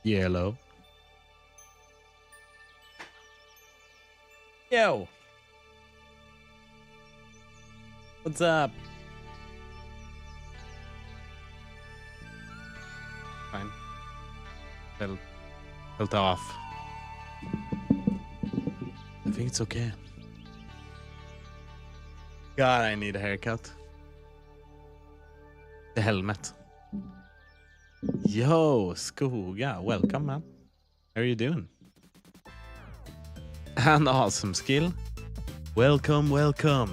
Yellow. Yo. What's up? Fine. Felt off. I think it's okay. God, I need a haircut. The helmet. Yo, Skoga, welcome, man. How are you doing? An awesome skill. Welcome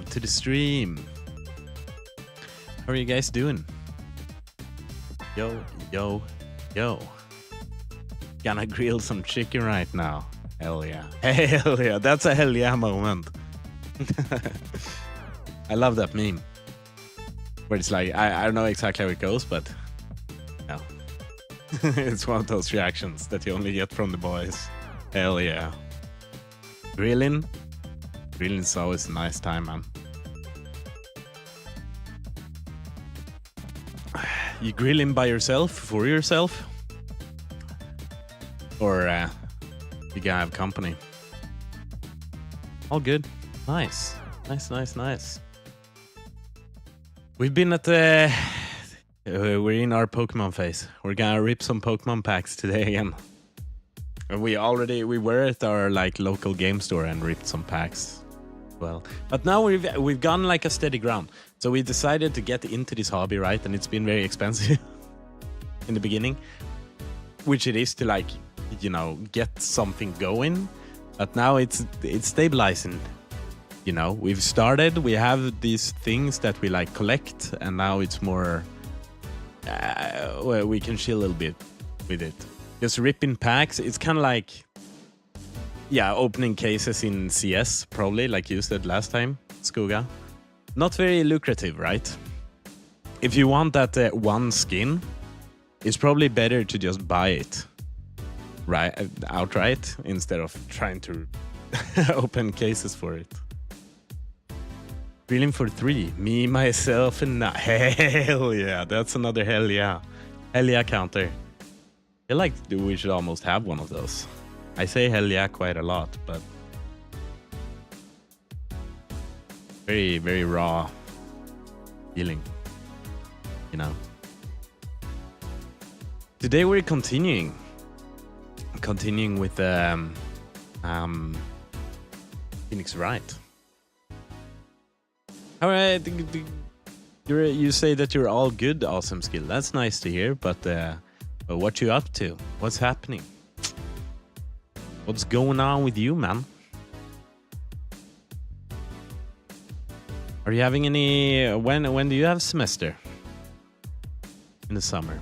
to the stream. How are you guys doing? Yo. Gonna grill some chicken right now. Hell yeah. Hell yeah. That's a hell yeah moment. I love that meme. Where it's like, I don't know exactly how it goes, but no. It's one of those reactions that you only get from the boys. Hell yeah. Grilling's always a nice time, man. You grilling by yourself, for yourself? Or you gotta have company? All good. Nice. We've been at the... we're in our Pokemon phase. We're gonna rip some Pokemon packs today again. And we were at our like local game store and ripped some packs. Well, but now we've gone like a steady ground. So we decided to get into this hobby, right? And it's been very expensive in the beginning, which it is to like, you know, get something going. But now it's stabilizing. You know, we have these things that we like collect, and now it's more where we can chill a little bit with it. Just ripping packs, it's kind of like, yeah, opening cases in CS, probably, like you said last time, Skoga. Not very lucrative, right? If you want that one skin, it's probably better to just buy it outright instead of trying to open cases for it. Grilling for 3. Me, myself, and now. Hell yeah. That's another hell yeah. Hell yeah counter. I feel like we should almost have one of those. I say hell yeah quite a lot, but very, very raw feeling, you know. Today we're continuing with Phoenix Wright. All right, you say that you're all good, awesome skill. That's nice to hear, but what you up to? What's happening? What's going on with you, man? Are you having any... When do you have semester? In the summer?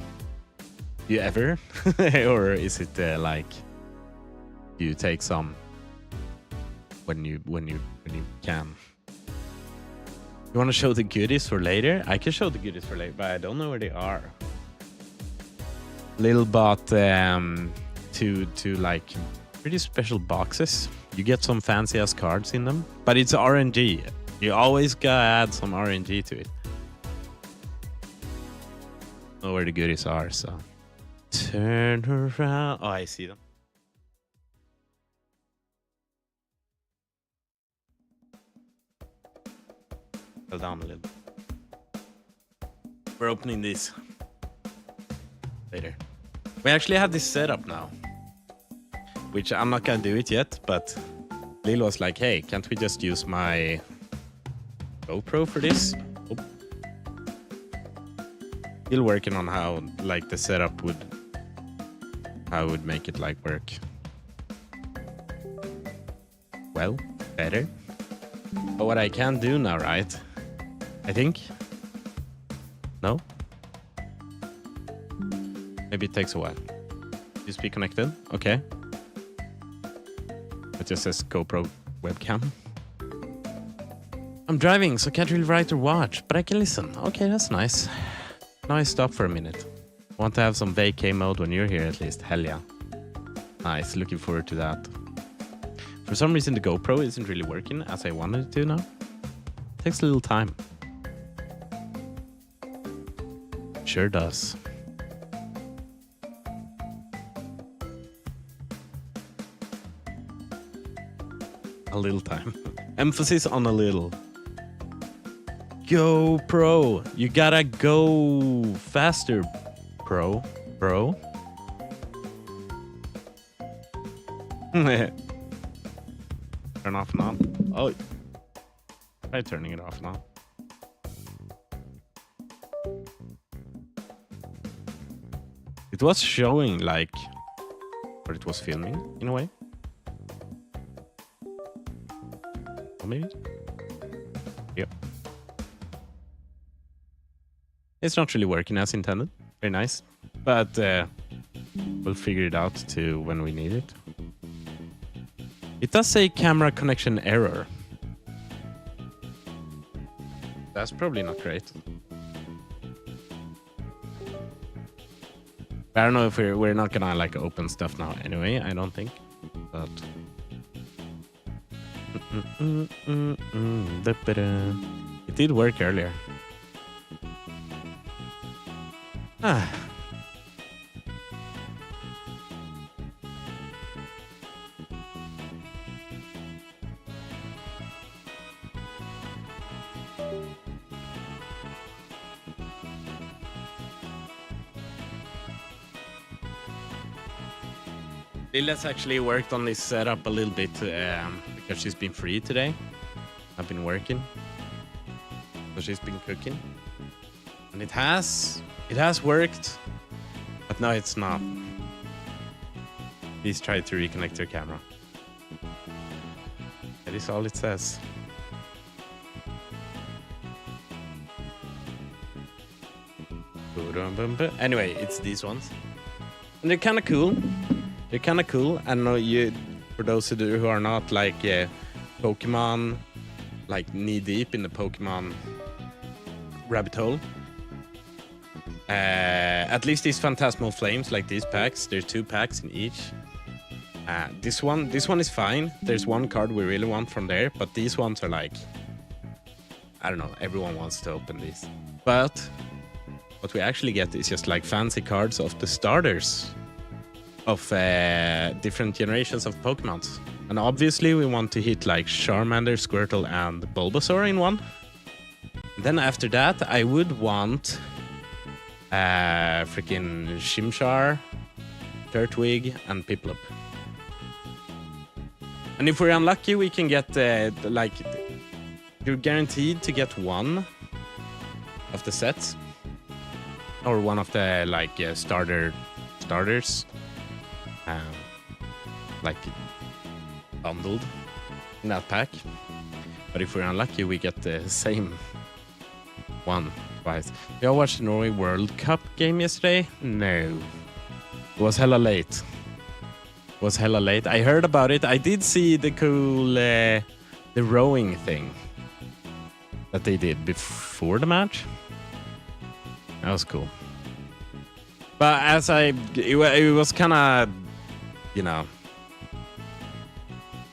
Do you ever? Or is it like... you take some when you can? You want to show the goodies for later? I can show the goodies for later, but I don't know where they are. Little bought two like pretty special boxes. You get some fancy ass cards in them, but it's RNG. You always gotta add some RNG to it. Know where the goodies are, so turn around. Oh, I see them. Fell down a little. We're opening these later. We actually have this setup now, which I'm not gonna do it yet, but Lil was like, hey, can't we just use my GoPro for this? Oh. Still working on how like the setup would, how I would make it like work. Well, better. But what I can do now, right? I think. No? Maybe it takes a while. Just be connected. Okay. It just says GoPro webcam. I'm driving, so can't really write or watch, but I can listen. Okay, that's nice. Now I stop for a minute. Want to have some vacay mode when you're here at least. Hell yeah. Nice, looking forward to that. For some reason the GoPro isn't really working as I wanted it to now. Takes a little time. Sure does. A little time. Emphasis on a little. Go pro. You gotta go faster, bro. Turn off and on. Oh, try turning it off now. It was showing like what it was filming in a way. Or maybe. Yep. It's not really working as intended. Very nice, but we'll figure it out too when we need it. It does say camera connection error. That's probably not great. I don't know if we're not gonna like open stuff now anyway. I don't think, but it did work earlier. Lila's actually worked on this setup a little bit because she's been free today. I've been working, so she's been cooking, and it has worked, but no, it's not. Please try to reconnect your camera. That is all it says. Anyway, it's these ones, and they're kind of cool. They're kind of cool. I know you, for those of you who are not like Pokemon, like knee deep in the Pokemon rabbit hole. At least these Phantasmal Flames, like these packs, there's 2 packs in each. This one is fine. There's one card we really want from there, but these ones are like, I don't know, everyone wants to open these. But what we actually get is just like fancy cards of the starters of different generations of Pokemon. And obviously we want to hit like Charmander, Squirtle, and Bulbasaur in one. Then after that, I would want freaking Chimchar, Turtwig, and Piplup. And if we're unlucky, we can get like, you're guaranteed to get one of the sets, or one of the like starters. Like bundled in that pack. But if we're unlucky, we get the same one twice. We all watched the Norway World Cup game yesterday? No. It was hella late. I heard about it. I did see the cool the rowing thing that they did before the match. That was cool. But as it was kind of, you know,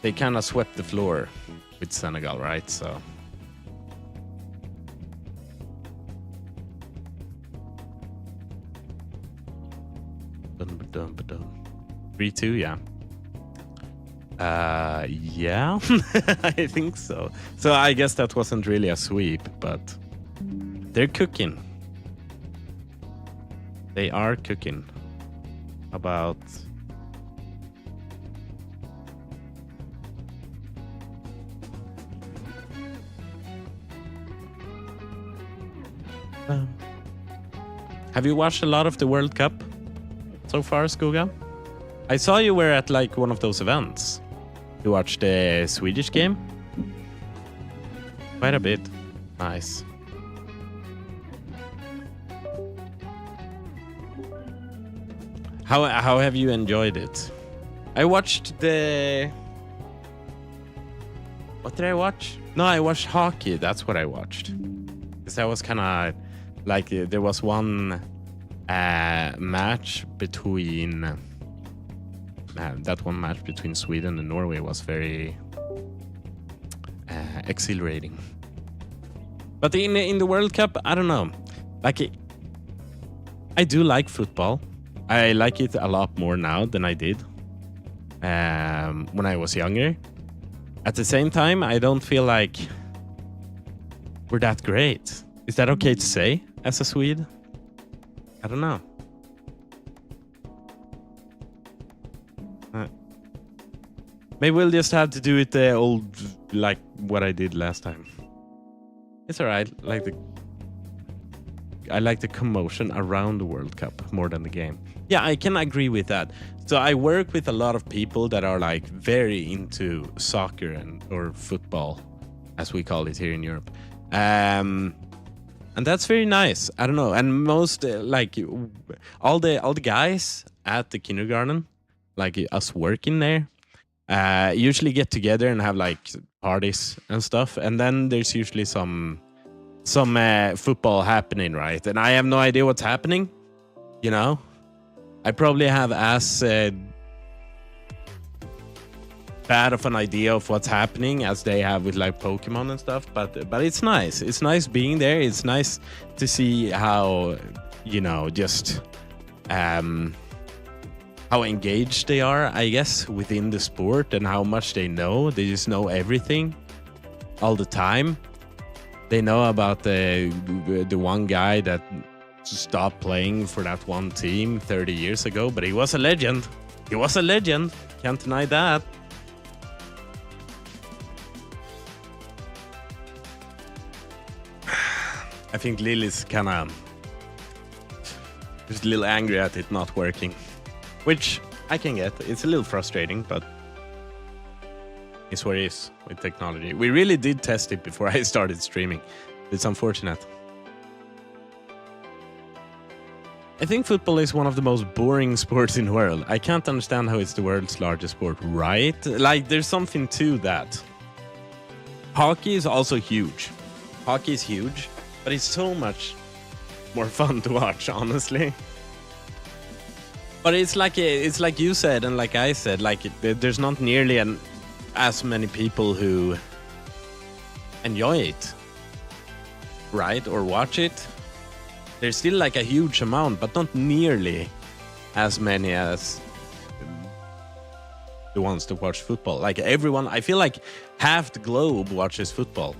they kind of swept the floor with Senegal, right? So 3-2, yeah. Yeah, I think so. So I guess that wasn't really a sweep, but they're cooking. They are cooking. About have you watched a lot of the World Cup so far, Skoga? I saw you were at like one of those events. You watched the Swedish game? Quite a bit. Nice. How have you enjoyed it? I watched the... What did I watch? No, I watched hockey. That's what I watched. Because I was kind of like, there was one match between... that one match between Sweden and Norway was very exhilarating. But in the World Cup, I don't know. Like, I do like football. I like it a lot more now than I did when I was younger. At the same time, I don't feel like we're that great. Is that okay to say as a Swede? I don't know. Maybe we'll just have to do it the old, like what I did last time. It's alright. I like the commotion around the World Cup more than the game. Yeah, I can agree with that. So I work with a lot of people that are like very into soccer or football, as we call it here in Europe. And that's very nice. I don't know. And most like all the guys at the kindergarten, like us working there, usually get together and have like parties and stuff. And then there's usually some football happening, right? And I have no idea what's happening, you know. I probably have as bad of an idea of what's happening as they have with like Pokemon and stuff, but it's nice. It's nice being there. It's nice to see how, you know, just how engaged they are, I guess, within the sport, and how much they know. They just know everything all the time. They know about the one guy that stopped playing for that one team 30 years ago, but he was a legend. He was a legend. Can't deny that. I think Lily's kind of just a little angry at it not working, which I can get. It's a little frustrating, but it's what it is with technology. We really did test it before I started streaming. It's unfortunate. I think football is one of the most boring sports in the world. I can't understand how it's the world's largest sport, right? Like, there's something to that. Hockey is also huge. Hockey is huge, but it's so much more fun to watch, honestly. But it's like you said, and like I said, like there's not nearly as many people who enjoy it, right? Or watch it. There's still like a huge amount, but not nearly as many as the ones that watch football. Like everyone, I feel like half the globe watches football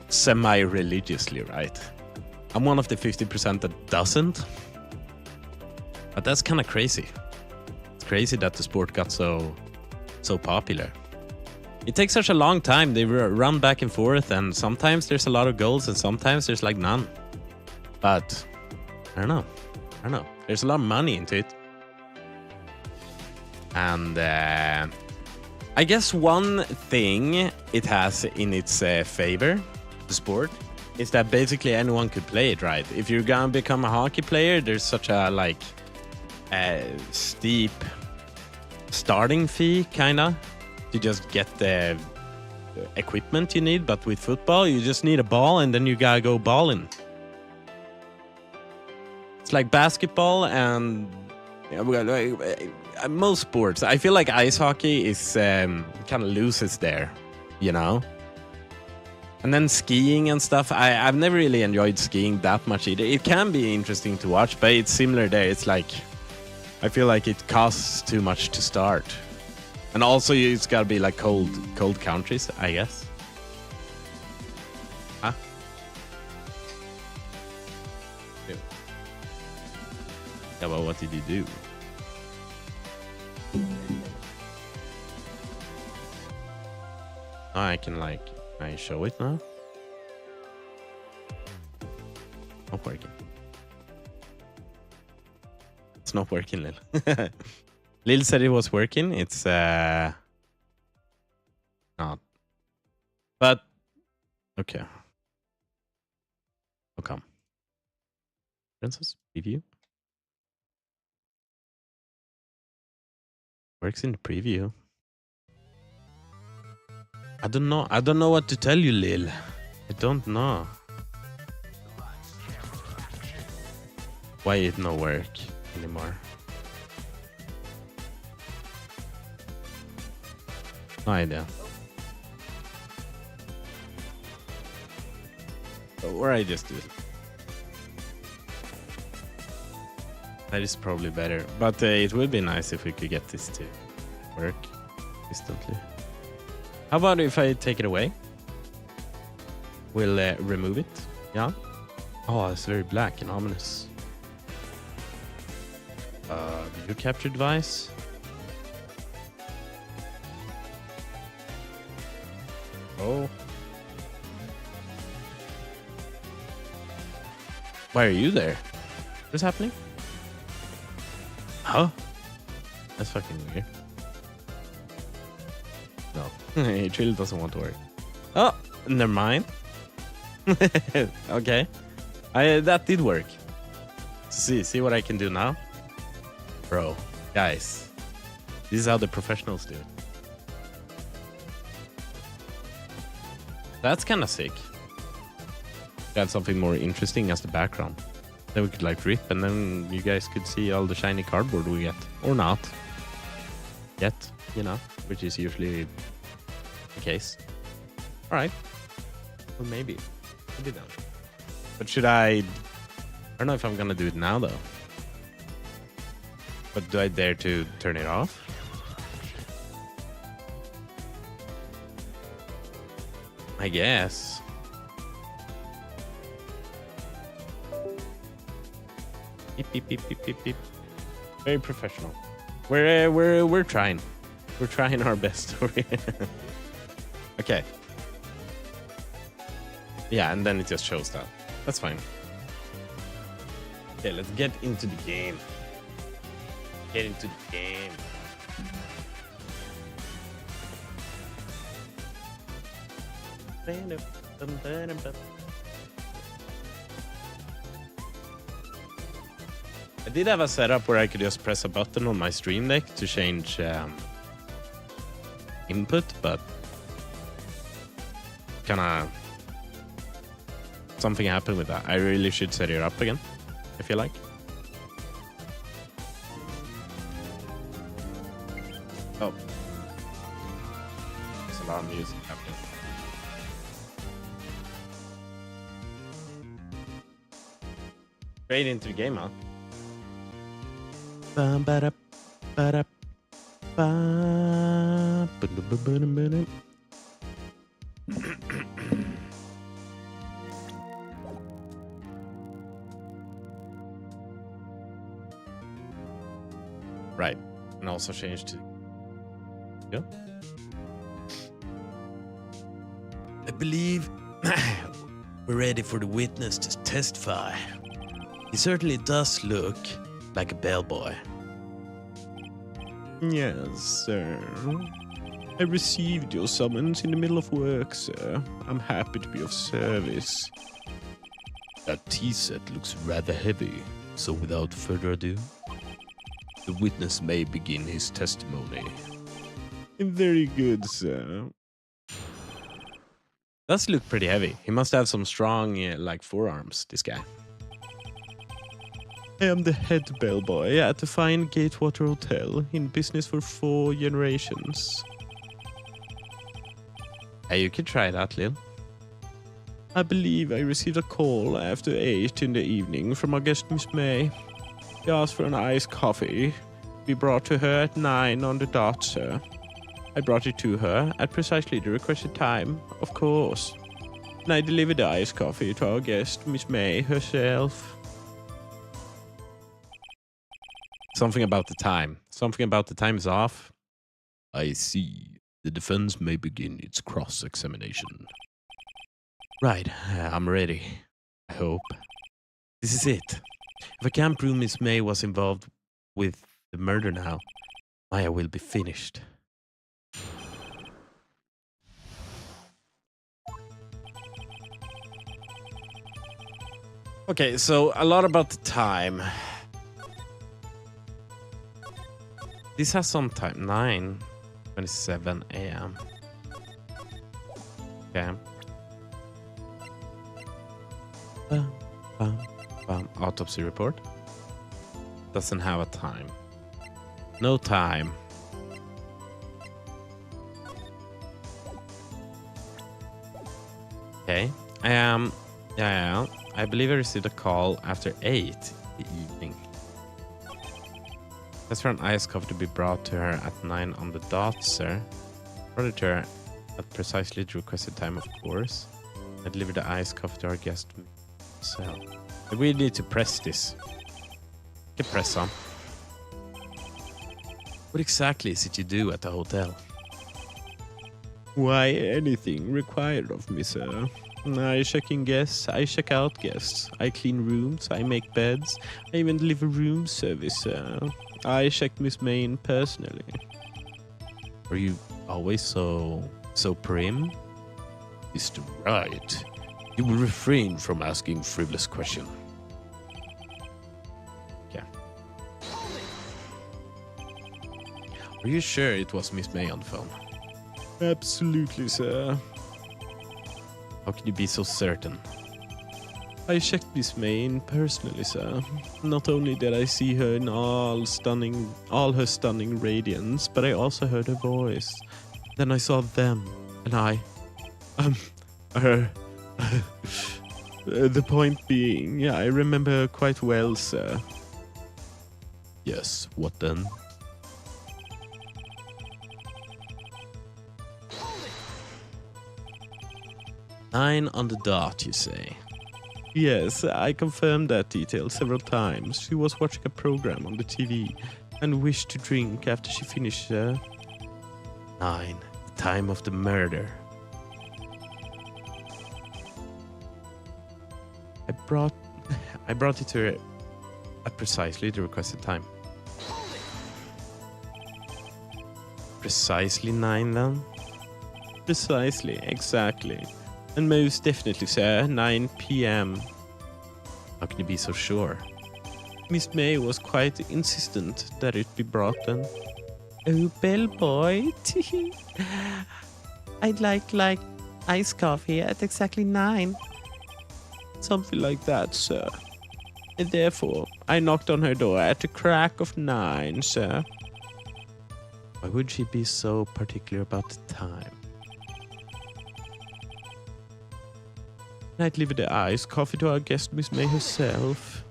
semi-religiously, right? I'm one of the 50% that doesn't. But that's kind of crazy. It's crazy that the sport got so popular. It takes such a long time. They run back and forth, and sometimes there's a lot of goals, and sometimes there's like none. But I don't know. There's a lot of money into it. And I guess one thing it has in its favor, the sport, is that basically anyone could play it, right? If you're gonna become a hockey player, there's such a like steep starting fee, kinda, to just get the equipment you need. But with football, you just need a ball, and then you gotta go balling. It's like basketball and most sports. I feel like ice hockey is kind of loses there, you know. And then skiing and stuff. I've never really enjoyed skiing that much either. It can be interesting to watch, but it's similar there. It's like I feel like it costs too much to start, and also it's gotta be like cold countries, I guess. Huh? Yeah, well, what did you do? Oh, I can show it now. Not working. It's not working, Lil. Lil said it was working. It's not. But okay. How come? Princess preview. Works in the preview. I don't know. I don't know what to tell you, Lil. I don't know. Why it no work anymore? No idea. Or I just do it. That is probably better. But it would be nice if we could get this to work instantly. How about if I take it away? We'll remove it. Yeah. Oh, it's very black and ominous. Video capture device. Oh. Why are you there? What's happening? Huh? That's fucking weird. No, it really doesn't want to work. Oh, never mind. Okay, that did work. See what I can do now, bro. Guys, this is how the professionals do it. That's kind of sick. Got something more interesting as the background. Then we could like rip, and then you guys could see all the shiny cardboard we get, or not yet, you know, which is usually the case. All right, well maybe then. But should I don't know if I'm gonna do it now though. But do I dare to turn it off? I guess. Beep, beep, beep, beep, beep, beep. Very professional. We're trying. We're trying our best. Okay. Yeah, and then it just shows that. That's fine. Okay, let's get into the game. Get into the game. I did have a setup where I could just press a button on my Stream Deck to change input, but kinda something happened with that. I really should set it up again, I feel like. Oh. There's a lot of music happening. Straight into the game, huh? Right, and also change to. Yeah. I believe we're ready for the witness to testify. He certainly does look like a bellboy. Yes, sir. I received your summons in the middle of work, sir. I'm happy to be of service. That tea set looks rather heavy, so without further ado, the witness may begin his testimony. Very good, sir. Does look pretty heavy. He must have some strong, like, forearms, this guy. I am the head bellboy at the fine Gatewater Hotel, in business for 4 generations. Hey, you could try that, Lil. I believe I received a call after 8 in the evening from our guest Miss May. She asked for an iced coffee. We brought to her at 9 on the dot, sir. I brought it to her at precisely the requested time, of course. And I delivered the iced coffee to our guest, Miss May herself. Something about the time. Something about the time is off. I see. The defense may begin its cross-examination. Right, I'm ready. I hope. This is it. If I can't prove Miss May was involved with the murder now, Maya will be finished. Okay, so a lot about the time. This has some time. 9:27 a.m. Okay. Autopsy report. Doesn't have a time. No time. Okay. Yeah. I believe I received a call after 8 in the evening. That's for an iced coffee to be brought to her at 9 on the dot, sir. Brought it to her at precisely the requested time, of course. I delivered the iced coffee to our guest. So, we need to press this. You can press on. What exactly is it you do at the hotel? Why, anything required of me, sir. I check in guests, I check out guests. I clean rooms, I make beds. I even deliver room service, sir. I check Miss May in personally. Are you always so prim? Mr. Wright, you will refrain from asking frivolous questions. Okay. Are you sure it was Miss May on the phone? Absolutely, sir. How can you be so certain? I checked Miss May in personally, sir. Not only did I see her in all her stunning radiance, but I also heard her voice. Then I saw them, and the point being, yeah, I remember her quite well, sir. Yes, what then? Nine on the dot, you say? Yes, I confirmed that detail several times. She was watching a program on the TV and wished to drink after she finished. 9, the time of the murder. I brought it to her at precisely the requested time. Precisely 9 then? Precisely, exactly. And most definitely, sir, 9 p.m. How can you be so sure? Miss May was quite insistent that it be brought then. Oh, bellboy. I'd like iced coffee at exactly 9. Something like that, sir. And therefore, I knocked on her door at the crack of 9, sir. Why would she be so particular about the time? I'd deliver the iced coffee to our guest, Miss May herself.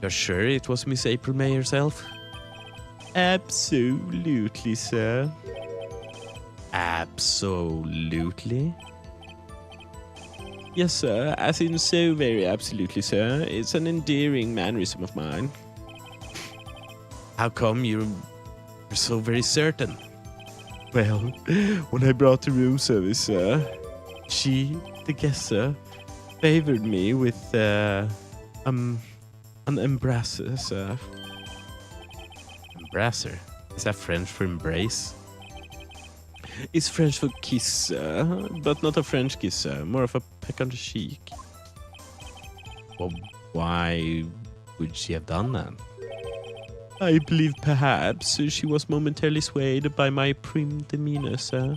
You're sure it was Miss April May herself? Absolutely, sir. Absolutely? Yes, sir. As in so very absolutely, sir. It's an endearing mannerism of mine. How come you're so very certain? Well, when I brought the room service, sir, she, the guest, sir, favored me with an embrasser, sir. Embrasser? Is that French for embrace? It's French for kiss, sir, but not a French kiss, sir. More of a peck on the cheek. Well, why would she have done that? I believe perhaps she was momentarily swayed by my prim demeanor, sir.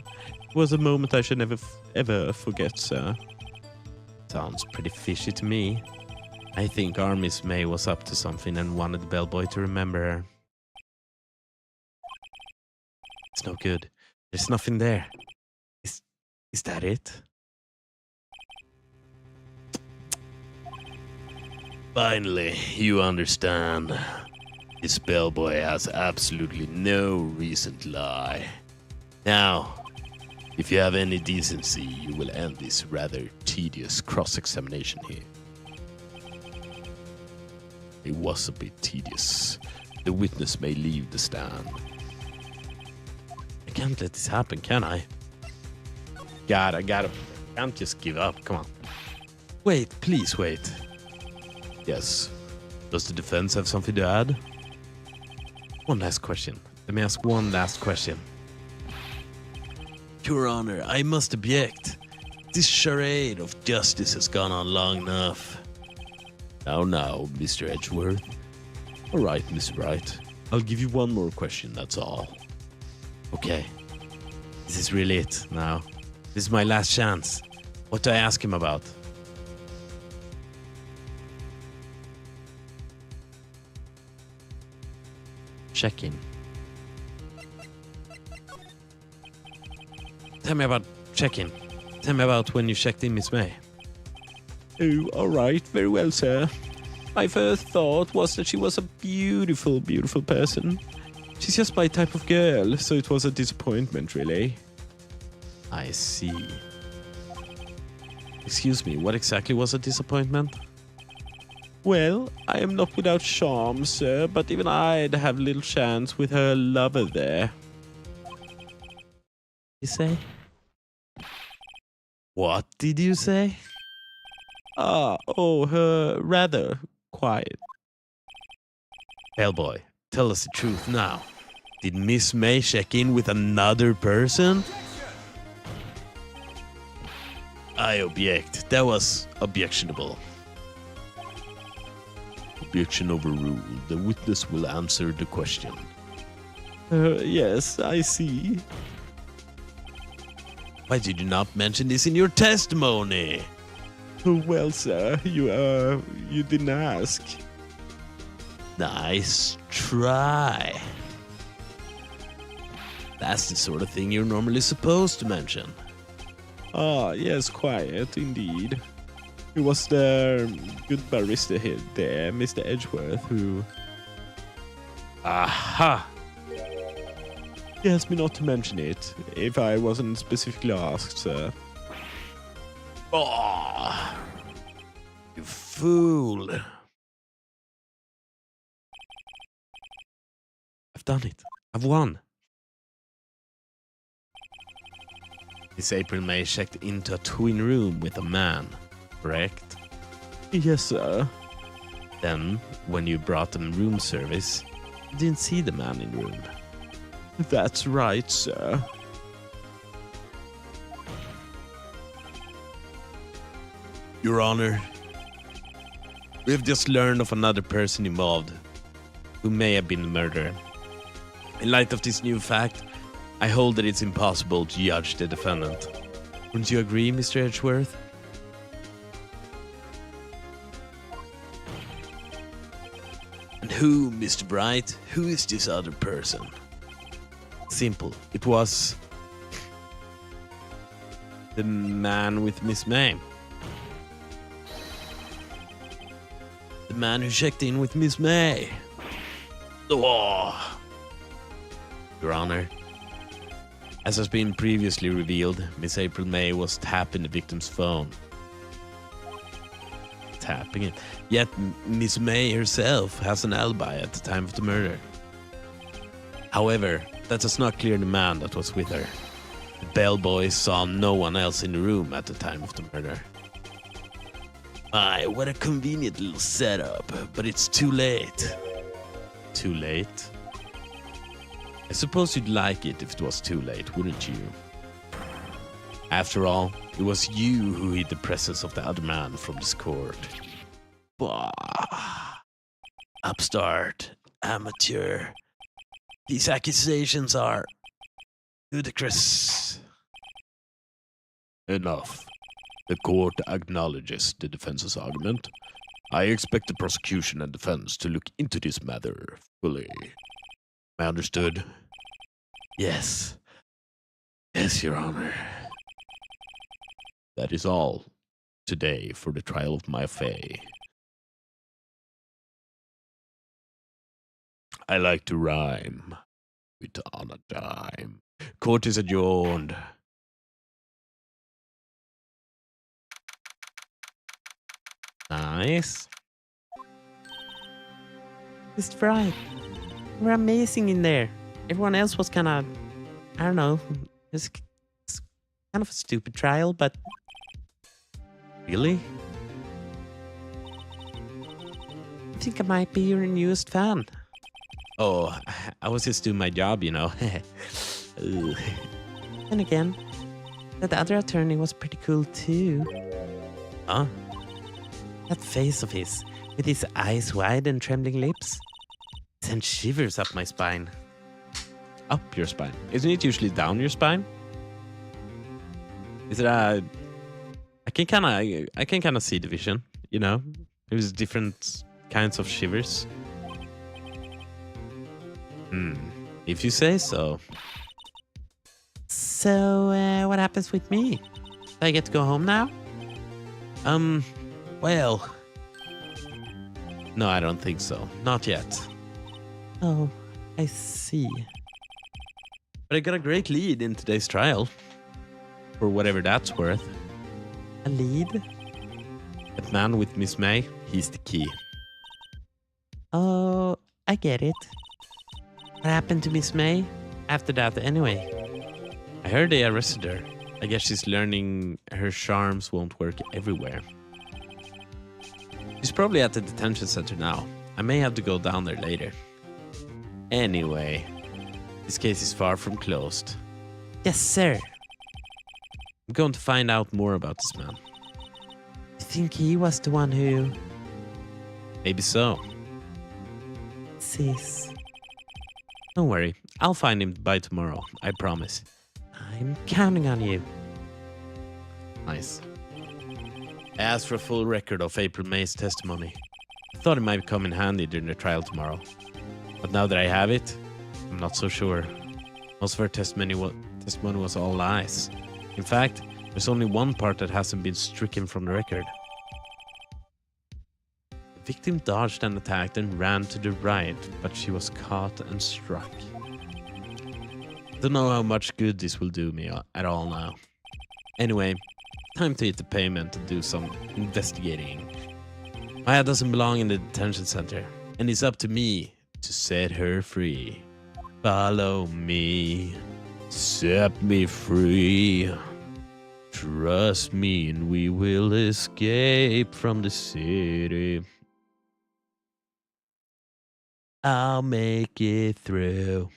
It was a moment I should never ever forget, sir. Sounds pretty fishy to me. I think our Miss May was up to something and wanted the bellboy to remember her. It's no good. There's nothing there. Is that it? Finally, you understand. This bellboy has absolutely no reason to lie. Now, if you have any decency, you will end this rather tedious cross-examination here. It was a bit tedious. The witness may leave the stand. I can't let this happen, can I? I gotta. Can't just give up, come on. Wait, please wait. Yes. Does the defense have something to add? One last question. Let me ask one last question. Your Honor, I must object. This charade of justice has gone on long enough. Now, Mr. Edgeworth. All right, Mr. Wright. I'll give you one more question, that's all. Okay. This is really it now. This is my last chance. What do I ask him about? Check-in. Tell me about check-in. Tell me about when you checked in Miss May. Oh, all right. Very well, sir. My first thought was that she was a beautiful, beautiful person. She's just my type of girl, so it was a disappointment, really. I see. Excuse me, what exactly was a disappointment? Well, I am not without charm, sir, but even I'd have little chance with her lover there. You say? What did you say? Her rather quiet. Hellboy, tell us the truth now. Did Miss May check in with another person? I object. That was objectionable. Objection overruled. The witness will answer the question. Yes, I see. Why did you not mention this in your testimony? Well, sir, you didn't ask. Nice try. That's the sort of thing you're normally supposed to mention. Yes, quiet, indeed. It was the good barrister here, there, Mr. Edgeworth, who... Aha! He asked me not to mention it, if I wasn't specifically asked, sir. Oh, you fool. I've done it. I've won. Miss April May checked into a twin room with a man, correct? Yes, sir. Then, when you brought them room service, you didn't see the man in the room. That's right, sir. Your Honor, we have just learned of another person involved who may have been the murderer. In light of this new fact, I hold that it's impossible to judge the defendant. Wouldn't you agree, Mr. Edgeworth? And who, Mr. Bright? Who is this other person? Simple. It was the man with Miss May. The man who checked in with Miss May. Oh. Your Honor, as has been previously revealed, Miss April May was tapping the victim's phone. Tapping it. Yet Miss May herself has an alibi at the time of the murder. However, that does not clear the man that was with her. The bellboy saw no one else in the room at the time of the murder. My, what a convenient little setup, but it's too late. Too late? I suppose you'd like it if it was too late, wouldn't you? After all, it was you who hid the presence of the other man from this court. Bah. Upstart, amateur. These accusations are ludicrous. Enough. The court acknowledges the defense's argument. I expect the prosecution and defense to look into this matter fully. I understood. Yes. Yes, Your Honor. That is all today for the trial of my Faye. I like to rhyme. With on a dime. Court is adjourned. Nice. Mr. Fry, we're amazing in there. Everyone else was kind of, I don't know, it's kind of a stupid trial, but... Really? I think I might be your newest fan. Oh, I was just doing my job, you know. And again, that other attorney was pretty cool too. Huh? That face of his, with his eyes wide and trembling lips, sent shivers up my spine. Up your spine? Isn't it usually down your spine? Is it a... I can kind of see the vision, you know? There's different kinds of shivers. If you say so. So, what happens with me? Do I get to go home now? Well... No, I don't think so. Not yet. Oh, I see. But I got a great lead in today's trial. for whatever that's worth. A lead? That man with Miss May, he's the key. Oh, I get it. What happened to Miss May after that anyway? I heard they arrested her. I guess she's learning her charms won't work everywhere. She's probably at the detention center now. I may have to go down there later. Anyway, this case is far from closed. Yes, sir. I'm going to find out more about this man. You think he was the one who... Maybe so. Sis. Don't worry, I'll find him by tomorrow, I promise. I'm counting on you. Nice. I asked for a full record of April May's testimony. I thought it might come in handy during the trial tomorrow. But now that I have it, I'm not so sure. Most of her testimony was all lies. In fact, there's only one part that hasn't been stricken from the record. The victim dodged an attack and ran to the right, but she was caught and struck. Don't know how much good this will do me at all now. Anyway, time to hit the pavement and do some investigating. Maya doesn't belong in the detention center, and it's up to me to set her free. Follow me, set me free. Trust me and we will escape from the city. I'll make it through.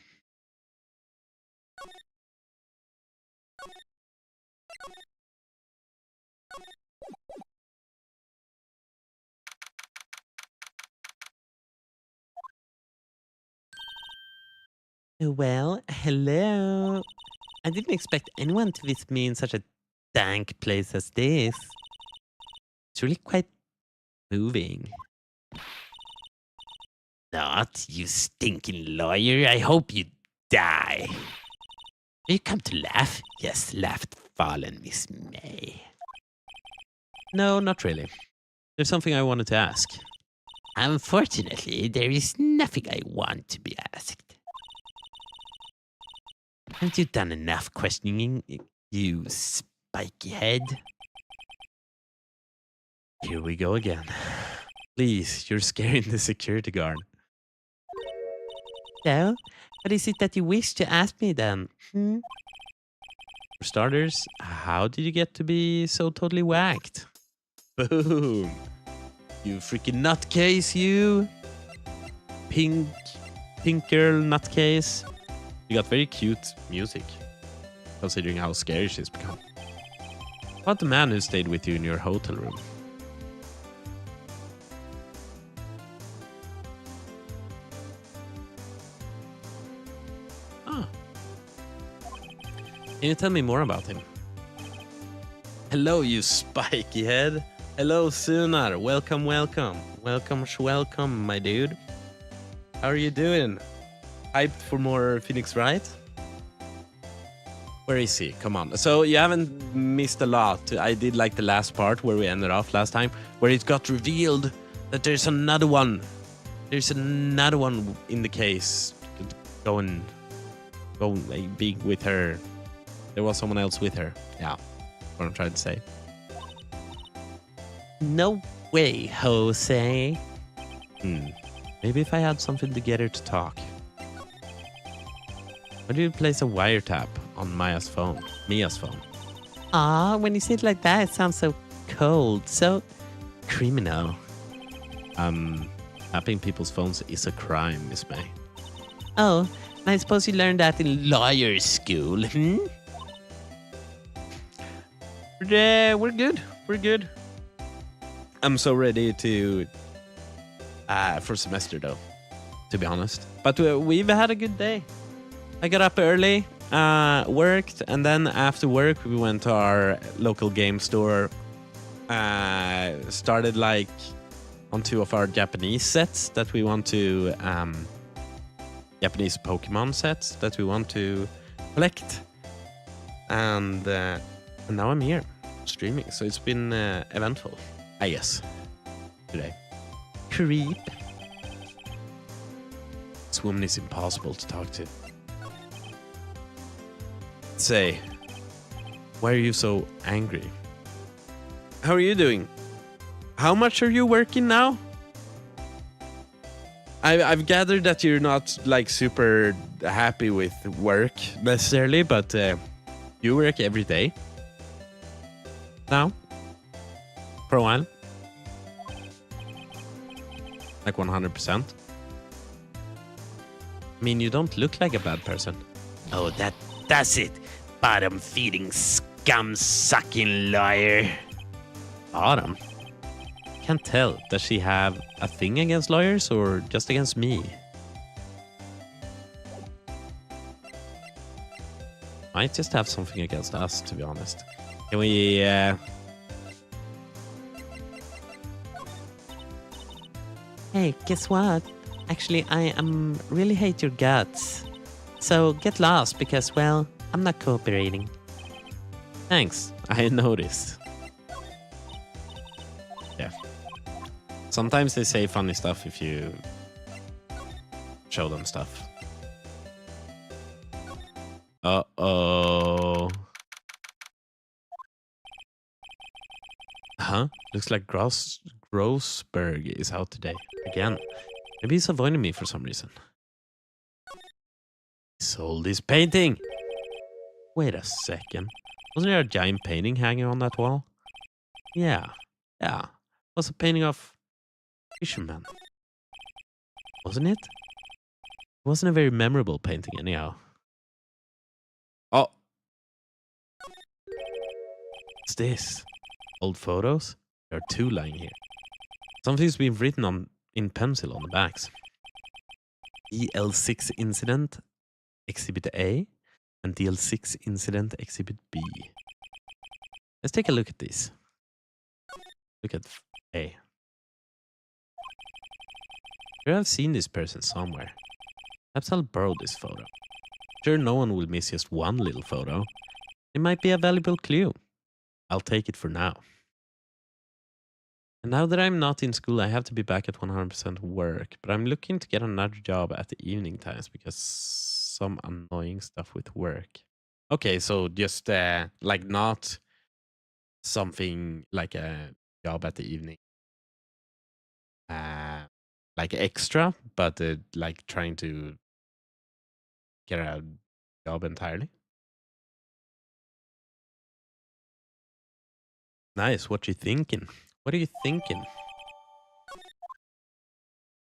Well, hello. I didn't expect anyone to visit me in such a dank place as this. It's really quite moving. Not, you stinking lawyer. I hope you die. You come to laugh? Yes, laughed fallen Miss May. No, not really. There's something I wanted to ask. Unfortunately, there is nothing I want to be asked. Haven't you done enough questioning, you spiky head? Here we go again. Please, you're scaring the security guard. So, what is it that you wish to ask me then? For starters, how did you get to be so totally whacked? Boom! You freaking nutcase, you! Pink girl nutcase. You got very cute music, considering how scary she's become. What about the man who stayed with you in your hotel room? Oh. Can you tell me more about him? Hello, you spiky head. Hello, Sunar. Welcome, welcome. Welcome, my dude. How are you doing? Hyped for more Phoenix Wright? Where is he? Come on. So you haven't missed a lot. I did like the last part where we ended off last time, where it got revealed that there's another one. There's another one in the case. Going being with her. There was someone else with her. Yeah, what I'm trying to say. No way, Jose. Maybe if I had something to get her to talk. Why do you place a wiretap on Mia's phone? When you say it like that, it sounds so cold, so criminal. Tapping people's phones is a crime, Miss May. Oh, I suppose you learned that in lawyer school, We're good. I'm so ready to for semester though, to be honest. But we've had a good day. I got up early, worked, and then after work we went to our local game store. Started like on 2 of our Japanese sets that we want to Japanese Pokemon sets that we want to collect, and now I'm here streaming. So it's been eventful, I guess, today. Creep. This woman is impossible to talk to. Say, Why are you so angry? How are you doing? How much are you working now? I've gathered that you're not like super happy with work necessarily, but you work every day now for a while, like 100%. I mean, you don't look like a bad person. Oh, that does it. Bottom-feeding, scum-sucking lawyer. Bottom? Can't tell. Does she have a thing against lawyers or just against me? Might just have something against us, to be honest. Can we... Hey, guess what? Actually, I really hate your guts. So get lost because, well, I'm not cooperating. Thanks, I noticed. Yeah. Sometimes they say funny stuff if you show them stuff. Uh-oh. Huh? Looks like Grossberg is out today. Again. Maybe he's avoiding me for some reason. He sold his painting! Wait a second. Wasn't there a giant painting hanging on that wall? Yeah. Yeah. It was a painting of fisherman. Wasn't it? It wasn't a very memorable painting anyhow. Oh. What's this? Old photos? There are two lying here. Something's been written on in pencil on the backs. DL6 incident, Exhibit A, and DL6 incident, Exhibit B. Let's take a look at this. Look at A. Sure, I've seen this person somewhere. Perhaps I'll borrow this photo. Sure, no one will miss just one little photo. It might be a valuable clue. I'll take it for now. And now that I'm not in school, I have to be back at 100% work. But I'm looking to get another job at the evening times because some annoying stuff with work. Okay, so just like not something like a job at the evening. Like extra, but like trying to get a job entirely. Nice. What you thinking? What are you thinking?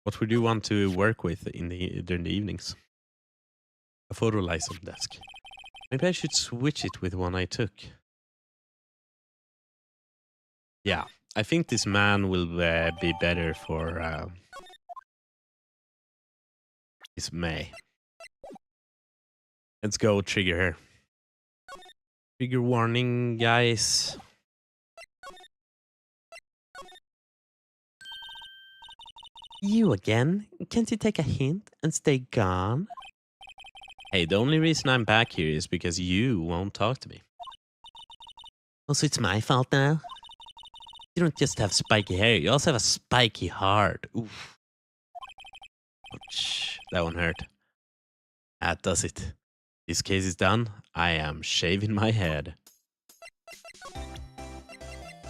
What would you want to work with during the evenings? A photo license desk. Maybe I should switch it with one I took. Yeah, I think this man will be better for this May. Let's go trigger her. Trigger warning, guys. You again? Can't you take a hint and stay gone? Hey, the only reason I'm back here is because you won't talk to me. Oh, so it's my fault now? You don't just have spiky hair, you also have a spiky heart. Oof. Ouch, that one hurt. That does it. This case is done. I am shaving my head.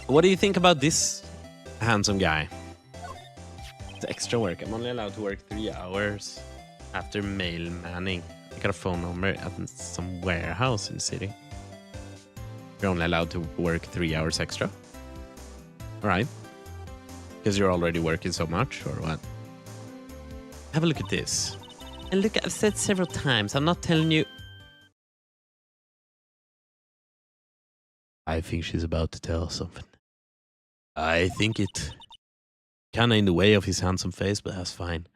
What do you think about this handsome guy? It's extra work. I'm only allowed to work 3 hours after mail manning. I got a phone number at some warehouse in the city. You're only allowed to work 3 hours extra? Alright. Because you're already working so much, or what? Have a look at this. And look, I've said several times, I'm not telling you... I think she's about to tell something. I think it... Kinda in the way of his handsome face, but that's fine.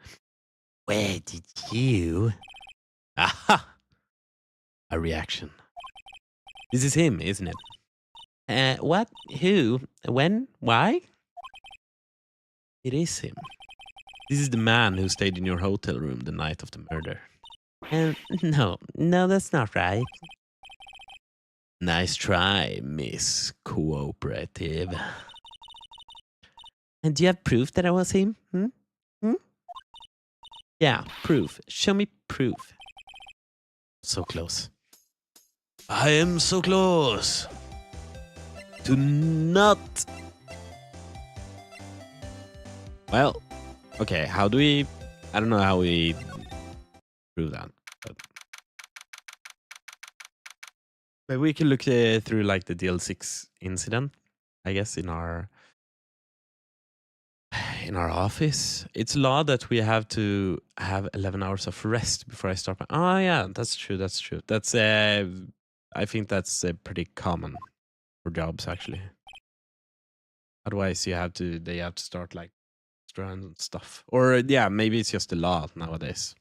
Where did you... Aha! A reaction. This is him, isn't it? What? Who? When? Why? It is him. This is the man who stayed in your hotel room the night of the murder. No, that's not right. Nice try, Miss Cooperative. And do you have proof that I was him? Yeah, proof. Show me proof. So close. I am so close to not. Well, okay, how do we... I don't know how we prove that. But we can look through like the DL6 incident, I guess, in our office. It's law that we have to have 11 hours of rest before I start my... Oh yeah, that's true. That's I think that's pretty common for jobs actually. Otherwise they have to start like and stuff. Or yeah, maybe it's just the law nowadays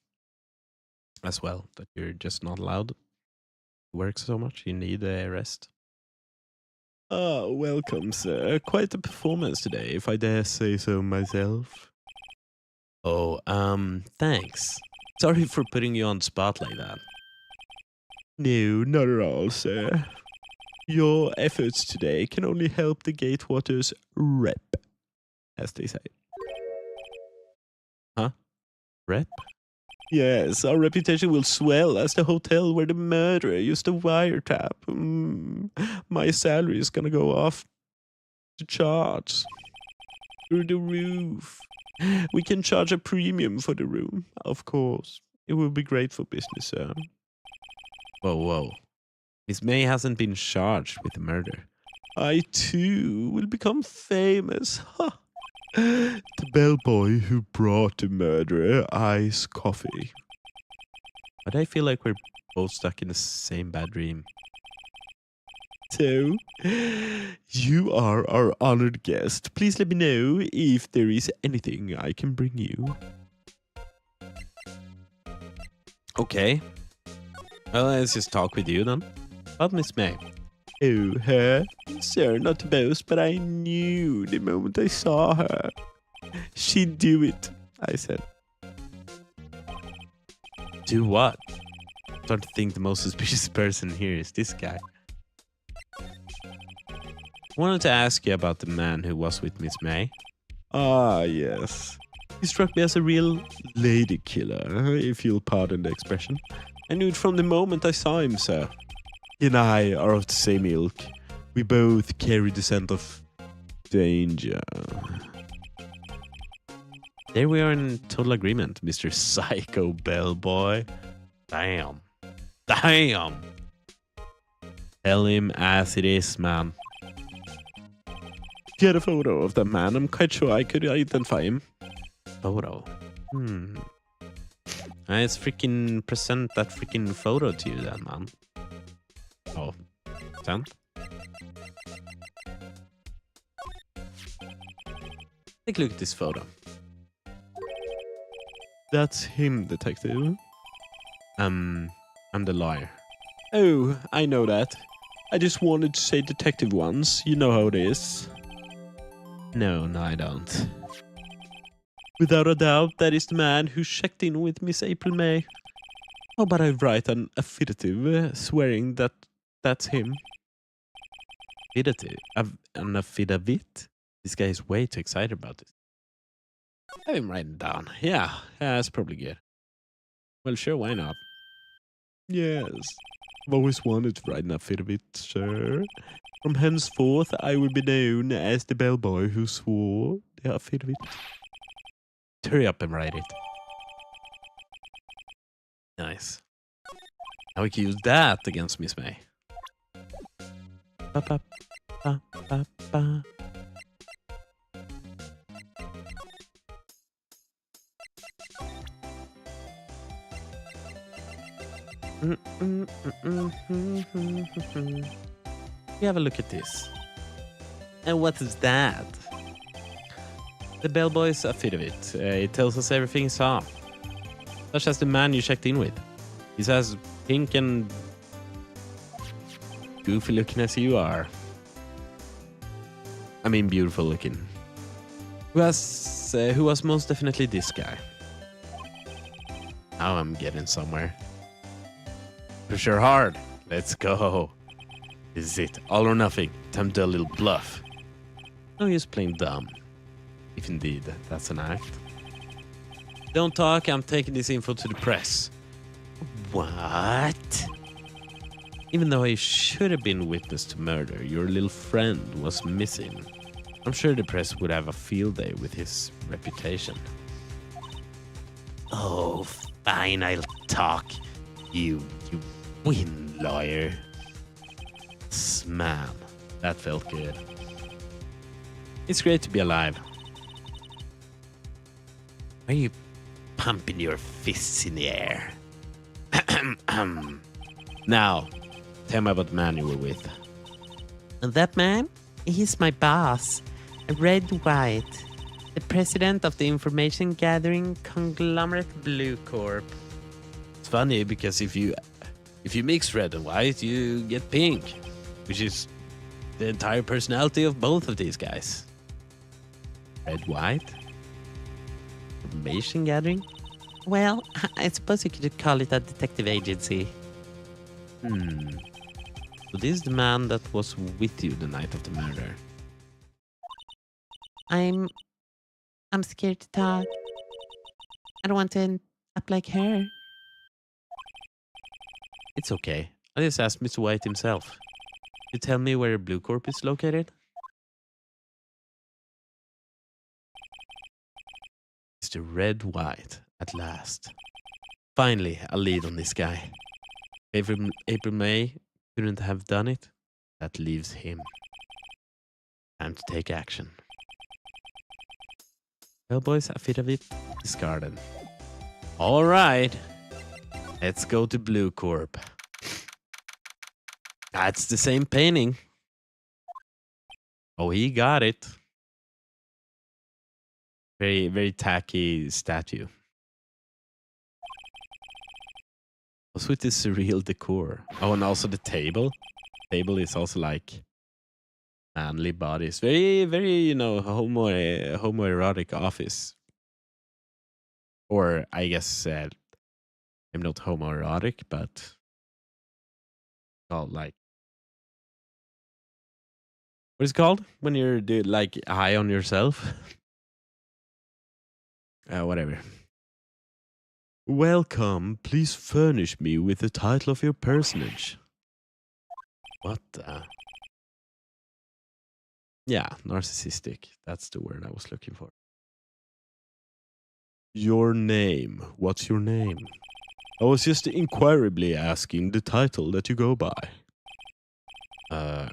as well, that you're just not allowed to work so much. You need a rest. Oh, welcome, sir. Quite a performance today, if I dare say so myself. Oh, thanks. Sorry for putting you on the spot like that. No, not at all, sir. Your efforts today can only help the Gatewaters rep, as they say. Huh? Rep? Yes, our reputation will swell as the hotel where the murderer used a wiretap. My salary is gonna go off the charts. Through the roof. We can charge a premium for the room, of course. It will be great for business, sir. Whoa. Miss May hasn't been charged with the murder. I, too, will become famous. Ha! The bellboy who brought the murderer iced coffee. But I feel like we're both stuck in the same bad dream. So, you are our honored guest. Please let me know if there is anything I can bring you. Okay. Well, let's just talk with you then. About Miss May. Oh, her? Sir, not to boast, but I knew the moment I saw her. She'd do it, I said. Do what? I'm starting to think the most suspicious person here is this guy. I wanted to ask you about the man who was with Miss May. Ah, yes. He struck me as a real lady killer, if you'll pardon the expression. I knew it from the moment I saw him, sir. He and I are of the same ilk. We both carry the scent of danger. There we are in total agreement, Mr. Psycho Bellboy. Damn. Tell him as it is, man. Get a photo of that man. I'm quite sure I could identify him. Photo? Let's freaking present that freaking photo to you then, man. Oh, sent? Take a look at this photo. That's him, detective. I'm the liar. Oh, I know that. I just wanted to say detective once. You know how it is. No, I don't. Without a doubt, that is the man who checked in with Miss April May. How about I write an affidavit swearing that that's him? An affidavit? This guy is way too excited about this. Have him write it down. Yeah, that's probably good. Well, sure, why not? Yes, I've always wanted to write an affidavit, sir. From henceforth, I will be known as the bellboy who swore the affidavit. Hurry up and write it. Nice. Now we can use that against Miss May. Ba, ba, ba, ba, ba. We have a look at this. And what is that? The bellboy's affidavit. It tells us everything he saw. Such as the man you checked in with. He's as pink and goofy looking as you are. I mean, beautiful looking. Who was most definitely this guy. Now I'm getting somewhere. Push her hard. Let's go. This is it. All or nothing. Time to do a little bluff. No use playing dumb. If indeed that's an act. Don't talk. I'm taking this info to the press. What? Even though he should have been witness to murder, your little friend was missing. I'm sure the press would have a field day with his reputation. Oh, fine, I'll talk. You win, lawyer. Man, that felt good. It's great to be alive. Are you pumping your fists in the air? Now, tell me about the man you were with. That man? He's my boss. Red White. The president of the information gathering conglomerate Blue Corp. It's funny because if you mix red and white, you get pink, which is the entire personality of both of these guys. Red White? Information gathering? Well, I suppose you could call it a detective agency. So this is the man that was with you the night of the murder. I'm scared to talk. I don't want to end up like her. It's okay. I just asked Mr. White himself. You tell me where Blue Corp is located? Mr. Red White, at last. Finally, a lead on this guy. April May couldn't have done it. That leaves him. Time to take action. Well, boys, affidavit discarded. All right. Let's go to Blue Corp. That's the same painting. Oh, he got it. Very, very tacky statue. What's with this surreal decor? Oh, and also the table. Table is also like manly bodies. Very, very, homoerotic office. Or I guess I'm not homoerotic, but called like what is it called when you're like high on yourself? Whatever. Welcome. Please furnish me with the title of your personage. What the? Yeah, narcissistic. That's the word I was looking for. Your name. What's your name? I was just inquirably asking the title that you go by.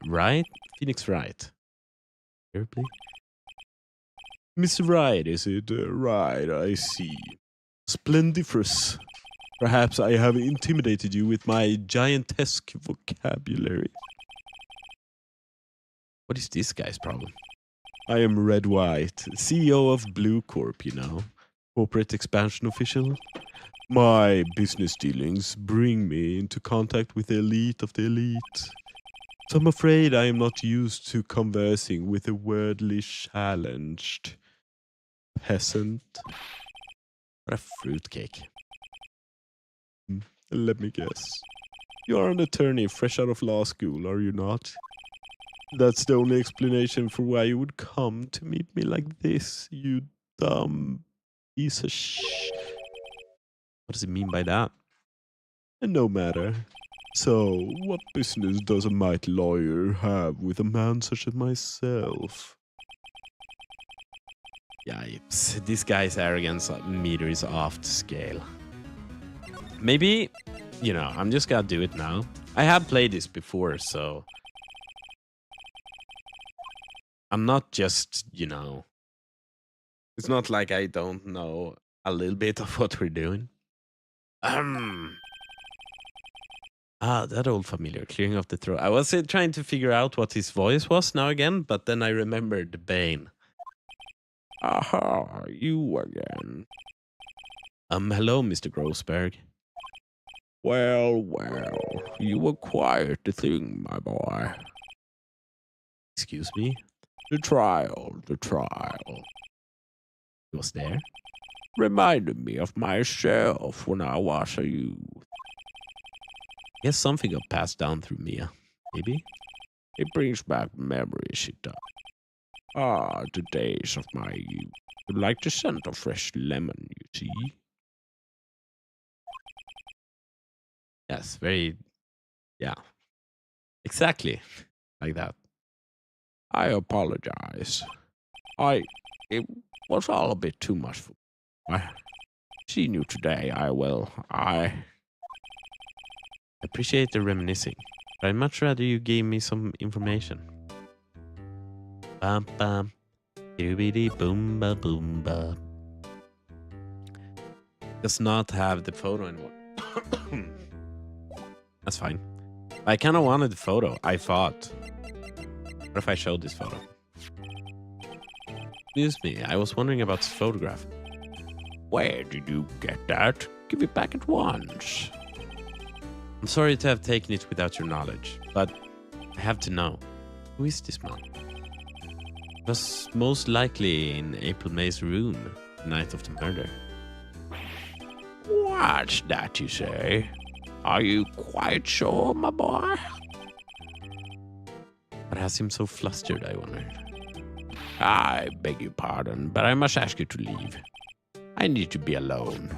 Wright? Phoenix Wright. Terribly? Miss Wright, is it? Right, I see. Splendiferous. Perhaps I have intimidated you with my giantesque vocabulary. What is this guy's problem? I am Red White, CEO of Blue Corp, corporate expansion official. My business dealings bring me into contact with the elite of the elite. So I'm afraid I am not used to conversing with a worldly challenged peasant. What a fruitcake. Let me guess. You're an attorney fresh out of law school, are you not? That's the only explanation for why you would come to meet me like this, you dumb piece of What does it mean by that? And no matter. So, what business does a mighty lawyer have with a man such as myself? Yipes. This guy's arrogance meter is off the scale. Maybe, I'm just gonna do it now. I have played this before, so I'm not just, it's not like I don't know a little bit of what we're doing. That old familiar, clearing off the throat. I was trying to figure out what his voice was now again, but then I remembered the Bane. Aha, you again. Hello, Mr. Grossberg. Well, you were quite the thing, my boy. Excuse me? The trial. He was there? Reminded me of myself when I was a youth. Guess something got passed down through Mia. Maybe? It brings back memories, it does. The days of my youth. Like the scent of fresh lemon, you see. Yes, very, Exactly. Like that. I apologize. It was all a bit too much for me. Seen you today, I appreciate the reminiscing, but I'd much rather you gave me some information. Bum bum. Doobity boom ba boom ba. Does not have the photo anymore. That's fine. I kind of wanted the photo. I thought. What if I showed this photo? Excuse me, I was wondering about this photograph. Where did you get that? Give it back at once. I'm sorry to have taken it without your knowledge, but I have to know. Who is this man? It was most likely in April May's room the night of the murder. What's that you say? Are you quite sure, my boy? What has him so flustered, I wonder? I beg your pardon, but I must ask you to leave. I need to be alone.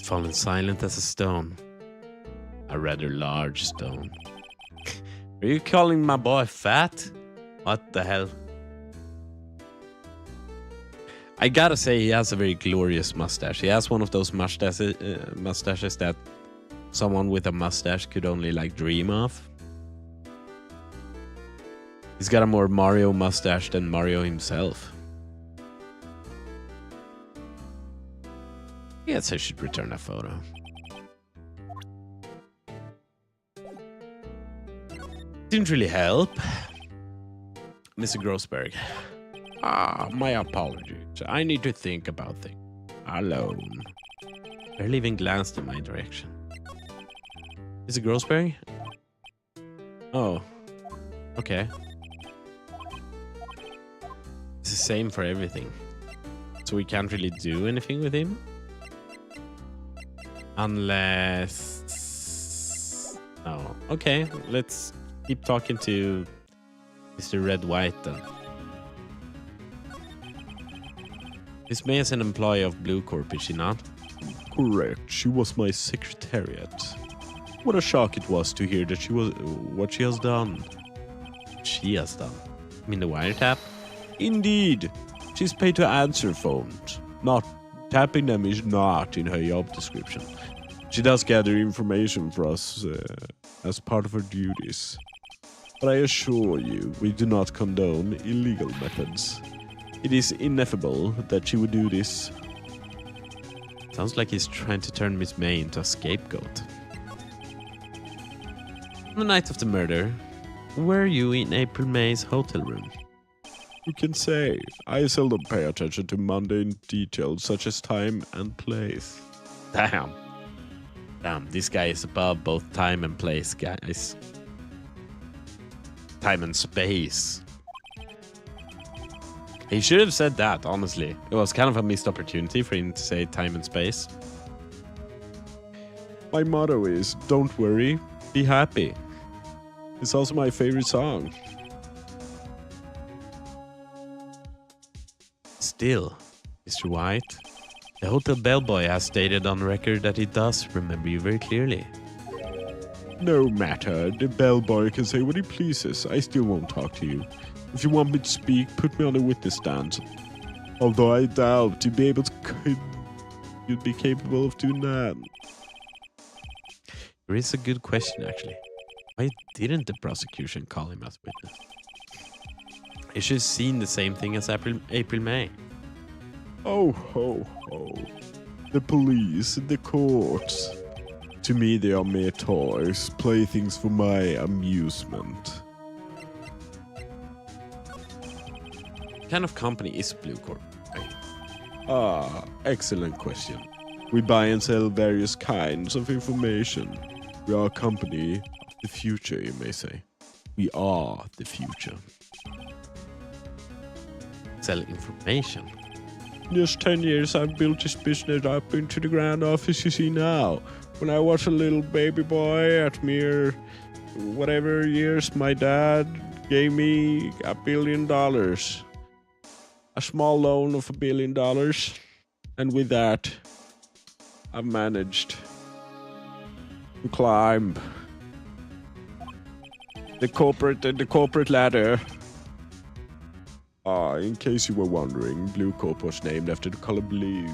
Fallen silent as a stone. A rather large stone. Are you calling my boy fat? What the hell? I gotta say, he has a very glorious mustache. He has one of those mustaches that someone with a mustache could only like dream of. He's got a more Mario mustache than Mario himself. Yes, I should return that photo. Didn't really help. Mr. Grossberg. My apologies. I need to think about things. Alone. Barely even glanced in my direction. Mr. Grossberg? Oh. Okay. It's the same for everything. So we can't really do anything with him? Unless... No. Okay, let's keep talking to Mr. Red White then. Miss May is an employee of Blue Corp, is she not? Correct. She was my secretariat. What a shock it was to hear that she was... what she has done. She has done? I mean the wiretap? Indeed. She's paid to answer phones. Not tapping them is not in her job description. She does gather information for us as part of her duties. But I assure you, we do not condone illegal methods. It is ineffable that she would do this. Sounds like he's trying to turn Miss May into a scapegoat. On the night of the murder, were you in April May's hotel room? Who can say? I seldom pay attention to mundane details such as time and place. Damn. Damn, this guy is above both time and place, guys. Time and space. He should have said that, honestly. It was kind of a missed opportunity for him to say time and space. My motto is, don't worry, be happy. It's also my favorite song. Still, Mr. White, the hotel bellboy has stated on record that he does remember you very clearly. No matter, the bellboy can say what he pleases. I still won't talk to you. If you want me to speak, put me on the witness stand. Although I doubt you'd be capable of doing that. There is a good question, actually. Why didn't the prosecution call him as witness? He should have seen the same thing as April May. Oh, ho, ho. The police, the courts. To me, they are mere toys, playthings for my amusement. What kind of company is Blue Corp? Ah, excellent question. We buy and sell various kinds of information. We are a company of the future, you may say. We are the future. Sell information? In just 10 years, I've built this business up into the grand office you see now. When I was a little baby boy at mere whatever years, my dad gave me $1 billion. A small loan of $1 billion. And with that, I've managed to climb The corporate ladder. In case you were wondering, Blue Corp was named after the color blue.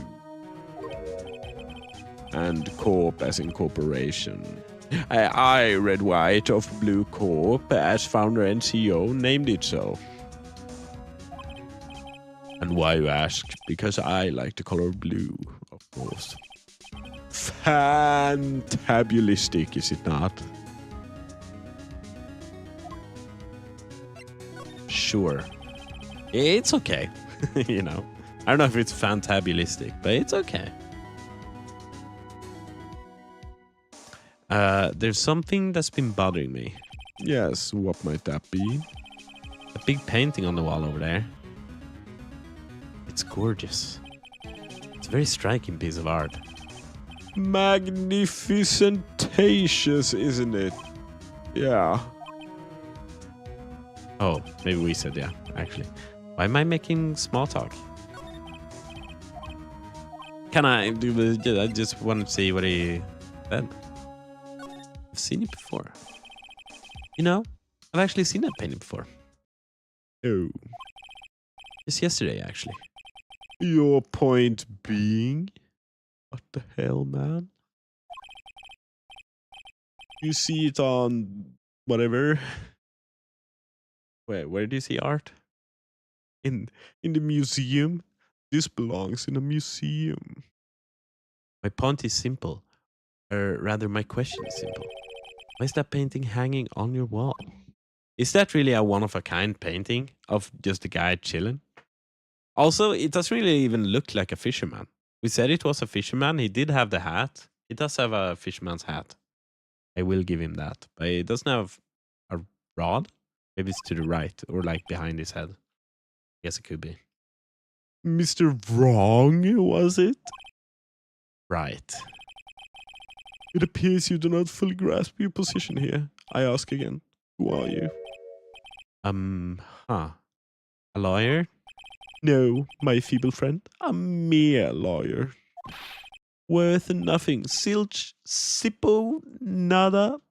And Corp as in corporation. I, Red White of Blue Corp, as founder and CEO, named it so. And why, you ask? Because I like the color blue, of course. Fantabulistic, is it not? Sure. It's okay. You know. I don't know if it's fantabulistic, but it's okay. There's something that's been bothering me. Yes, what might that be? A big painting on the wall over there. It's gorgeous. It's a very striking piece of art. Magnificentacious, isn't it? Yeah. Oh, maybe we said yeah, actually. Why am I making small talk? Can I do? I just want to see what he said. I've seen it before. You know, I've actually seen that painting before. Oh. Just yesterday, actually. Your point being? What the hell, man? You see it on whatever. Wait, where do you see art? In the museum? This belongs in a museum. My point is simple. Or rather, my question is simple. Why is that painting hanging on your wall? Is that really a one-of-a-kind painting of just a guy chilling? Also, it doesn't really even look like a fisherman. We said it was a fisherman. He did have the hat. He does have a fisherman's hat. I will give him that. But he doesn't have a rod. Maybe it's to the right or like behind his head. I guess it could be. Mr. Wrong, was it? Right. It appears you do not fully grasp your position here. I ask again. Who are you? A lawyer? No, my feeble friend. A mere lawyer. Worth nothing. Silch, sippo, nada.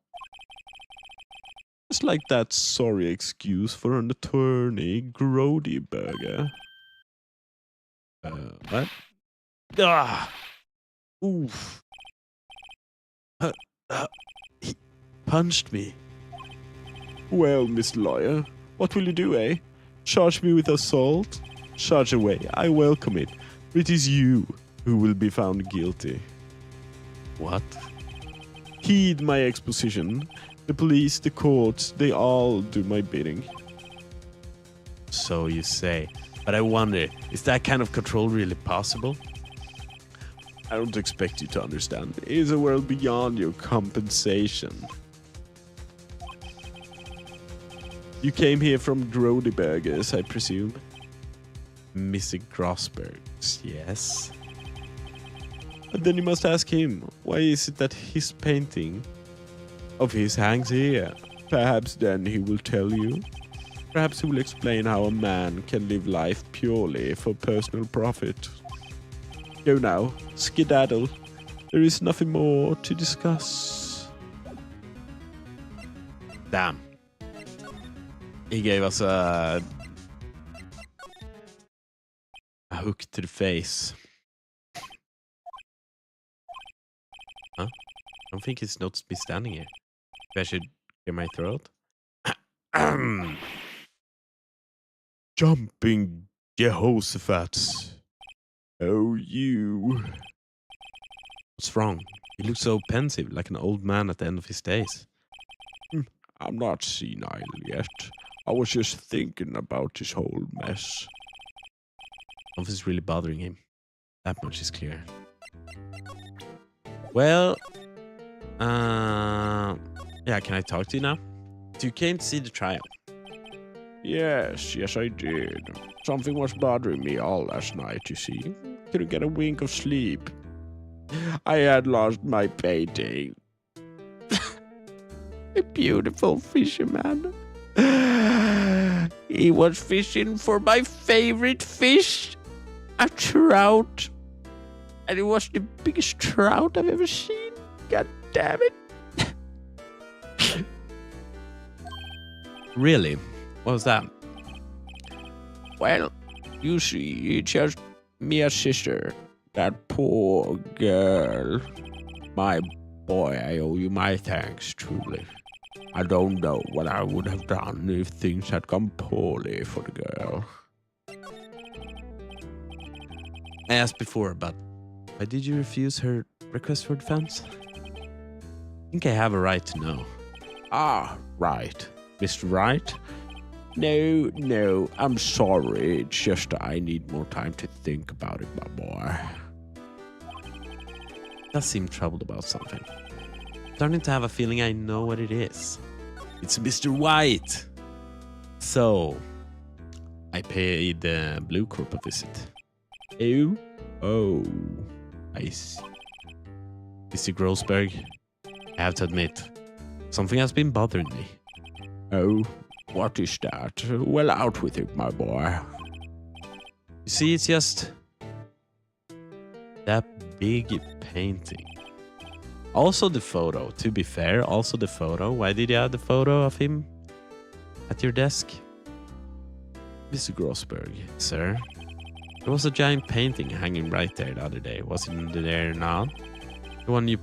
Just like that sorry excuse for an attorney, Grody Burger. What? Ah! Oof. He punched me. Well, Miss Lawyer, what will you do, eh? Charge me with assault? Charge away, I welcome it. It is you who will be found guilty. What? Heed my exposition. The police, the courts, they all do my bidding. So you say. But I wonder, is that kind of control really possible? I don't expect you to understand. It is a world beyond your compensation. You came here from Grodebergers, I presume? Mr. Grossbergs, yes. And then you must ask him, why is it that his painting of his hangs here? Perhaps then he will tell you. Perhaps he will explain how a man can live life purely for personal profit. Go now, skedaddle. There is nothing more to discuss. Damn. He gave us a hook to the face. Huh? I don't think he's noticed me standing here. Maybe I should clear my throat. Jumping Jehoshaphat. Oh, you. What's wrong? He looks so pensive, like an old man at the end of his days. I'm not senile yet. I was just thinking about this whole mess. Something's really bothering him. That much is clear. Well, yeah, can I talk to you now? So you came to see the trial? Yes, I did. Something was bothering me all last night, you see. Couldn't get a wink of sleep. I had lost my painting. A beautiful fisherman. He was fishing for my favorite fish, a trout. And it was the biggest trout I've ever seen. God damn it. Really? What was that? Well, you see, it's just Mia's sister. That poor girl. My boy, I owe you my thanks, truly. I don't know what I would have done if things had gone poorly for the girl. I asked before, but why did you refuse her request for defense? I think I have a right to know. Ah, right. Mr. Wright? No, I'm sorry. It's just I need more time to think about it, my boy. Does seem troubled about something. Starting to have a feeling I know what it is. It's Mr. White. So, I paid Blue Corp a visit. Oh, I see. Mr. Grossberg, I have to admit, something has been bothering me. Oh, what is that? Well, out with it, my boy. You see, it's just that big painting. Also the photo, to be fair, also the photo. Why did you have the photo of him at your desk? Mr. Grossberg. Sir, there was a giant painting hanging right there the other day. Was it there now? The one you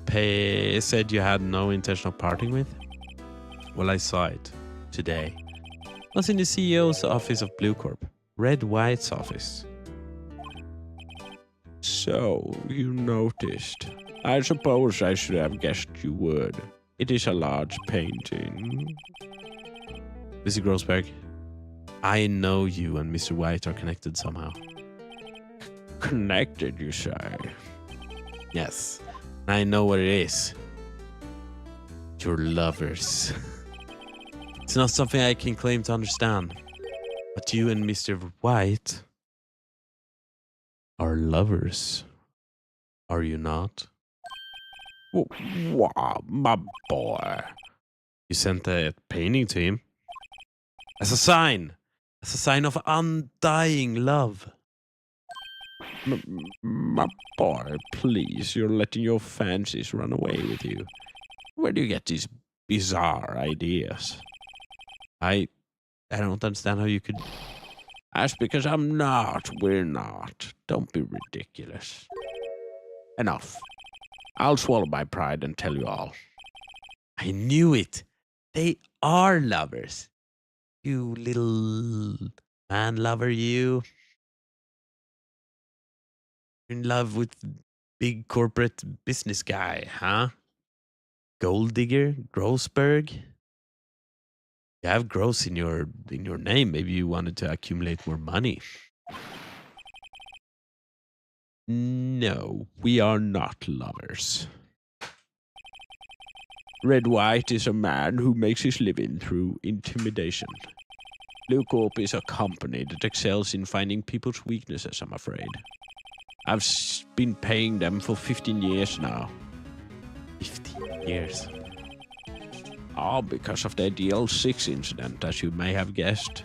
said you had no intention of parting with? Well, I saw it today. It was in the CEO's office of Blue Corp. Red White's office. So, you noticed. I suppose I should have guessed you would. It is a large painting. Mr. Grossberg, I know you and Mr. White are connected somehow. Connected, you say? Yes, I know what it is. You're lovers. It's not something I can claim to understand. But you and Mr. White are lovers. Are you not? Wow, my boy. You sent a painting to him? As a sign of undying love. My boy, please, you're letting your fancies run away with you. Where do you get these bizarre ideas? I don't understand how you could... That's because we're not. Don't be ridiculous. Enough. I'll swallow my pride and tell you all. I knew it. They are lovers. You little man lover, you. You're in love with big corporate business guy, huh? Gold digger, Grossberg. You have Gross in your name. Maybe you wanted to accumulate more money. No, we are not lovers. Red White is a man who makes his living through intimidation. Blue Corp is a company that excels in finding people's weaknesses, I'm afraid. I've been paying them for 15 years now. 15 years. All because of the DL6 incident, as you may have guessed.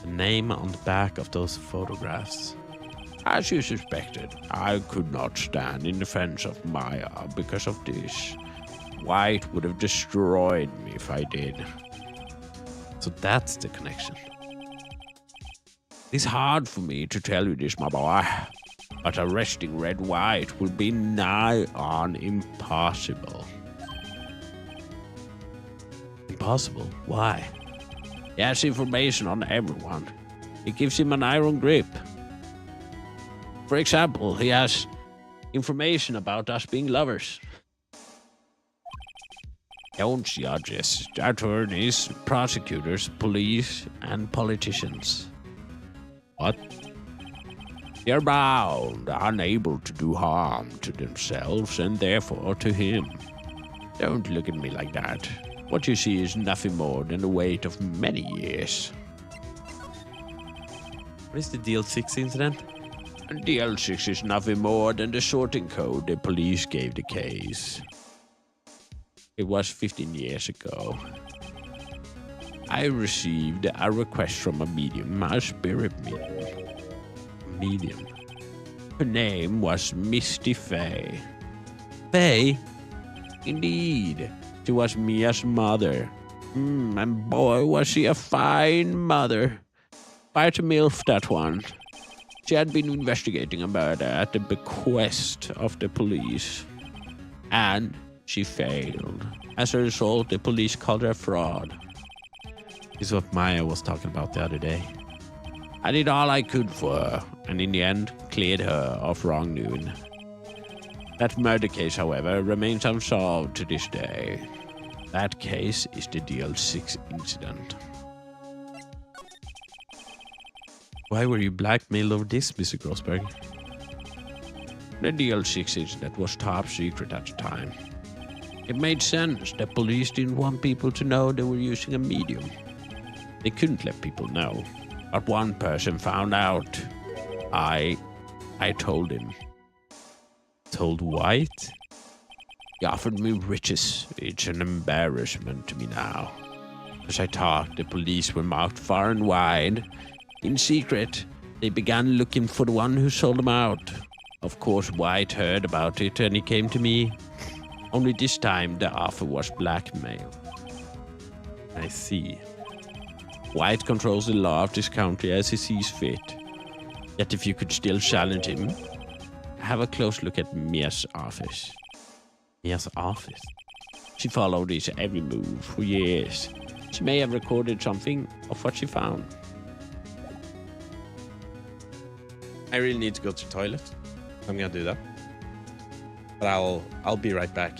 The name on the back of those photographs. As you suspected, I could not stand in defense of Maya because of this. White would have destroyed me if I did. So that's the connection. It's hard for me to tell you this, my boy, but arresting Red White will be nigh on impossible. Impossible? Why? He has information on everyone. It gives him an iron grip. For example, he has information about us being lovers. He owns judges, attorneys, prosecutors, police, and politicians. What? They're bound, unable to do harm to themselves and therefore to him. Don't look at me like that. What you see is nothing more than the weight of many years. What is the DL6 incident? And DL6 is nothing more than the sorting code the police gave the case. It was 15 years ago. I received a request from a medium, a spirit medium. Her name was Misty Faye. Faye? Indeed, she was Mia's mother. And boy, was she a fine mother. Quite a MILF, that one. She had been investigating a murder at the bequest of the police. And she failed. As a result, the police called her a fraud. This is what Maya was talking about the other day. I did all I could for her, and in the end, cleared her of wrongdoing. That murder case, however, remains unsolved to this day. That case is the DL6 incident. Why were you blackmailed over this, Mr. Grossberg? The DL6 incident was top secret at the time. It made sense. The police didn't want people to know they were using a medium. They couldn't let people know. But one person found out. I told him. Told White? He offered me riches. It's an embarrassment to me now. As I talked, the police were marked far and wide. In secret, they began looking for the one who sold them out. Of course, White heard about it and he came to me. Only this time, the offer was blackmail. I see. White controls the law of this country as he sees fit. Yet if you could still challenge him, have a close look at Mia's office. Mia's office? She followed his every move for years. She may have recorded something of what she found. I really need to go to the toilet. I'm gonna do that. But I'll be right back.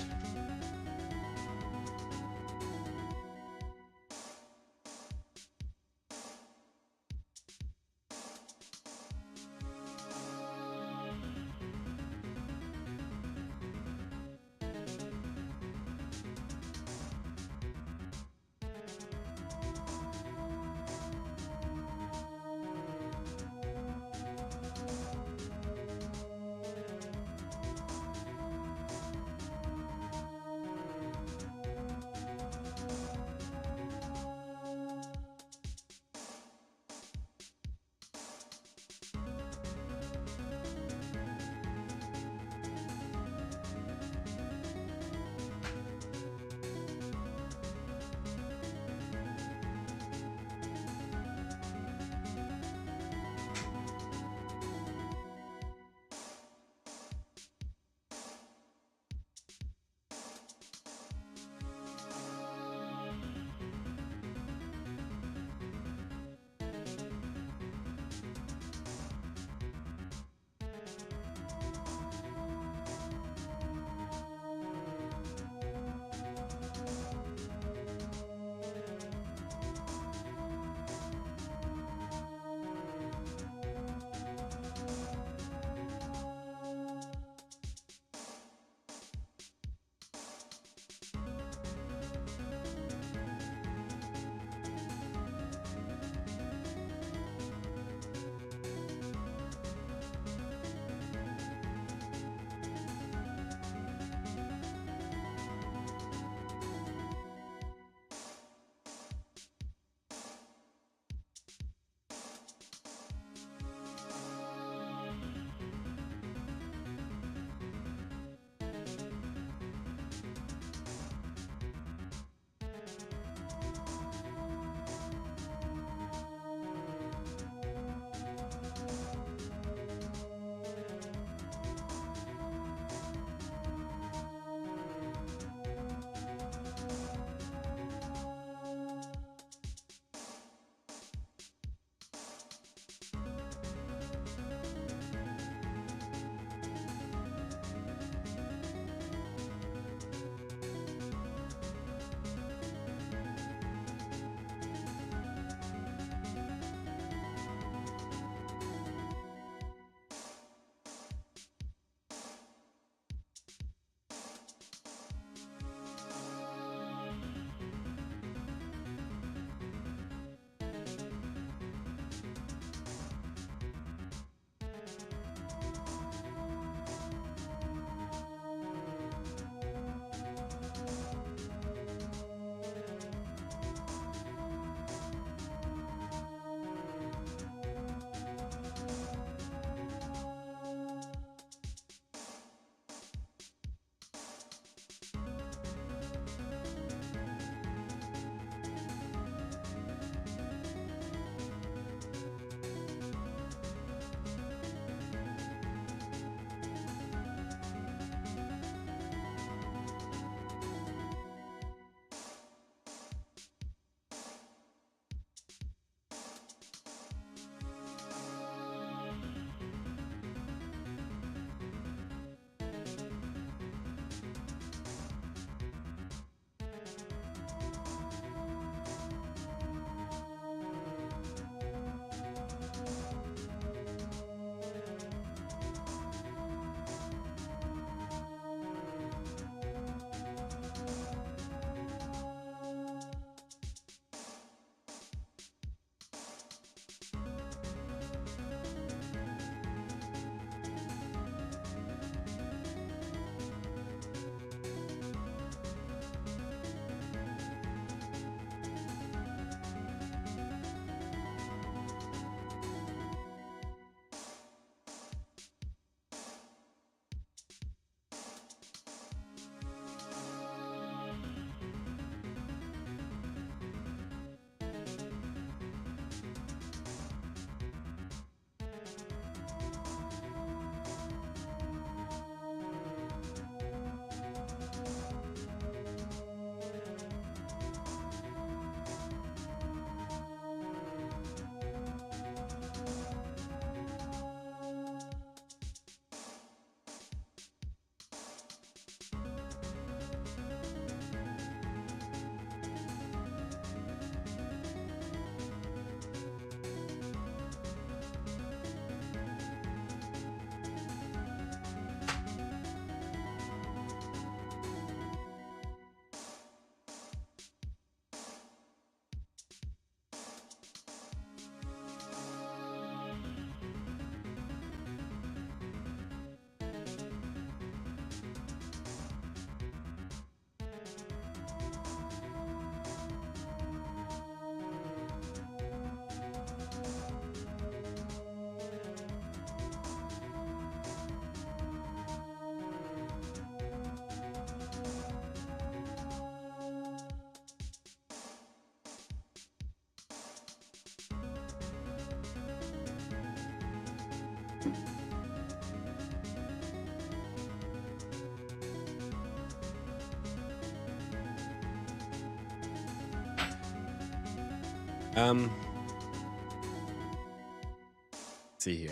Let's see here.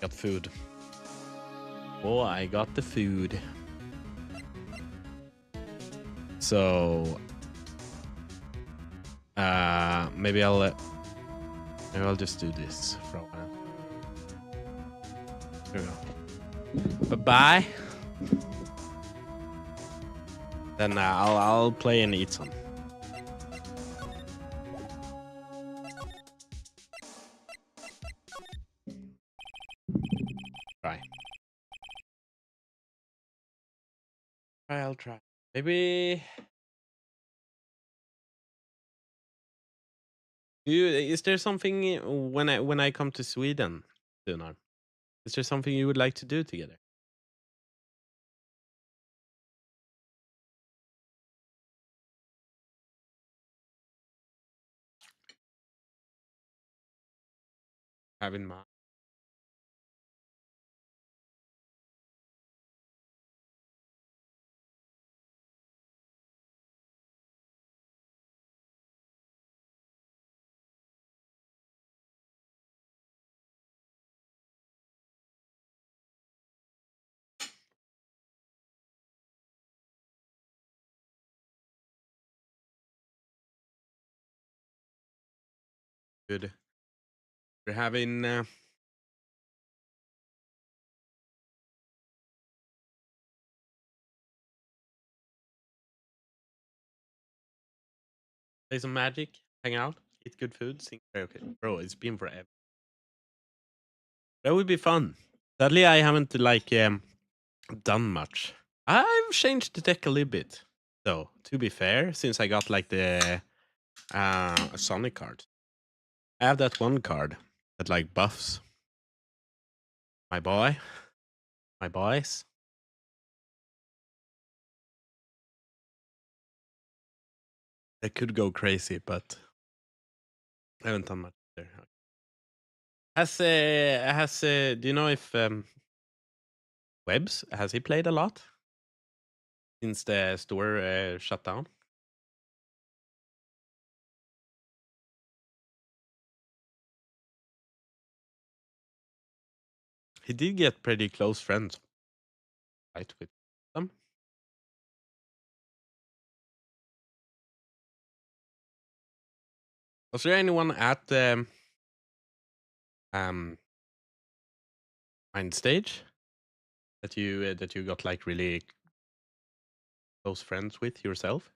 Got food. Oh, I got the food. So, maybe I'll just do this for a while. There we go. Bye-bye. Then I'll play and eat some. Try. I'll try. Maybe. Is there something when I come to Sweden, Dunar? Is there something you would like to do together? Have in mind. Good. We're having. Play some Magic, hang out, eat good food, sing karaoke. Bro, it's been forever. That would be fun. Sadly, I haven't done much. I've changed the deck a little bit, though. To be fair, since I got like the Sonic card, I have that one card that like buffs my boys. That could go crazy, but I haven't done much there. Do you know if Webbs has he played a lot since the store shut down? He did get pretty close friends, right, with them. Was there anyone at the Mind stage that you got like really close friends with yourself?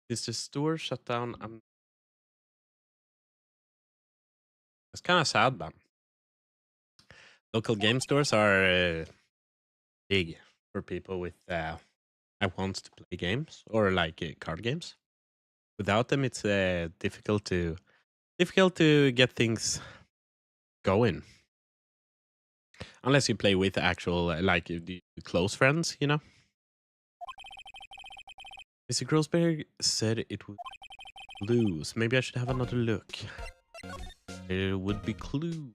Is the store shut down? It's kind of sad, man. Local game stores are big for people with that wants to play games or like card games. Without them, it's difficult to get things going. Unless you play with actual like the close friends, you know. Mr. Grossberg said it would lose. Maybe I should have another look. It would be clue.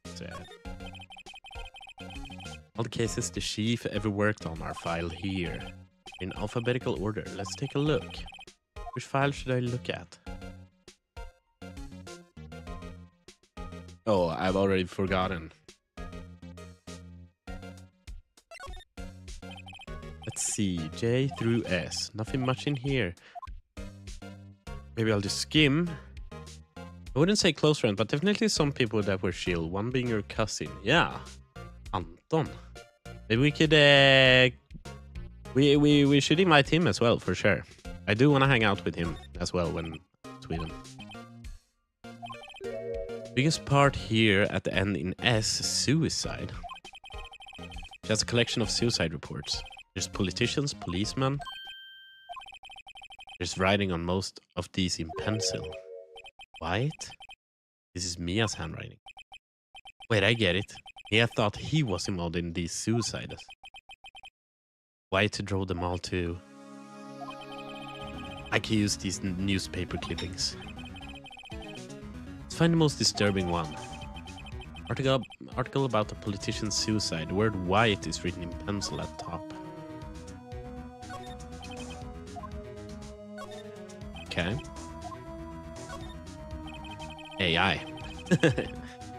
Said. All the cases the chief ever worked on are filed here. In alphabetical order. Let's take a look. Which file should I look at? Oh, I've already forgotten. Let's see. J through S. Nothing much in here. Maybe I'll just skim. I wouldn't say close friend, but definitely some people that were chill. One being your cousin. Yeah. Anton. Maybe we could we should invite him as well for sure. I do want to hang out with him as well when Sweden. Biggest part here at the end in S, suicide. She has a collection of suicide reports. There's politicians, policemen. There's writing on most of these in pencil. White? This is Mia's handwriting. Wait, I get it. Mia thought he was involved in these suicides. White drove them all to... I can use these newspaper clippings. It's find the most disturbing one. Article about a politician's suicide. The word white is written in pencil at top. Okay. AI.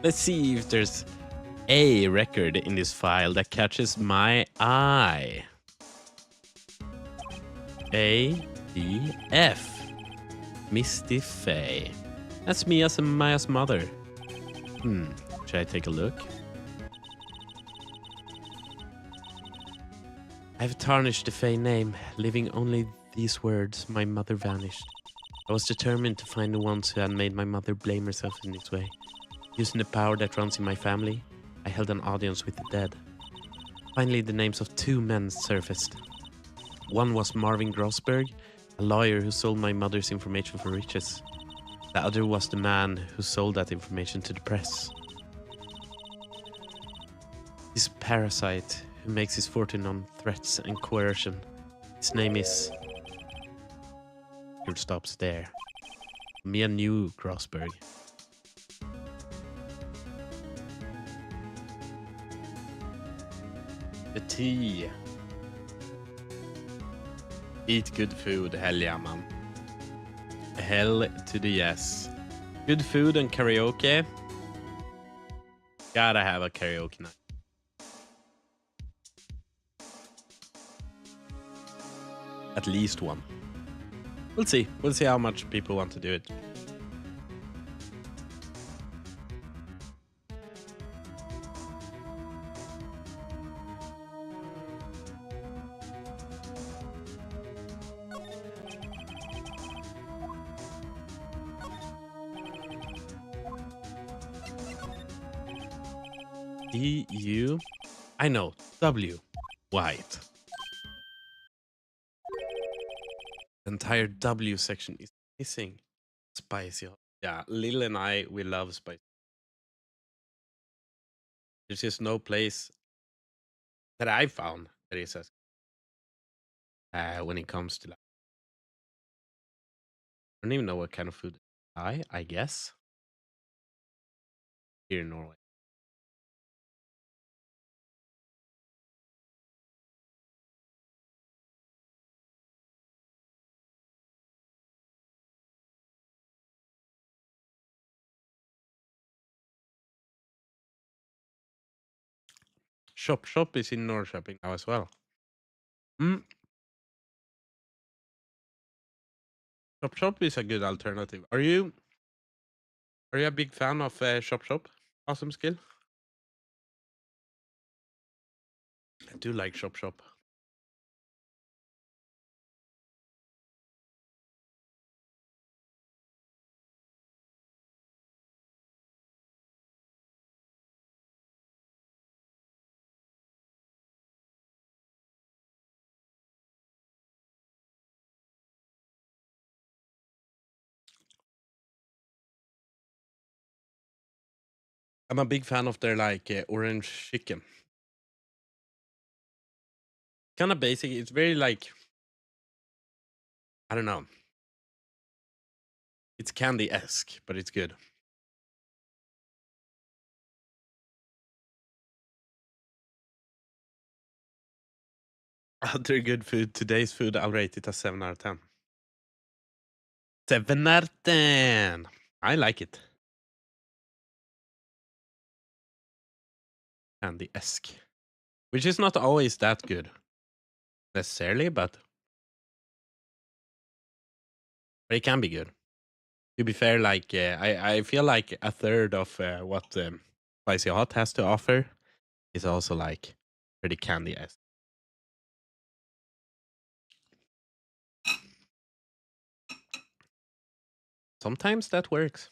Let's see if there's a record in this file that catches my eye. A-D-F. Misty Faye. That's Maya's mother. Should I take a look? I've tarnished the Faye name, leaving only these words: my mother vanished. I was determined to find the ones who had made my mother blame herself in this way. Using the power that runs in my family, I held an audience with the dead. Finally, the names of two men surfaced. One was Marvin Grossberg, a lawyer who sold my mother's information for riches. The other was the man who sold that information to the press. This parasite who makes his fortune on threats and coercion. His name is... It stops there. Mia knew Grossberg. The tea. Eat good food, hell yeah, man. Hell to the yes. Good food and karaoke. Gotta have a karaoke night. At least one. We'll see. We'll see how much people want to do it. D-U... I know. W. White. The entire W section is missing. Spicy. Yeah, Lil and I, we love spicy. There's just no place that I found that is as when it comes to like, I don't even know what kind of food I guess. Here in Norway. Shop is in Norrköping now as well. Shop is a good alternative. Are you a big fan of Shop? Awesome skill. I do like Shop. I'm a big fan of their like orange chicken. Kind of basic. It's very like, I don't know. It's candy-esque, but it's good. Other good food. Today's food, I'll rate it a 7 out of 10. 7 out of 10. I like it. Candy-esque. Which is not always that good. Necessarily, but it can be good. To be fair, like I feel like a third of what Spicy Hot has to offer is also like pretty candy-esque. Sometimes that works.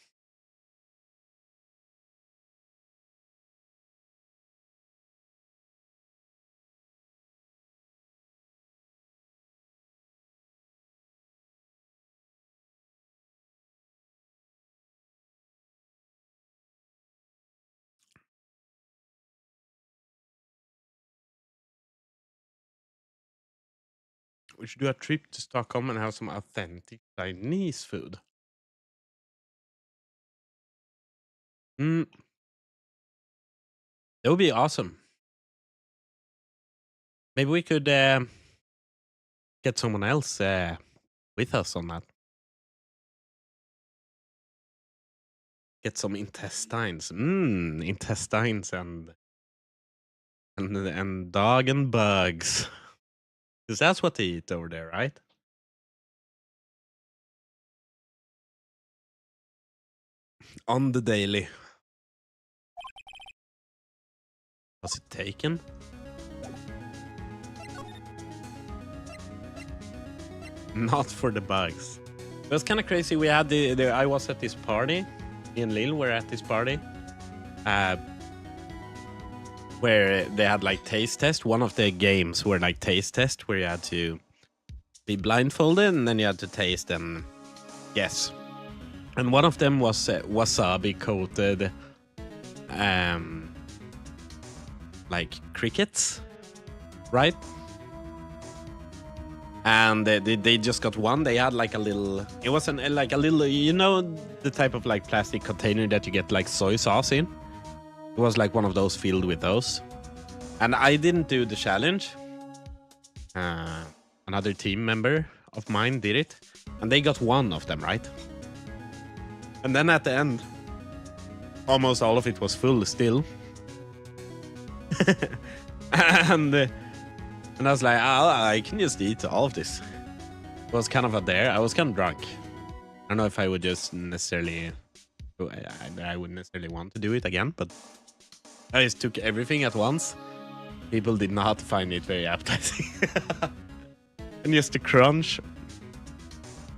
We should do a trip to Stockholm and have some authentic Chinese food. Mm, that would be awesome. Maybe we could get someone else with us on that. Get some intestines. Intestines and dog and bugs. Because that's what they eat over there, right? On the daily. Was it taken? Not for the bugs. It was kind of crazy. We had I was at this party. Me and Lil were at this party. Where they had like taste test. One of the games were like taste test, where you had to be blindfolded and then you had to taste and guess. And one of them was wasabi coated, like crickets, right? And they just got one. They had like a little. It wasn't like a little. You know the type of like plastic container that you get like soy sauce in. It was like one of those filled with those. And I didn't do the challenge. Another team member of mine did it, and they got one of them, right? And then at the end, almost all of it was full still. and I was like, I can just eat all of this. It was kind of a dare. I was kind of drunk. I don't know if I would just necessarily... I wouldn't necessarily want to do it again, but I just took everything at once. People did not find it very appetizing. And just the crunch.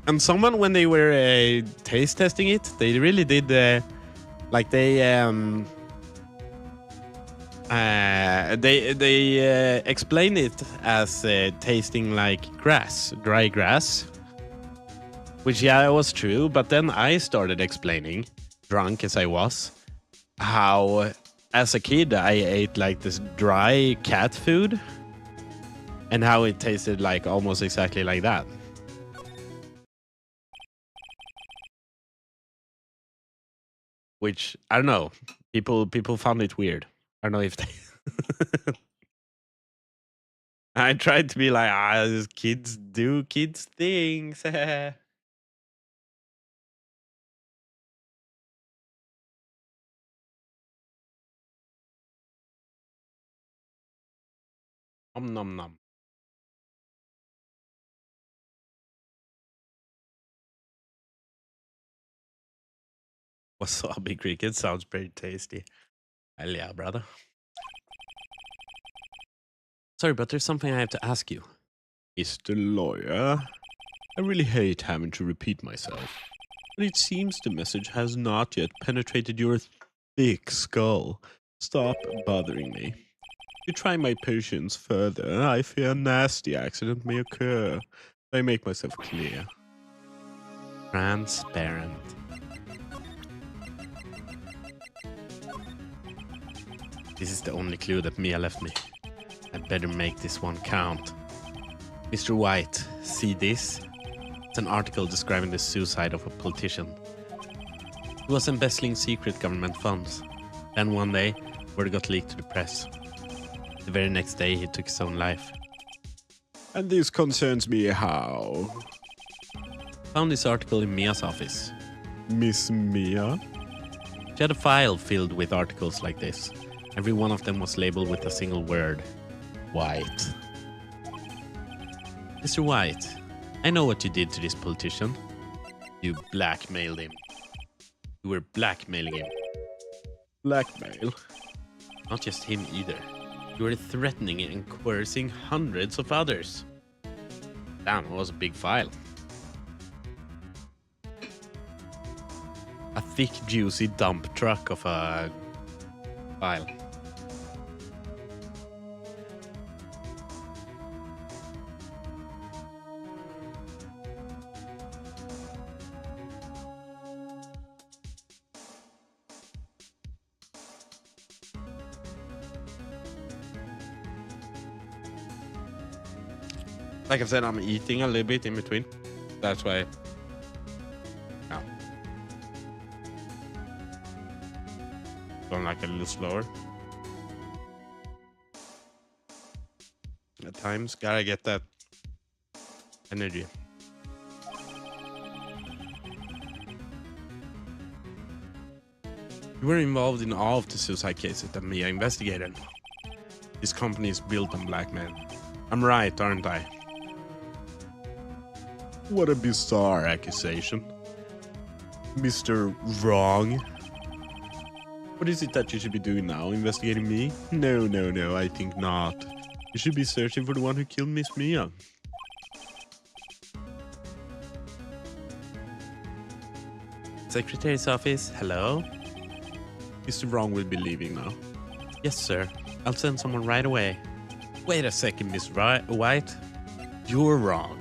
And someone, when they were taste testing it, they really did they explained it as tasting like grass, dry grass. Which, yeah, it was true. But then I started explaining, drunk as I was, how as a kid I ate like this dry cat food. And how it tasted like almost exactly like that. Which, I don't know, people found it weird. I don't know if they... I tried to be like, kids do kids things. Nom nom nom. Wasabi cricket sounds pretty tasty. Hell yeah, brother. Sorry, but there's something I have to ask you. Mr. Lawyer, I really hate having to repeat myself, but it seems the message has not yet penetrated your thick skull. Stop bothering me. If you try my patience further, I fear a nasty accident may occur. I make myself clear. Transparent. This is the only clue that Mia left me. I'd better make this one count. Mr. White, see this? It's an article describing the suicide of a politician. He was embezzling secret government funds. Then one day, word got leaked to the press. The very next day, he took his own life. And this concerns me how? Found this article in Mia's office. Miss Mia? She had a file filled with articles like this. Every one of them was labeled with a single word. White. Mr. White, I know what you did to this politician. You blackmailed him. You were blackmailing him. Blackmail? Not just him either. You were threatening and coercing hundreds of others. Damn, it was a big file. A thick, juicy dump truck of a file. Like I said, I'm eating a little bit in between. That's why. Yeah. Going like a little slower. At times, gotta get that energy. You were involved in all of the suicide cases that Mia investigated. This company is built on blackmail. I'm right, aren't I? What a bizarre accusation. Mr. Wrong. What is it that you should be doing now? Investigating me? No, I think not. You should be searching for the one who killed Miss Mia. Secretary's office, hello? Mr. Wrong will be leaving now. Yes, sir. I'll send someone right away. Wait a second, Miss White. You're wrong.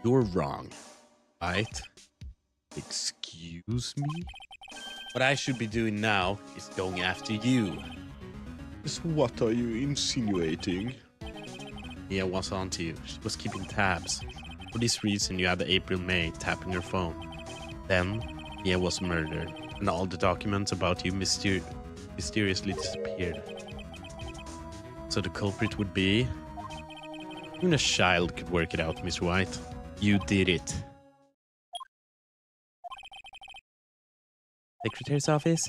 You're wrong. White? Excuse me? What I should be doing now is going after you. Just what are you insinuating? Mia was on to you. She was keeping tabs. For this reason, you had the April May tapping your phone. Then, Mia was murdered, and all the documents about you mysteriously disappeared. So the culprit would be... Even a child could work it out, Miss White. You did it. Secretary's office?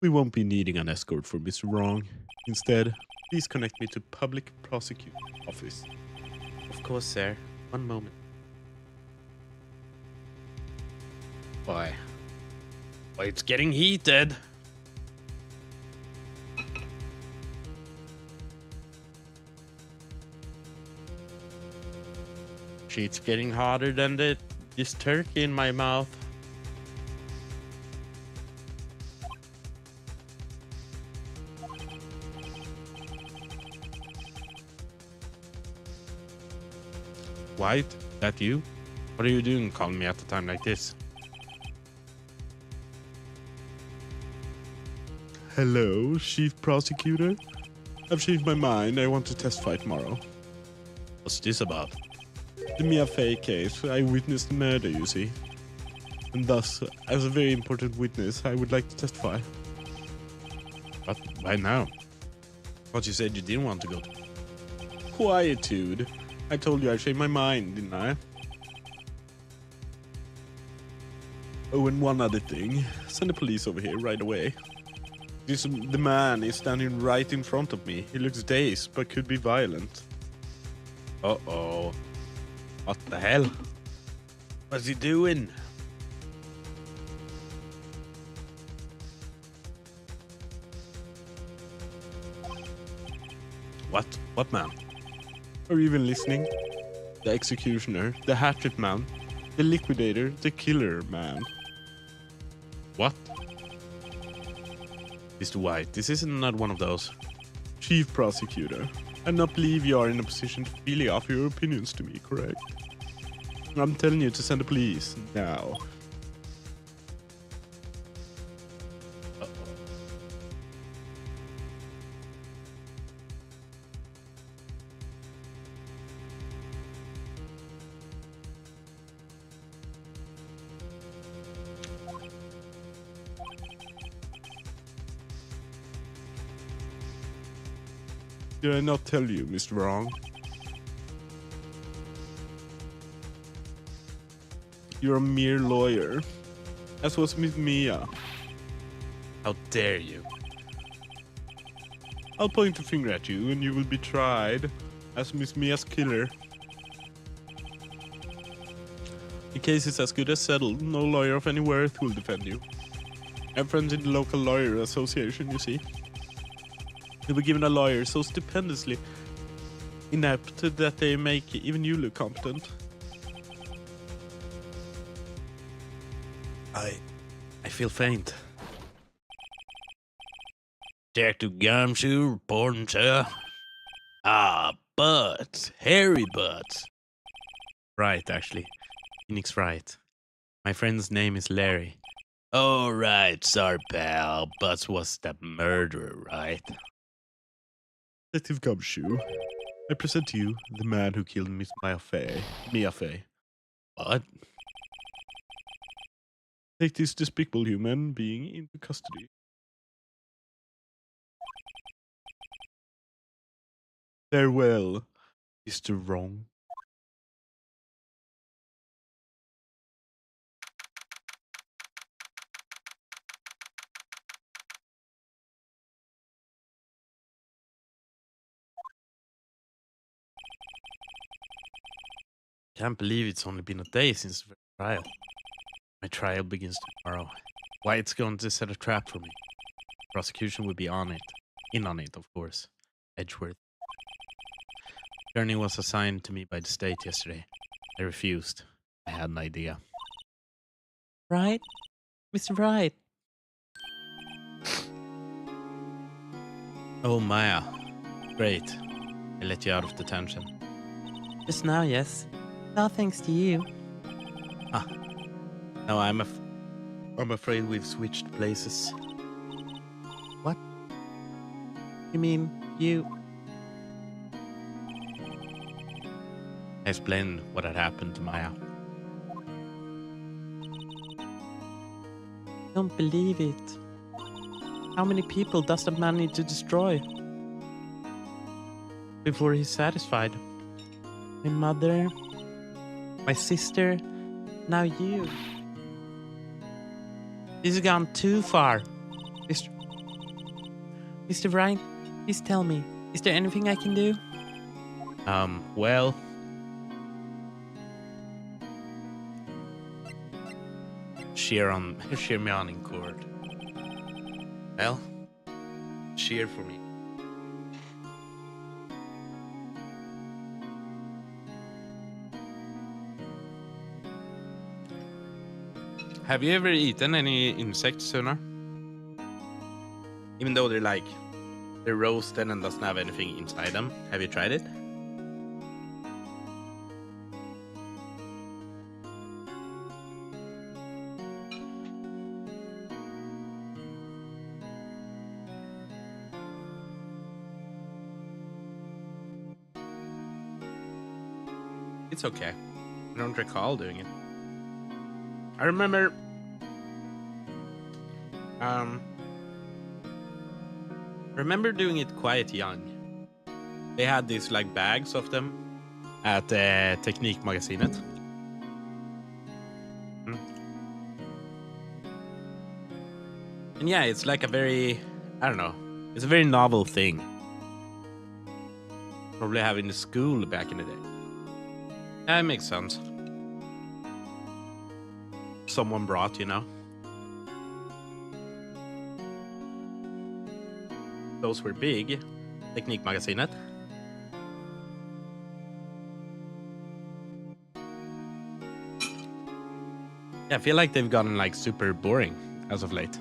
We won't be needing an escort for Mr. Wrong. Instead, please connect me to public prosecutor's office. Of course, sir. One moment. Why, it's getting heated. It's getting hotter than this turkey in my mouth. White, that you? What are you doing calling me at a time like this? Hello, Chief Prosecutor? I've changed my mind. I want to testify tomorrow. What's this about? The Mia Fey case. I witnessed the murder, you see. And thus, as a very important witness, I would like to testify. But why now? But you said you didn't want to go. Quietude. I told you I changed my mind, didn't I? Oh, and one other thing. Send the police over here right away. The man is standing right in front of me. He looks dazed, but could be violent. Uh-oh. What the hell? What's he doing? What man? Are you even listening? The executioner, the hatchet man, the liquidator, the killer man. What? Mr. White, this isn't not one of those. Chief Prosecutor, I do not believe you are in a position to freely offer your opinions to me, correct? I'm telling you to send the police now. Uh-oh. Did I not tell you, Mr. Wrong? You're a mere lawyer, as was Miss Mia. How dare you? I'll point a finger at you and you will be tried as Miss Mia's killer. The case is as good as settled. No lawyer of any worth will defend you. I have friends in the local lawyer association, you see. They were given a lawyer so stupendously inept that they make even you look competent. I feel faint. Detective Gumshoe reporting, sir. Ah, Butts. Harry Butts. Right, actually. Phoenix Wright. My friend's name is Larry. All right, sorry, pal. Butts was the murderer, right? Detective Gumshoe, I present to you the man who killed Miss Mia Fey. What? Take this despicable human being into custody. Farewell, Mr. Wrong. Can't believe it's only been a day since the trial. My trial begins tomorrow. White's going to set a trap for me. Prosecution will be on it. In on it, of course. Edgeworth. Attorney was assigned to me by the state yesterday. I refused. I had an idea. Right? Mr. Wright. Oh, Maya. Great. I let you out of detention. Just now, yes. All thanks to you. No, I'm afraid we've switched places. What? You mean you? I explained what had happened to Maya. Don't believe it. How many people does that man need to destroy before he's satisfied? My mother, my sister, now you. This has gone too far. Mr. Wright, please tell me, is there anything I can do? Well... Cheer me on in court. Well, cheer for me. Have you ever eaten any insects sooner? Even though they're roasted and doesn't have anything inside them. Have you tried it? It's okay. I don't recall doing it. I remember doing it quite young. They had these bags of them at Teknikmagasinet. And yeah, it's a very, I don't know, it's a very novel thing. Probably have in the school back in the day. That makes sense. Someone brought, Those were big. Teknikmagasinet. Yeah, I feel like they've gotten super boring as of late.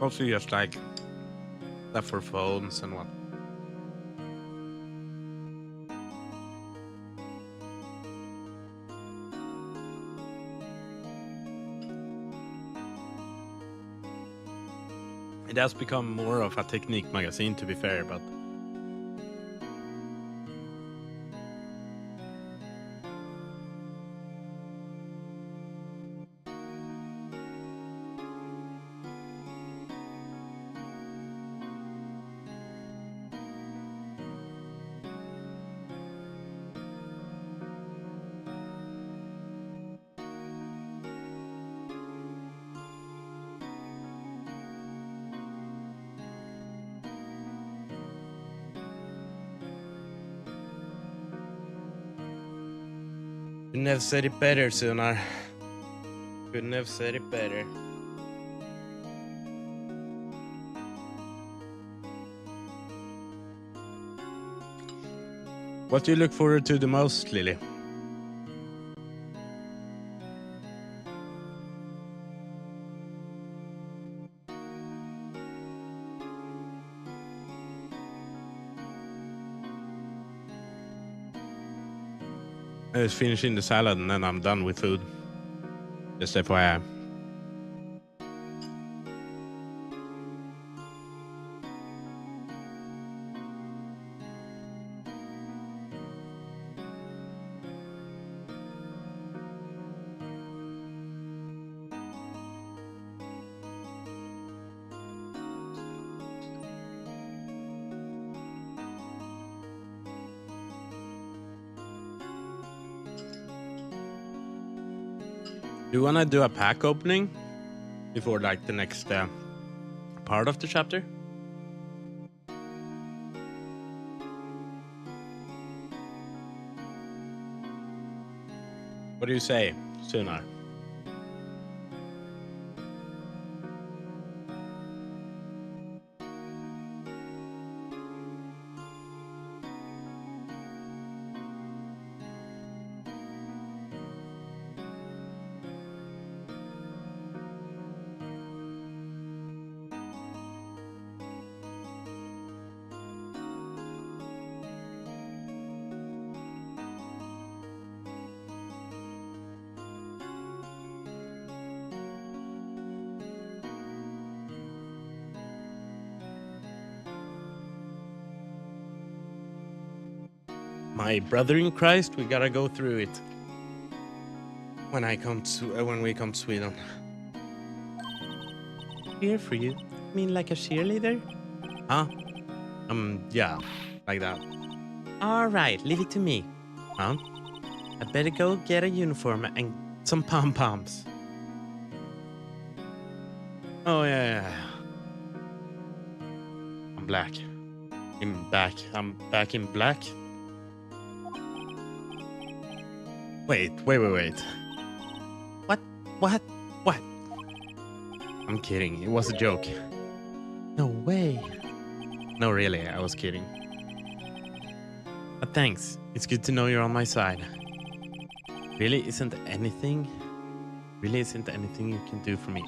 Also just stuff for phones and what. It has become more of a technique magazine, to be fair, but couldn't have said it better, Sunar. Couldn't have said it better. What do you look forward to the most, Lily? I was finishing the salad and then I'm done with food. Just FYI. Do you want to do a pack opening before like the next part of the chapter? What do you say, Sunar? My brother in Christ, we gotta go through it when we come to Sweden. Cheer for you. Mean like a cheerleader? Huh? Yeah, like that. All right, leave it to me. Huh? I better go get a uniform and Some pom poms. Oh yeah. I'm black. I'm back in black. Wait. What? What? I'm kidding. It was a joke. No way. No, really, I was kidding. But thanks. It's good to know you're on my side. Really isn't anything you can do for me.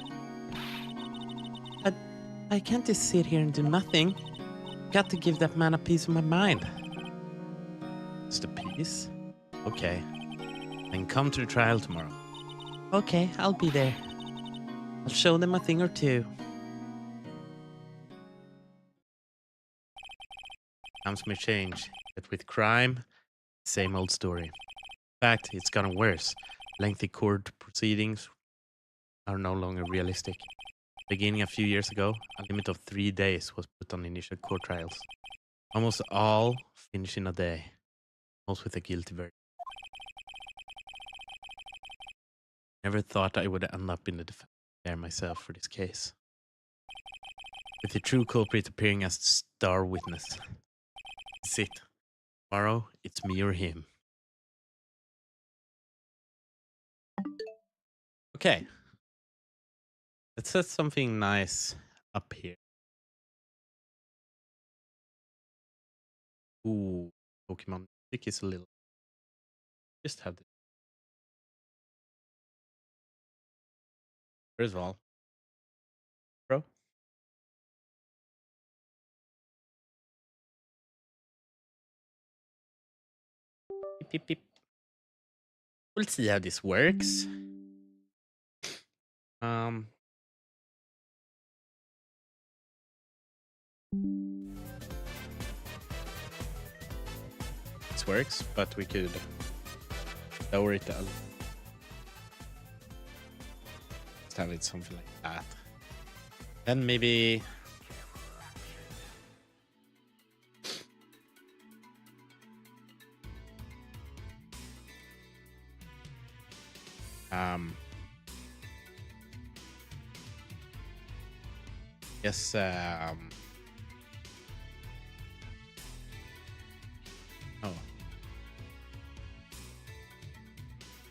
But I can't just sit here and do nothing. Got to give that man a piece of my mind. Just a piece? Okay. Then come to the trial tomorrow. Okay, I'll be there. I'll show them a thing or two. Times may change, but with crime, same old story. In fact, it's gotten worse. Lengthy court proceedings are no longer realistic. Beginning a few years ago, a limit of 3 days was put on initial court trials. Almost all finish in a day, most with a guilty verdict. Never thought I would end up in the defense there myself for this case. With the true culprit appearing as the star witness. That's it. Tomorrow, it's me or him. Okay. Let's set something nice up here. Ooh, Pokemon music is a little. Just have this. First of all, bro. Beep, beep, beep. We'll see how this works. This works, but we could lower it a little. Just have it something like that. Then maybe yes, oh.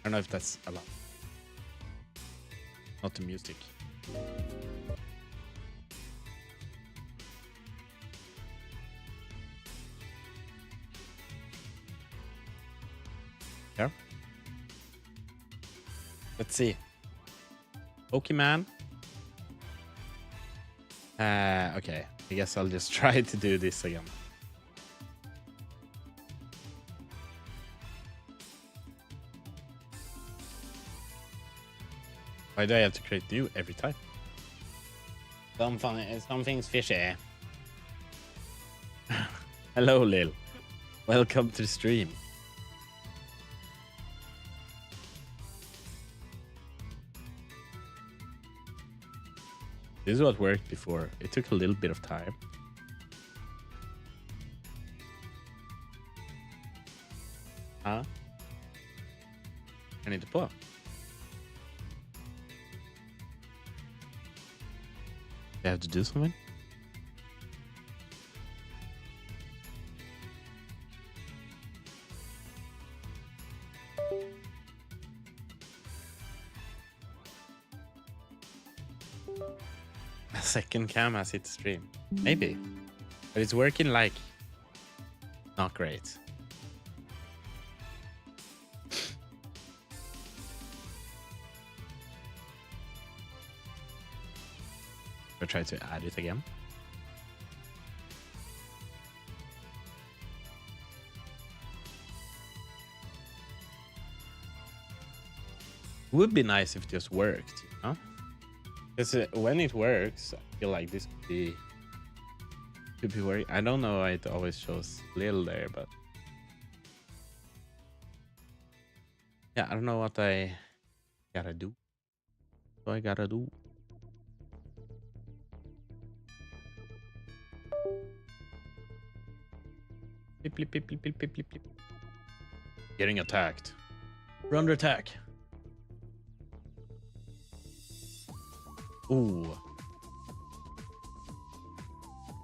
I don't know if that's allowed. Not the music. Yeah. Let's see. Pokemon. Okay. I guess I'll just try to do this again. Why do I have to create new every time? Something's fishy. Hello, Lil. Welcome to the stream. This is what worked before. It took a little bit of time. Huh? I need to put. They have to do something? A second cam has hit stream. Maybe. But it's working like not great. I'll try to add it again. Would be nice if it just worked, you know? Because when it works, I feel like this could be working. I don't know why it always shows little there, but yeah, I don't know what I gotta do. What I gotta do. Blip, blip, blip, blip, blip, blip, blip, blip. Getting attacked. We're under attack. Ooh.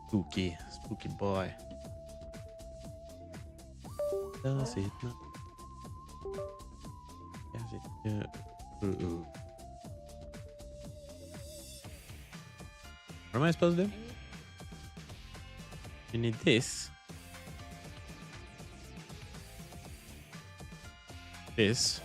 Spooky. Spooky boy. Does it not? Yes, it ooh. What am I supposed to do? You need this. This.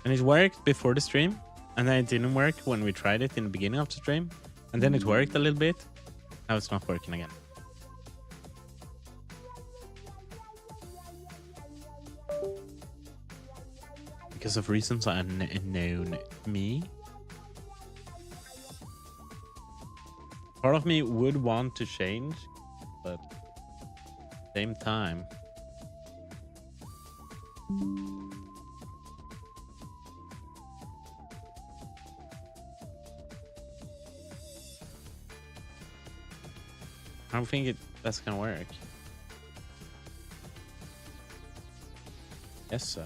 And it worked before the stream, and then it didn't work when we tried it in the beginning of the stream, and then it worked a little bit. Now it's not working again. Because of reasons unknown to me. Part of me would want to change, but at the same time. I don't think that's gonna work. Yes, so.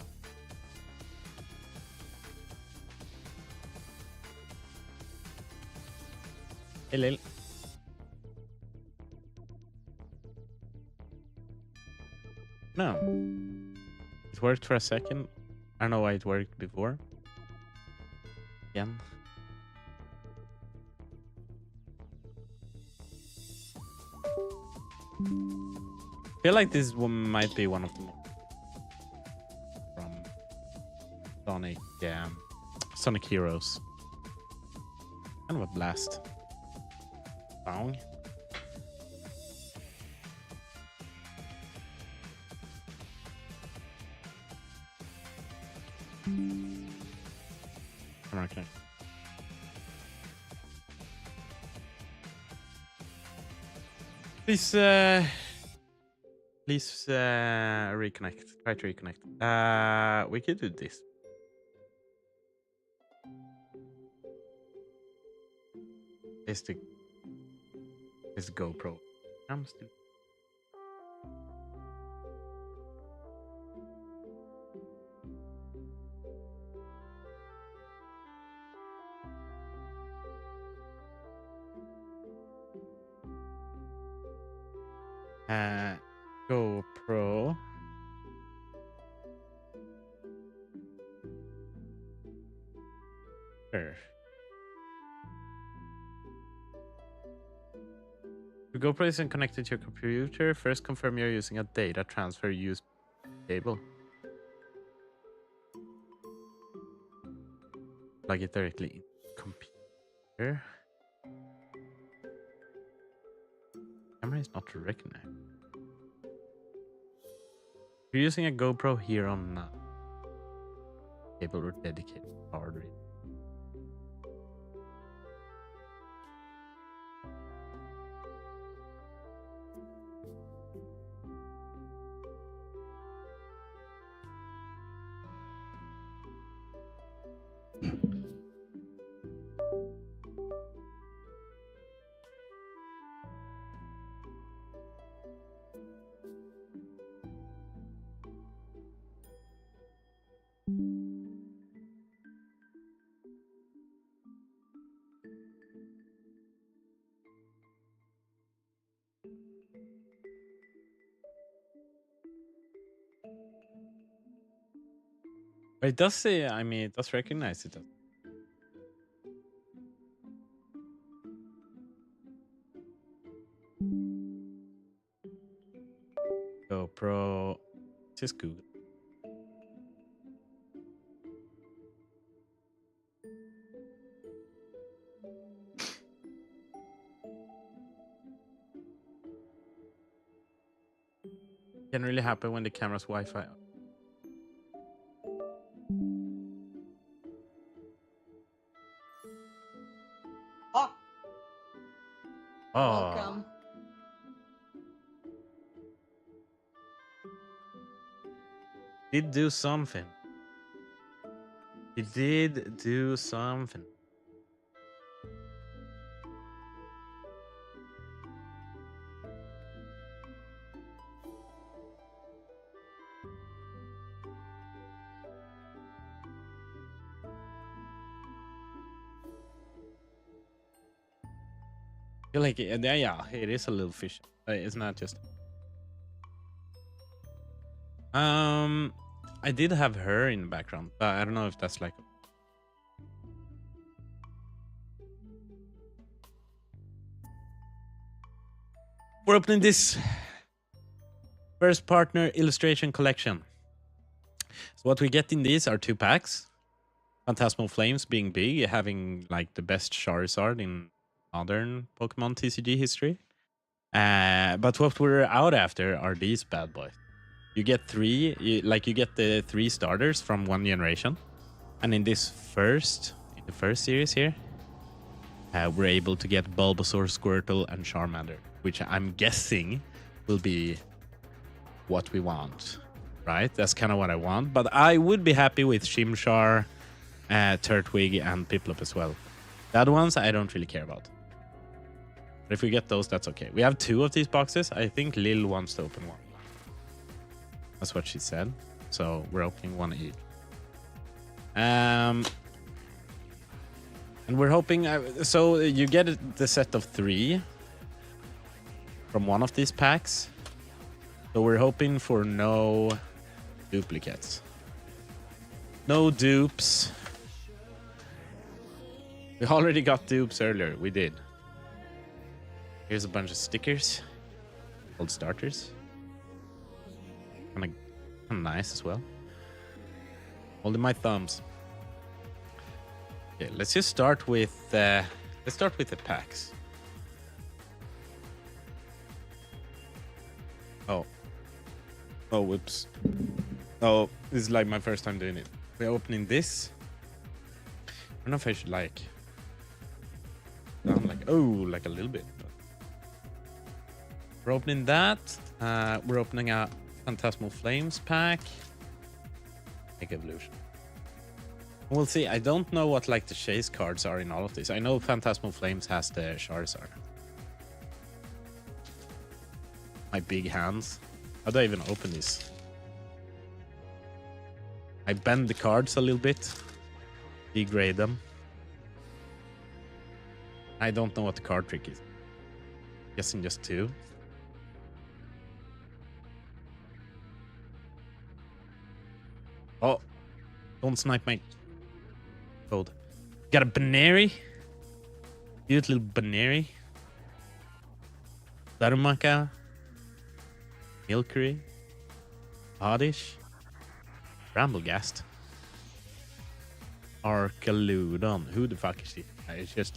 Hey, Lil. No. It worked for a second. I don't know why it worked before. Again. I feel like this one might be one of the more from Sonic, Sonic Heroes. Kind of a blast song. Okay. Please reconnect. Try to reconnect. We could do this. Is the GoPro? I'm still. GoPro. Sure. The GoPro isn't connected to your computer. First, confirm you're using a data transfer USB cable. Plug it directly in the computer. Camera is not recognized. You're using a GoPro here on cable or dedicated power read. But it does say, I mean, it does recognize it. GoPro, just Google. Can really happen when the camera's Wi-Fi. Oh, Oh, welcome. did do something. He did do something. Feel like yeah, it is a little fish. It's not just. I did have her in the background, but I don't know if that's like. We're opening this first partner illustration collection. So what we get in these are 2 packs. Phantasmal Flames being big, having like the best Charizard in modern Pokemon TCG history. But what we're out after are these bad boys. You get 3, you get the 3 starters from 1 generation. And in the first series here, we're able to get Bulbasaur, Squirtle, and Charmander, which I'm guessing will be what we want, right? That's kind of what I want. But I would be happy with Chimchar, Turtwig, and Piplup as well. The other ones I don't really care about. But if we get those, that's okay. We have 2 of these boxes. I think Lil wants to open one. That's what she said. So we're opening 1 each. And we're hoping... so you get the set of 3 from one of these packs. So we're hoping for no duplicates. No dupes. We already got dupes earlier. We did. Here's a bunch of stickers. Old starters. Kind of nice as well. Holding my thumbs. Okay, let's just start with the packs. Oh, whoops. Oh, this is like my first time doing it. We're opening this. I don't know if I should like down like a little bit. We're opening that. We're opening a Phantasmal Flames pack. Mega Evolution. We'll see. I don't know what like the chase cards are in all of these. I know Phantasmal Flames has the Charizard. My big hands. How do I even open this? I bend the cards a little bit. Degrade them. I don't know what the card trick is. Guessing just 2. Oh, don't snipe my code. Got a Baneri. Cute little Baneri. Darumaka. Milcery. Oddish. Bramblegast. Arcaludon. Who the fuck is she? It's just...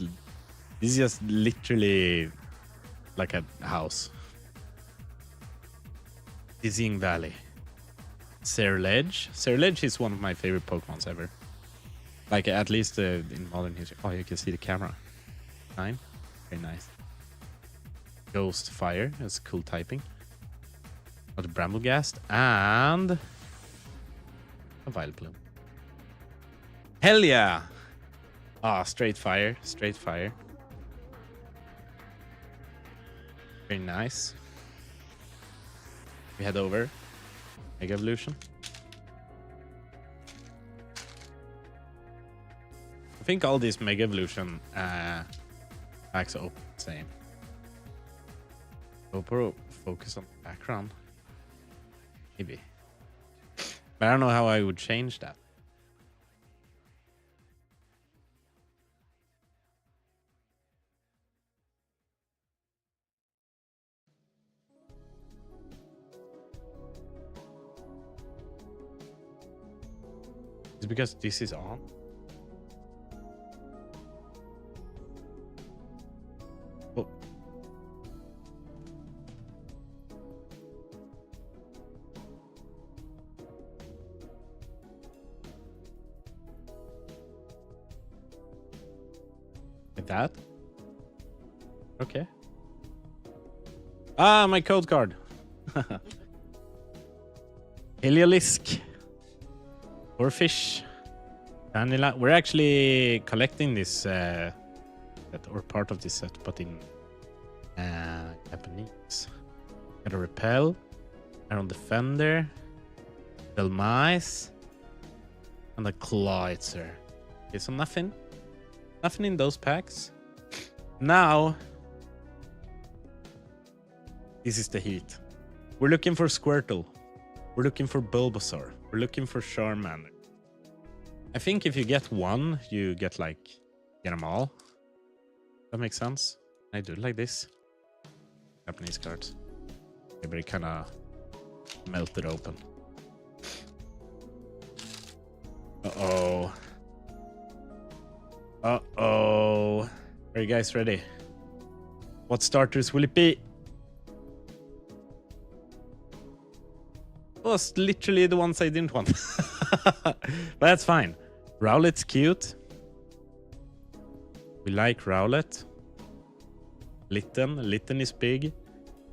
this is just literally like a house. Dizzying Valley. Cerledge. Cerledge is one of my favorite Pokemons ever. Like, at least in modern history. Oh, you can see the camera. Very nice. Ghost Fire. That's cool typing. Got a Bramblegast. And... a Vileplume. Hell yeah! Ah, straight fire. Straight fire. Very nice. We head over. Mega Evolution. I think all these Mega Evolution packs are open the same. GoPro focus on the background. Maybe. But I don't know how I would change that. It's because this is on. Oh. Like that? Okay. Ah, my code card. Heliolisk. Or fish. Vanilla. We're actually collecting this set, or part of this set, but in Japanese. Got a repel. Iron defender. Repel mice. And a Kleitzer. Okay, so nothing. Nothing in those packs. Now, this is the heat. We're looking for Squirtle. We're looking for Bulbasaur. We're looking for Charmander. I think if you get one, you get them all. That makes sense. I do it like this. Japanese cards. Maybe it kind of melted open. Uh-oh. Uh-oh. Are you guys ready? What starters will it be? It was literally the ones I didn't want. But that's fine. Rowlet's cute. We like Rowlet. Litten is big. I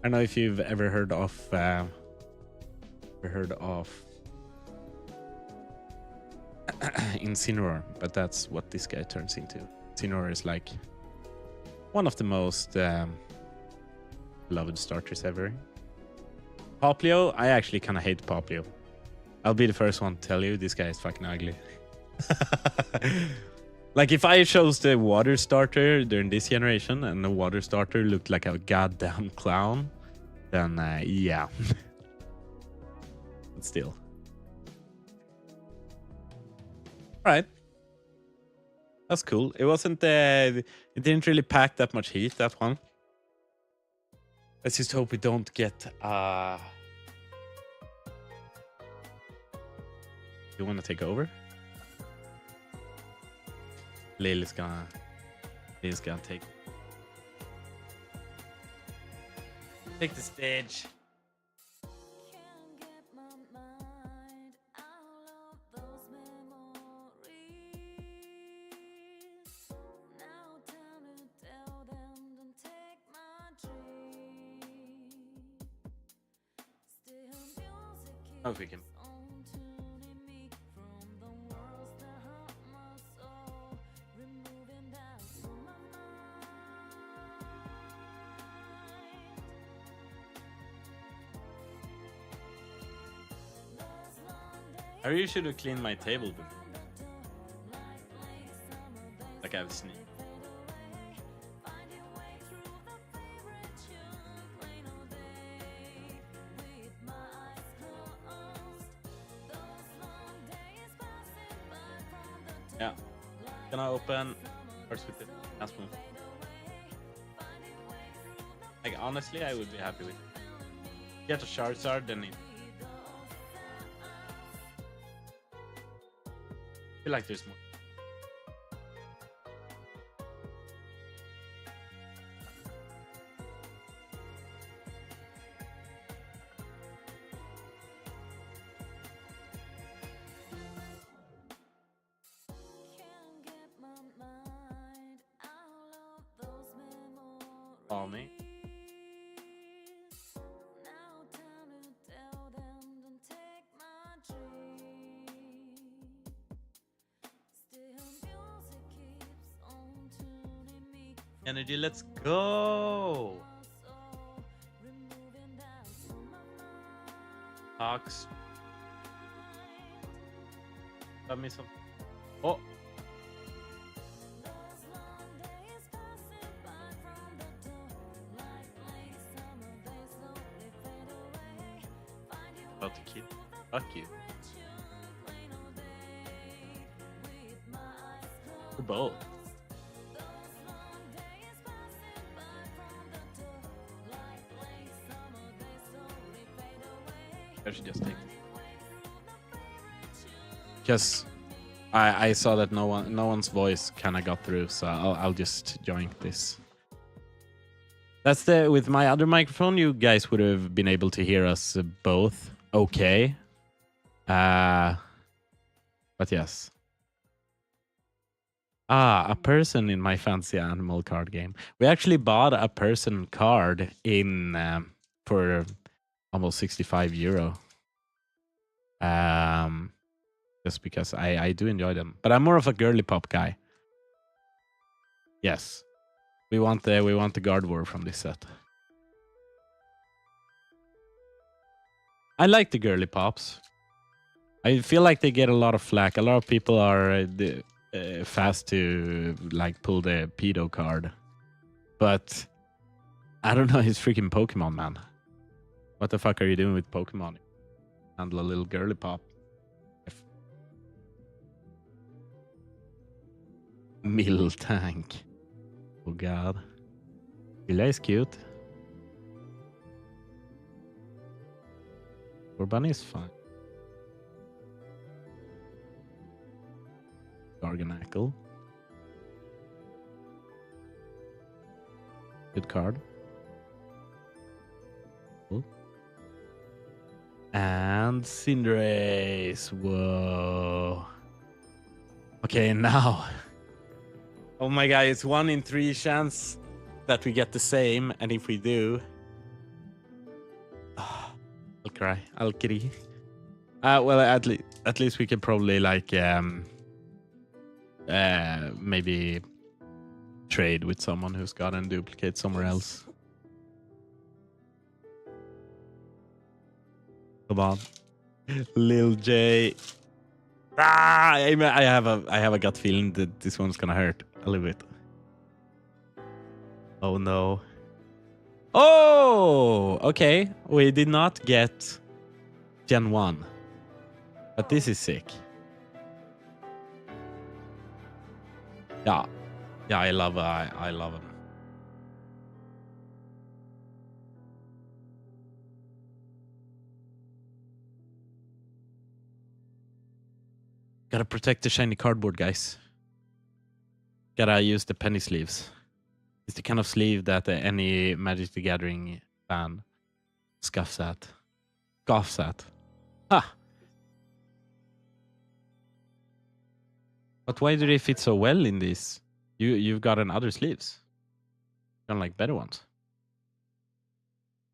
don't know if you've ever heard of Incineroar, but that's what this guy turns into. Incineroar is like one of the most loved starters ever. Poplio, I actually kind of hate Poplio. I'll be the first one to tell you, this guy is fucking ugly. Like, if I chose the water starter during this generation and the water starter looked like a goddamn clown, then yeah. But still. Alright. That's cool. It wasn't, it didn't really pack that much heat, that one. Let's just hope we don't get, You want to take over? Lily's gonna take the stage. Oh, if we can. I really should have cleaned my table before. Like I've sneaked. Yeah. Gonna open first with the last one. Like, honestly, I would be happy with it. Get a Charizard, then it. I feel like there's more. Call me. Energy, let's go. Ox. Got me some. Oh. About to keep. Fuck you. For both. I should just take this. Because I saw that no one's voice kind of got through, so I'll just join this. That's with my other microphone, you guys would have been able to hear us both okay. But yes. A person in my fancy animal card game. We actually bought a person card in for almost €65. Just because I do enjoy them. But I'm more of a girly pop guy. Yes. We want the guard war from this set. I like the girly pops. I feel like they get a lot of flack. A lot of people are fast to like pull the pedo card. But I don't know, it's freaking Pokemon, man. What the fuck are you doing with Pokemon? Handle a little girly pop. Mill tank. Oh god. Villa is cute. Bunny is fine. Garganackle. Good card. Cool. And Cinderace. Whoa. Okay, now. Oh my god, it's 1 in 3 chance that we get the same, and if we do, I'll cry. I'll cry. Well, at least we can probably like maybe trade with someone who's got a duplicate somewhere else. Come on, Lil J. I have a gut feeling that this one's gonna hurt a little bit. Oh no. Oh, okay. We did not get Gen 1. But this is sick. Yeah. Yeah, I love him. Gotta protect the shiny cardboard, guys. Gotta use the penny sleeves. It's the kind of sleeve that any Magic the Gathering fan scoffs at. Ha! But why do they fit so well in this? You've got other sleeves. Kind of like better ones.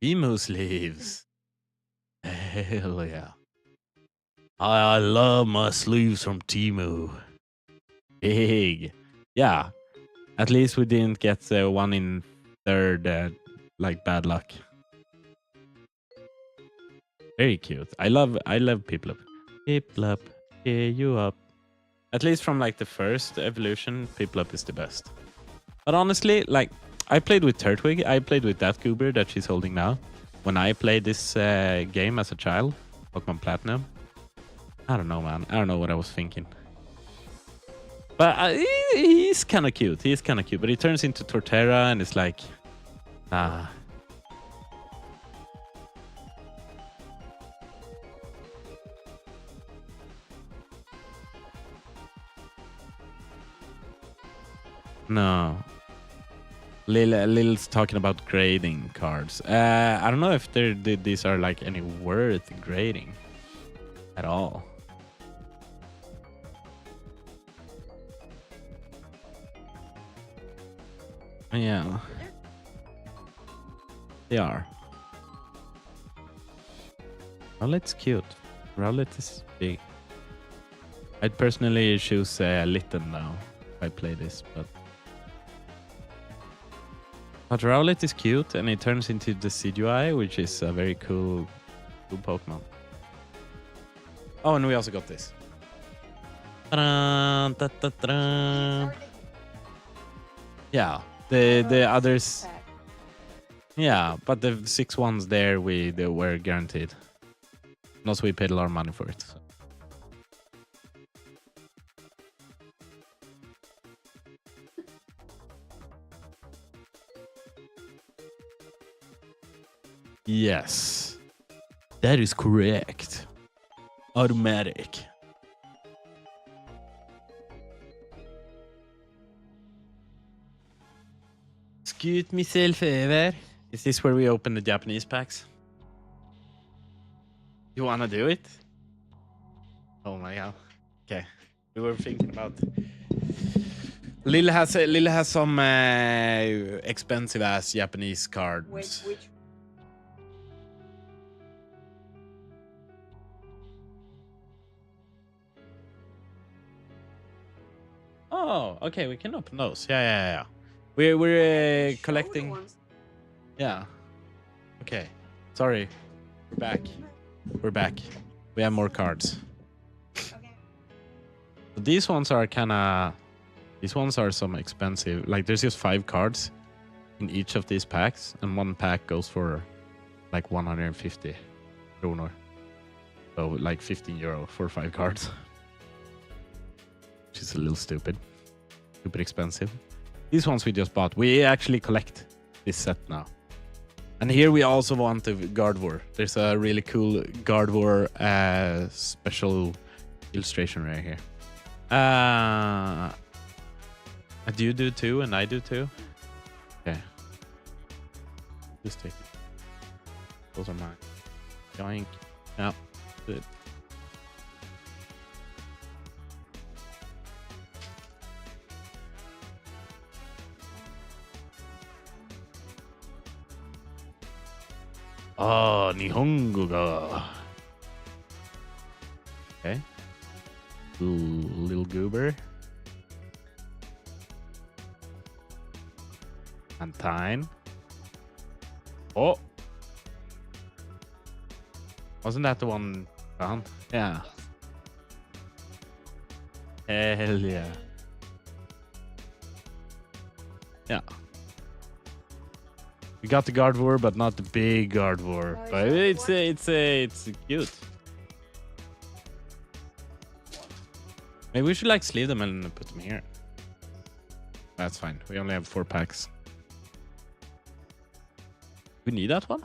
Emo sleeves. Hell yeah. I love my sleeves from Temu. Big. Yeah. At least we didn't get 1 in 3rd like bad luck. Very cute. I love Piplup. Piplup, cheer you up. At least from like the first evolution, Piplup is the best. But honestly, like I played with Turtwig. I played with that goober that she's holding now. When I played this game as a child, Pokemon Platinum. I don't know, man. I don't know what I was thinking. But he's kind of cute. He's kind of cute. But he turns into Torterra and it's like, nah. No. Lil's talking about grading cards. I don't know if these are like any worth grading at all. Yeah. They are. Rowlet's cute. Rowlet is big. I'd personally choose Litten now if I play this, but Rowlet is cute and it turns into the Decidueye, which is a very cool Pokemon. Oh, and we also got this. Yeah, the others. Yeah, but the 6 ones there they were guaranteed. And also we paid a lot of money for it. So. Yes, that is correct. Automatic. scoot myself over. Is this where we open the Japanese packs? You wanna do it? Oh my god. Okay. We were thinking about. Lil has some expensive ass Japanese cards. Which Oh, okay. We can open those. Yeah. We're show the collecting. ones. Yeah. Okay. Sorry. We're back. We're back. We have more cards. Okay. But these ones are kinda. These ones are some expensive. Like there's just 5 cards in each of these packs, and one pack goes for like 150 kronor. So like 15 euro for 5 cards. Which is a little stupid. Stupid expensive. These ones we just bought. We actually collect this set now. And here we also want the Guard War. There's a really cool Guard War special illustration right here. Do you do too, and I do too? Okay. Just take it. Those are mine. Yoink. Yeah. Good. Oh, Nihongo ga. Okay. Little goober. Antine. Oh. Wasn't that the one found? Yeah. Hell yeah. Yeah. We got the Guard War, but not the big Guard War. Oh, But it's cute. Maybe we should like sleeve them and put them here. That's fine. We only have 4 packs. We need that one?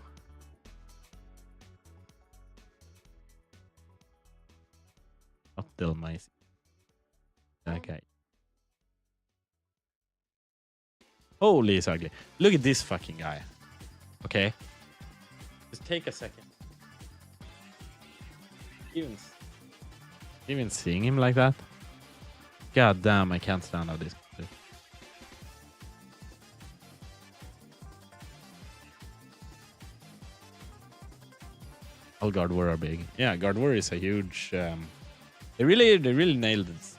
Not Delmice. Okay. Holy, it's ugly. Look at this fucking guy. Okay. Just take a second. Even seeing him like that? God damn, I can't stand out this. All Guard War are big. Yeah, Guard War is a huge. They really nailed it.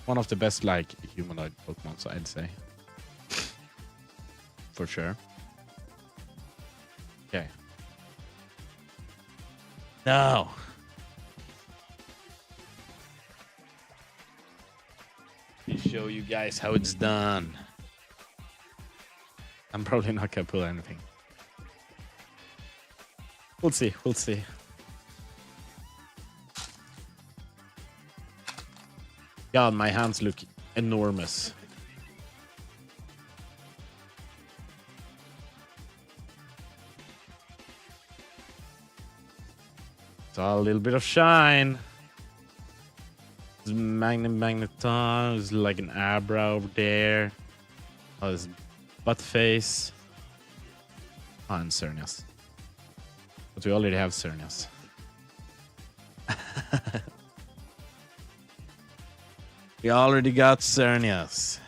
One of the best like humanoid Pokemon, I'd say. For sure. Okay. Now. Let me show you guys how it's done. I'm probably not gonna pull anything. We'll see. We'll see. God, my hands look enormous. Saw a little bit of shine. There's Magneton. There's like an Abra over there. Oh, there's butt face. Oh, and Cernias. But we already have Cernias. We already got Cernias.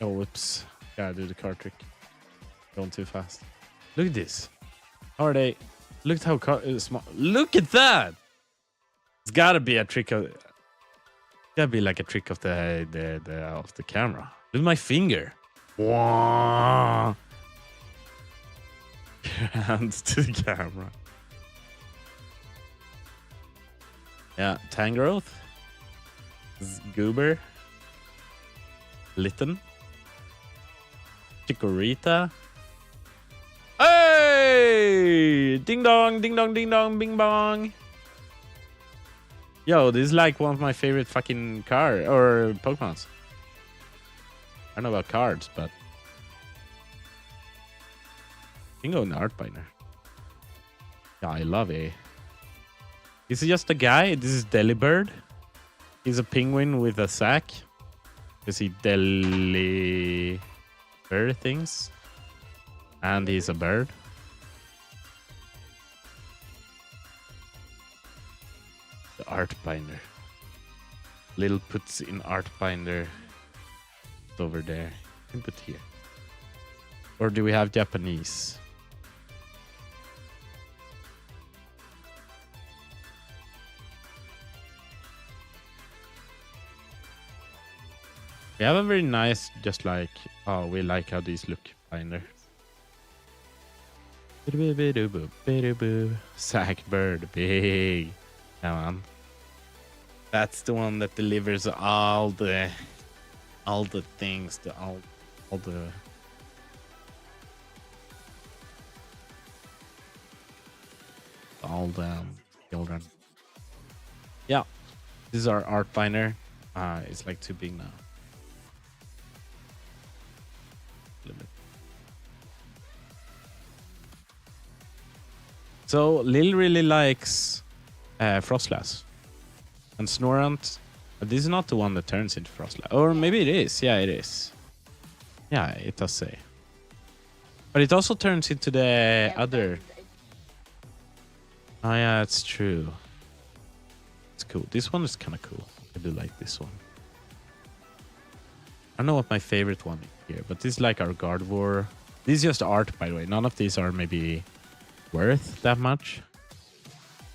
Oh, whoops. Gotta do the card trick. Going too fast. Look at this. How are they? Look at how small. Look at that! It's gotta be a trick of... Gotta be like a trick of the camera. Look at my finger. Wow. Hands to the camera. Yeah, Tangrowth. Goober. Litten. Chikorita. Hey! Ding dong, ding dong, ding dong, bing bong. Yo, this is like one of my favorite fucking Pokemons. I don't know about cards, but you can go in the art binder. Yeah, I love A. This is just a guy. This is Delibird. He's a penguin with a sack. Is he deliver things? And he's a bird. The art binder. Little puts in art binder. It's over there. You can put here. Or do we have Japanese? We have a very nice, just like, oh, we like how these look binder. Sack bird, big. Come on. That's the one that delivers all the things, all the children. Yeah, this is our art binder. It's like too big now. So Lil really likes Frostlass. And Snorant, this is not the one that turns into Frostlass. Or maybe it is. Yeah, it is. Yeah, it does say. But it also turns into the other. Oh yeah, it's true. It's cool. This one is kind of cool. I do like this one. I don't know what my favorite one is here, but this is like our Gardevoir. This is just art, by the way. None of these are maybe worth that much.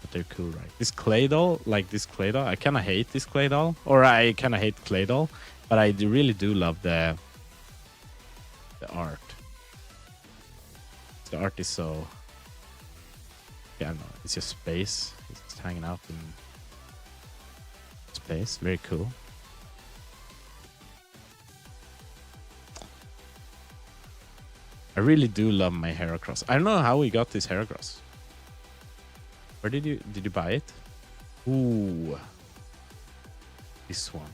But they're cool, right? This Claydol, like this Claydol, I kind of hate this Claydol. Or I kind of hate Claydol. But I really do love the art. The art is so... Yeah, I don't know. It's just space. It's just hanging out in space. Very cool. I really do love my Heracross. I don't know how we got this Heracross. Where did you buy it? Ooh. This one.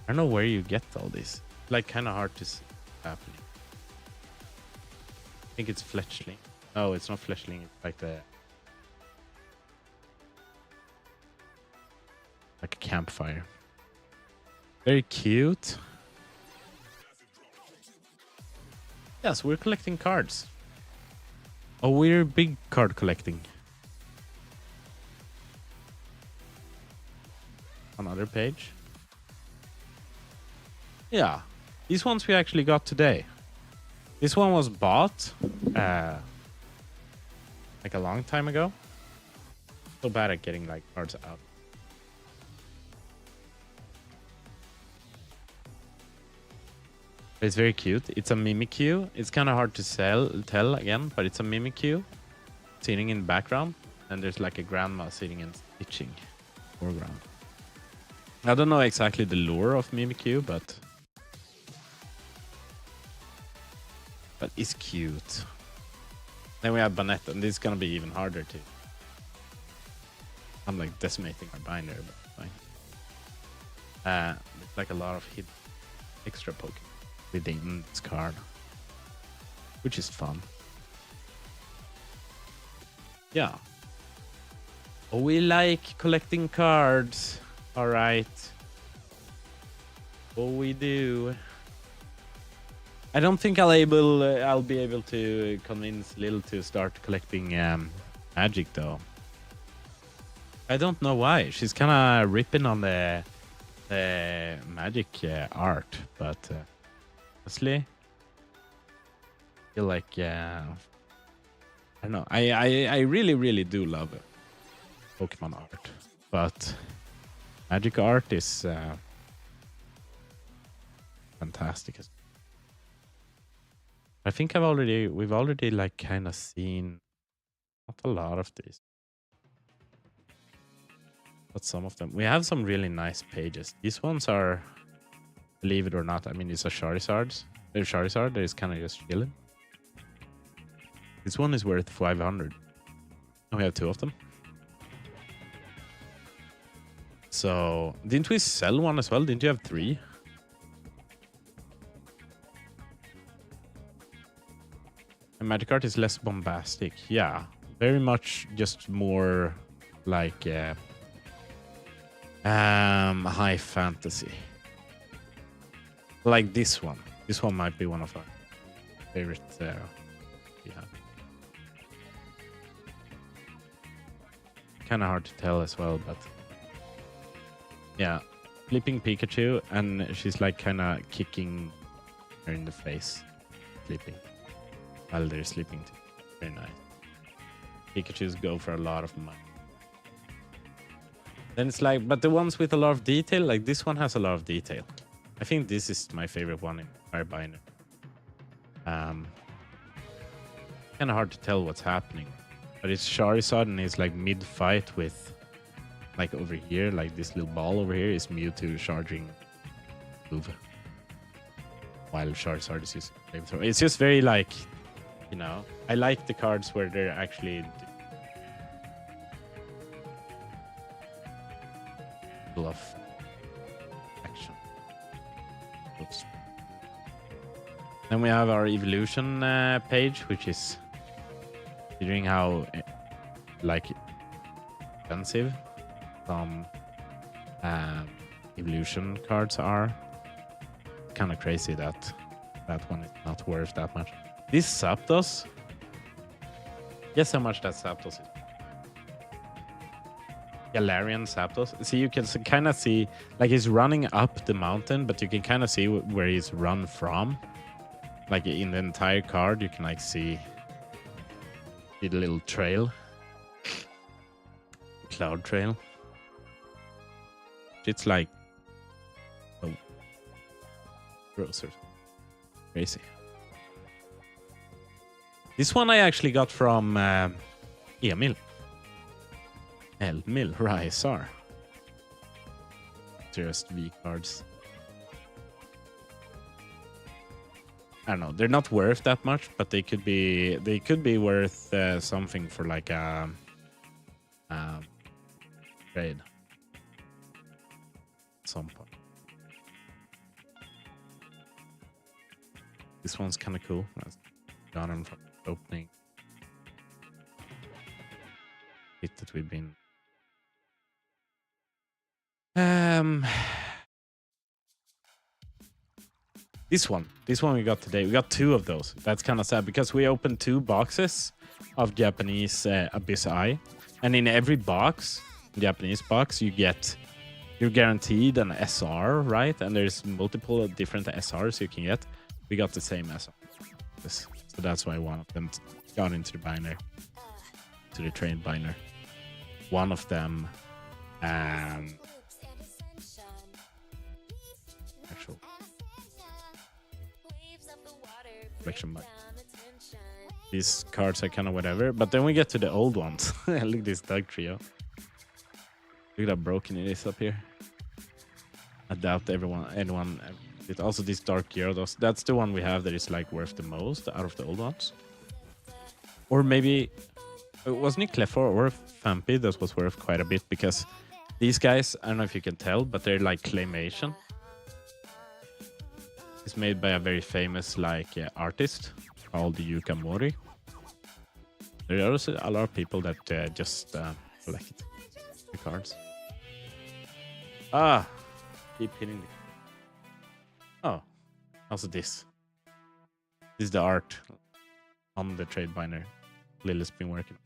I don't know where you get all this. Like kind of hard to see happening. I think it's Fletchling. Oh, it's not Fletchling. It's like the like a campfire. Very cute. Yes, we're collecting cards. Oh, we're big card collecting. Another page. Yeah, these ones we actually got today. This one was bought like a long time ago. So bad at getting like cards out. It's very cute. It's a Mimikyu. It's kind of hard to tell again, but it's a Mimikyu sitting in the background, and there's like a grandma sitting and stitching foreground. I don't know exactly the lore of Mimikyu, but it's cute. Then we have Banette, and this is gonna be even harder too. I'm like decimating our binder, but fine. It's like a lot of hidden extra Pokemon within this card, which is fun. Yeah. Oh, we like collecting cards. All right. Oh, we do. I don't think I'll be able to convince Lil to start collecting magic though. I don't know why. She's kind of ripping on the magic art, but honestly, I feel like I don't know. I really do love Pokemon art, but magic art is fantastic. I think we've already like kind of seen not a lot of these, but some of them. We have some really nice pages. These ones are, believe it or not, I mean, these are Charizards. They're Charizard. They're kind of just chilling. This one is worth 500. And we have 2 of them. So, didn't we sell one as well? Didn't you have 3? And Magikarp is less bombastic. Yeah, very much just more like high fantasy. Like this one. This one might be one of our favorite. Yeah. Kind of hard to tell as well, but yeah, flipping Pikachu, and she's like kind of kicking her in the face, sleeping while they're sleeping too. Very nice. Pikachu's go for a lot of money. Then it's like, but the ones with a lot of detail, like this one has a lot of detail. I think this is my favorite one in Firebiner. Kind of hard to tell what's happening, but it's Charizard and he's like mid-fight with, like over here, like this little ball over here is Mewtwo charging move, while Charizard is using flamethrower. It's just very like, you know, I like the cards where they're actually of action. Oops. Then we have our evolution page, which is considering how like expensive some evolution cards are. Kind of crazy that that one is not worth that much. This Zapdos, guess how much that Zapdos is? Galarian Zapdos. See, you can kind of see, like he's running up the mountain, but you can kind of see where he's run from. Like in the entire card, you can like see the little trail, cloud trail. It's like, oh, gross or crazy. This one I actually got from Emil. Elmil Raisar. Just V cards. I don't know. They're not worth that much, but they could be worth something for like a trade. At some point. This one's kind of cool. That's got him from opening. Hit that we've been. This one we got today. We got two of those. That's kind of sad because we opened two boxes of Japanese Abyss Eye, and in every box, Japanese box, you're guaranteed an SR, right? And there's multiple different SRs you can get. We got the same SR, so that's why one of them got into the binder, to the trade binder. One of them, actual collection binder. These cards are kind of whatever, but then we get to the old ones. Look at this Doug trio. Look at how broken it is up here. I doubt anyone. It also this Dark Gyarados. That's the one we have that is like worth the most out of the old ones. Or maybe wasn't it Clefort or Fampi that was worth quite a bit, because these guys, I don't know if you can tell, but they're like claymation. It's made by a very famous artist called Yuka Mori. There are also a lot of people that just collect the cards. Keep hitting the... Oh, also this. This is the art on the trade binder Lily's been working.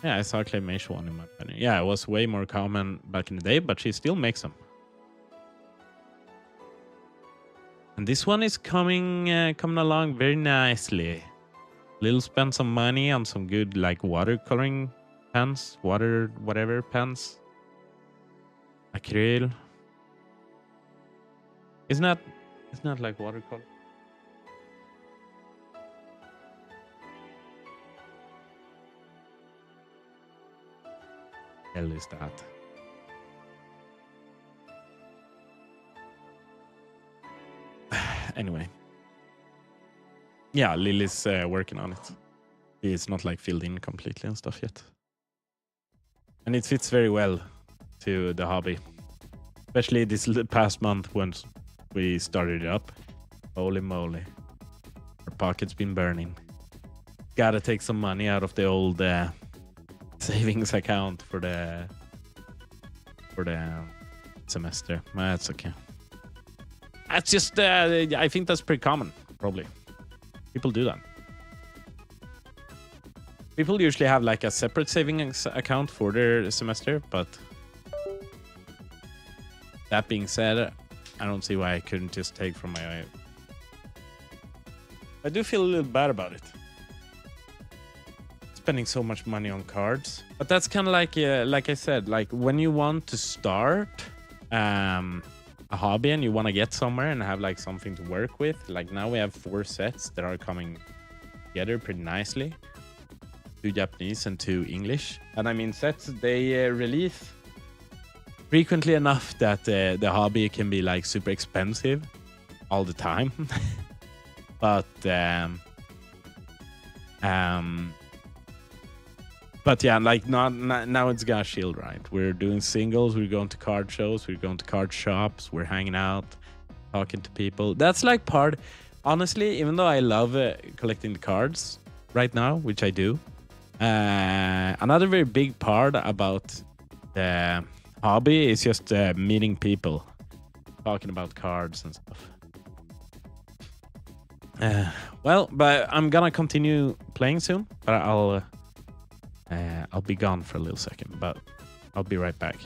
Yeah, I saw a claymation one in my opinion. Yeah, it was way more common back in the day, but she still makes them. And this one is coming along very nicely. Lil spent some money on some good watercoloring pens, whatever pens. Acryl. It's not like watercolor. Hell is that? Anyway. Yeah, Lily's working on it. It's not filled in completely and stuff yet. And it fits very well to the hobby. Especially this past month when we started it up. Holy moly. Our pocket's been burning. Gotta take some money out of the old savings account for the semester. That's okay. That's just I think that's pretty common. Probably people do that. People usually have like a separate savings account for their semester, but that being said, I don't see why I couldn't just take from my. I do feel a little bad about it. Spending so much money on cards, but that's kind of like I said, like when you want to start a hobby and you want to get somewhere and have like something to work with. Like now we have 4 sets that are coming together pretty nicely. 2 Japanese and 2 English. And I mean, sets, they release frequently enough that the hobby can be like super expensive all the time. But yeah, like now it's got shield, right? We're doing singles, we're going to card shows, we're going to card shops, we're hanging out, talking to people. That's like part, honestly, even though I love collecting the cards right now, which I do, another very big part about the hobby is just meeting people, talking about cards and stuff. Well, but I'm gonna continue playing soon, but I'll be gone for a little second, but I'll be right back.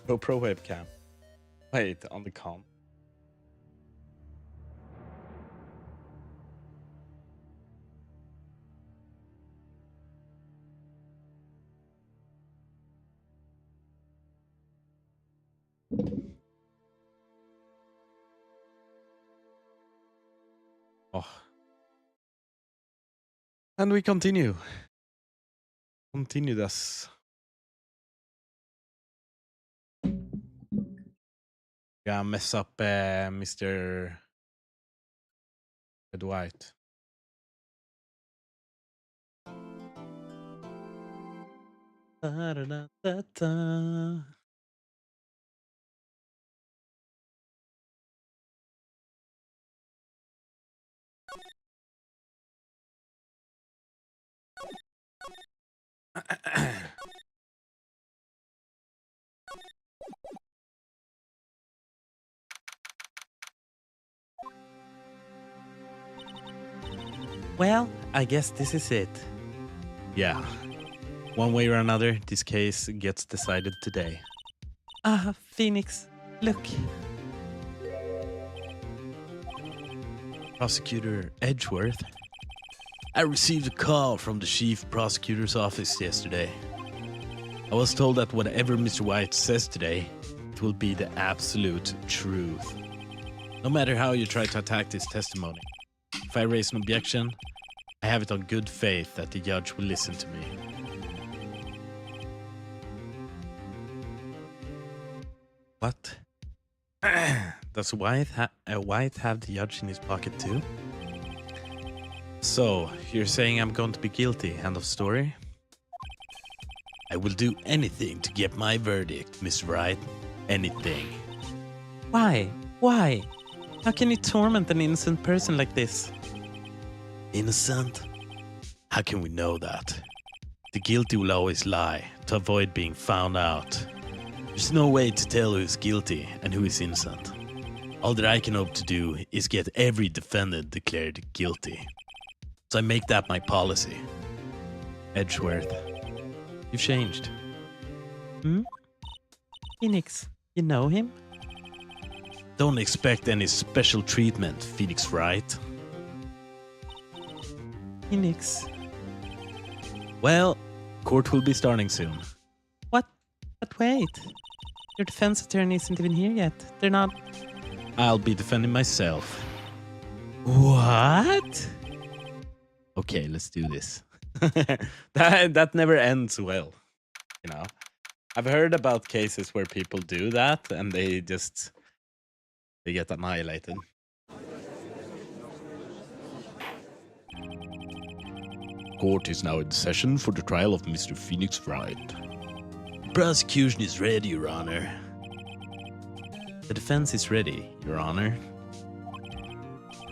GoPro webcam. Wait, on the com. Oh. And we continue. Continue this. Yeah, mess up Mr. Dwight. Da-da-da-da-da. Well, I guess this is it. Yeah. One way or another, this case gets decided today. Ah, Phoenix, look. Prosecutor Edgeworth. I received a call from the chief prosecutor's office yesterday. I was told that whatever Mr. White says today, it will be the absolute truth. No matter how you try to attack this testimony, if I raise an objection, I have it on good faith that the judge will listen to me. What? Does White have the judge in his pocket too? So, you're saying I'm going to be guilty, end of story? I will do anything to get my verdict, Miss Wright. Anything. Why? Why? How can you torment an innocent person like this? Innocent? How can we know that? The guilty will always lie to avoid being found out. There's no way to tell who is guilty and who is innocent. All that I can hope to do is get every defendant declared guilty. So I make that my policy. Edgeworth, you've changed. Phoenix, you know him? Don't expect any special treatment, Phoenix Wright. Phoenix. Well, court will be starting soon. What? But wait. Your defense attorney isn't even here yet. They're not... I'll be defending myself. What? Okay, let's do this. that never ends well, you know. I've heard about cases where people do that and they get annihilated. Court is now in session for the trial of Mr. Phoenix Wright. The prosecution is ready, Your Honor. The defense is ready, Your Honor.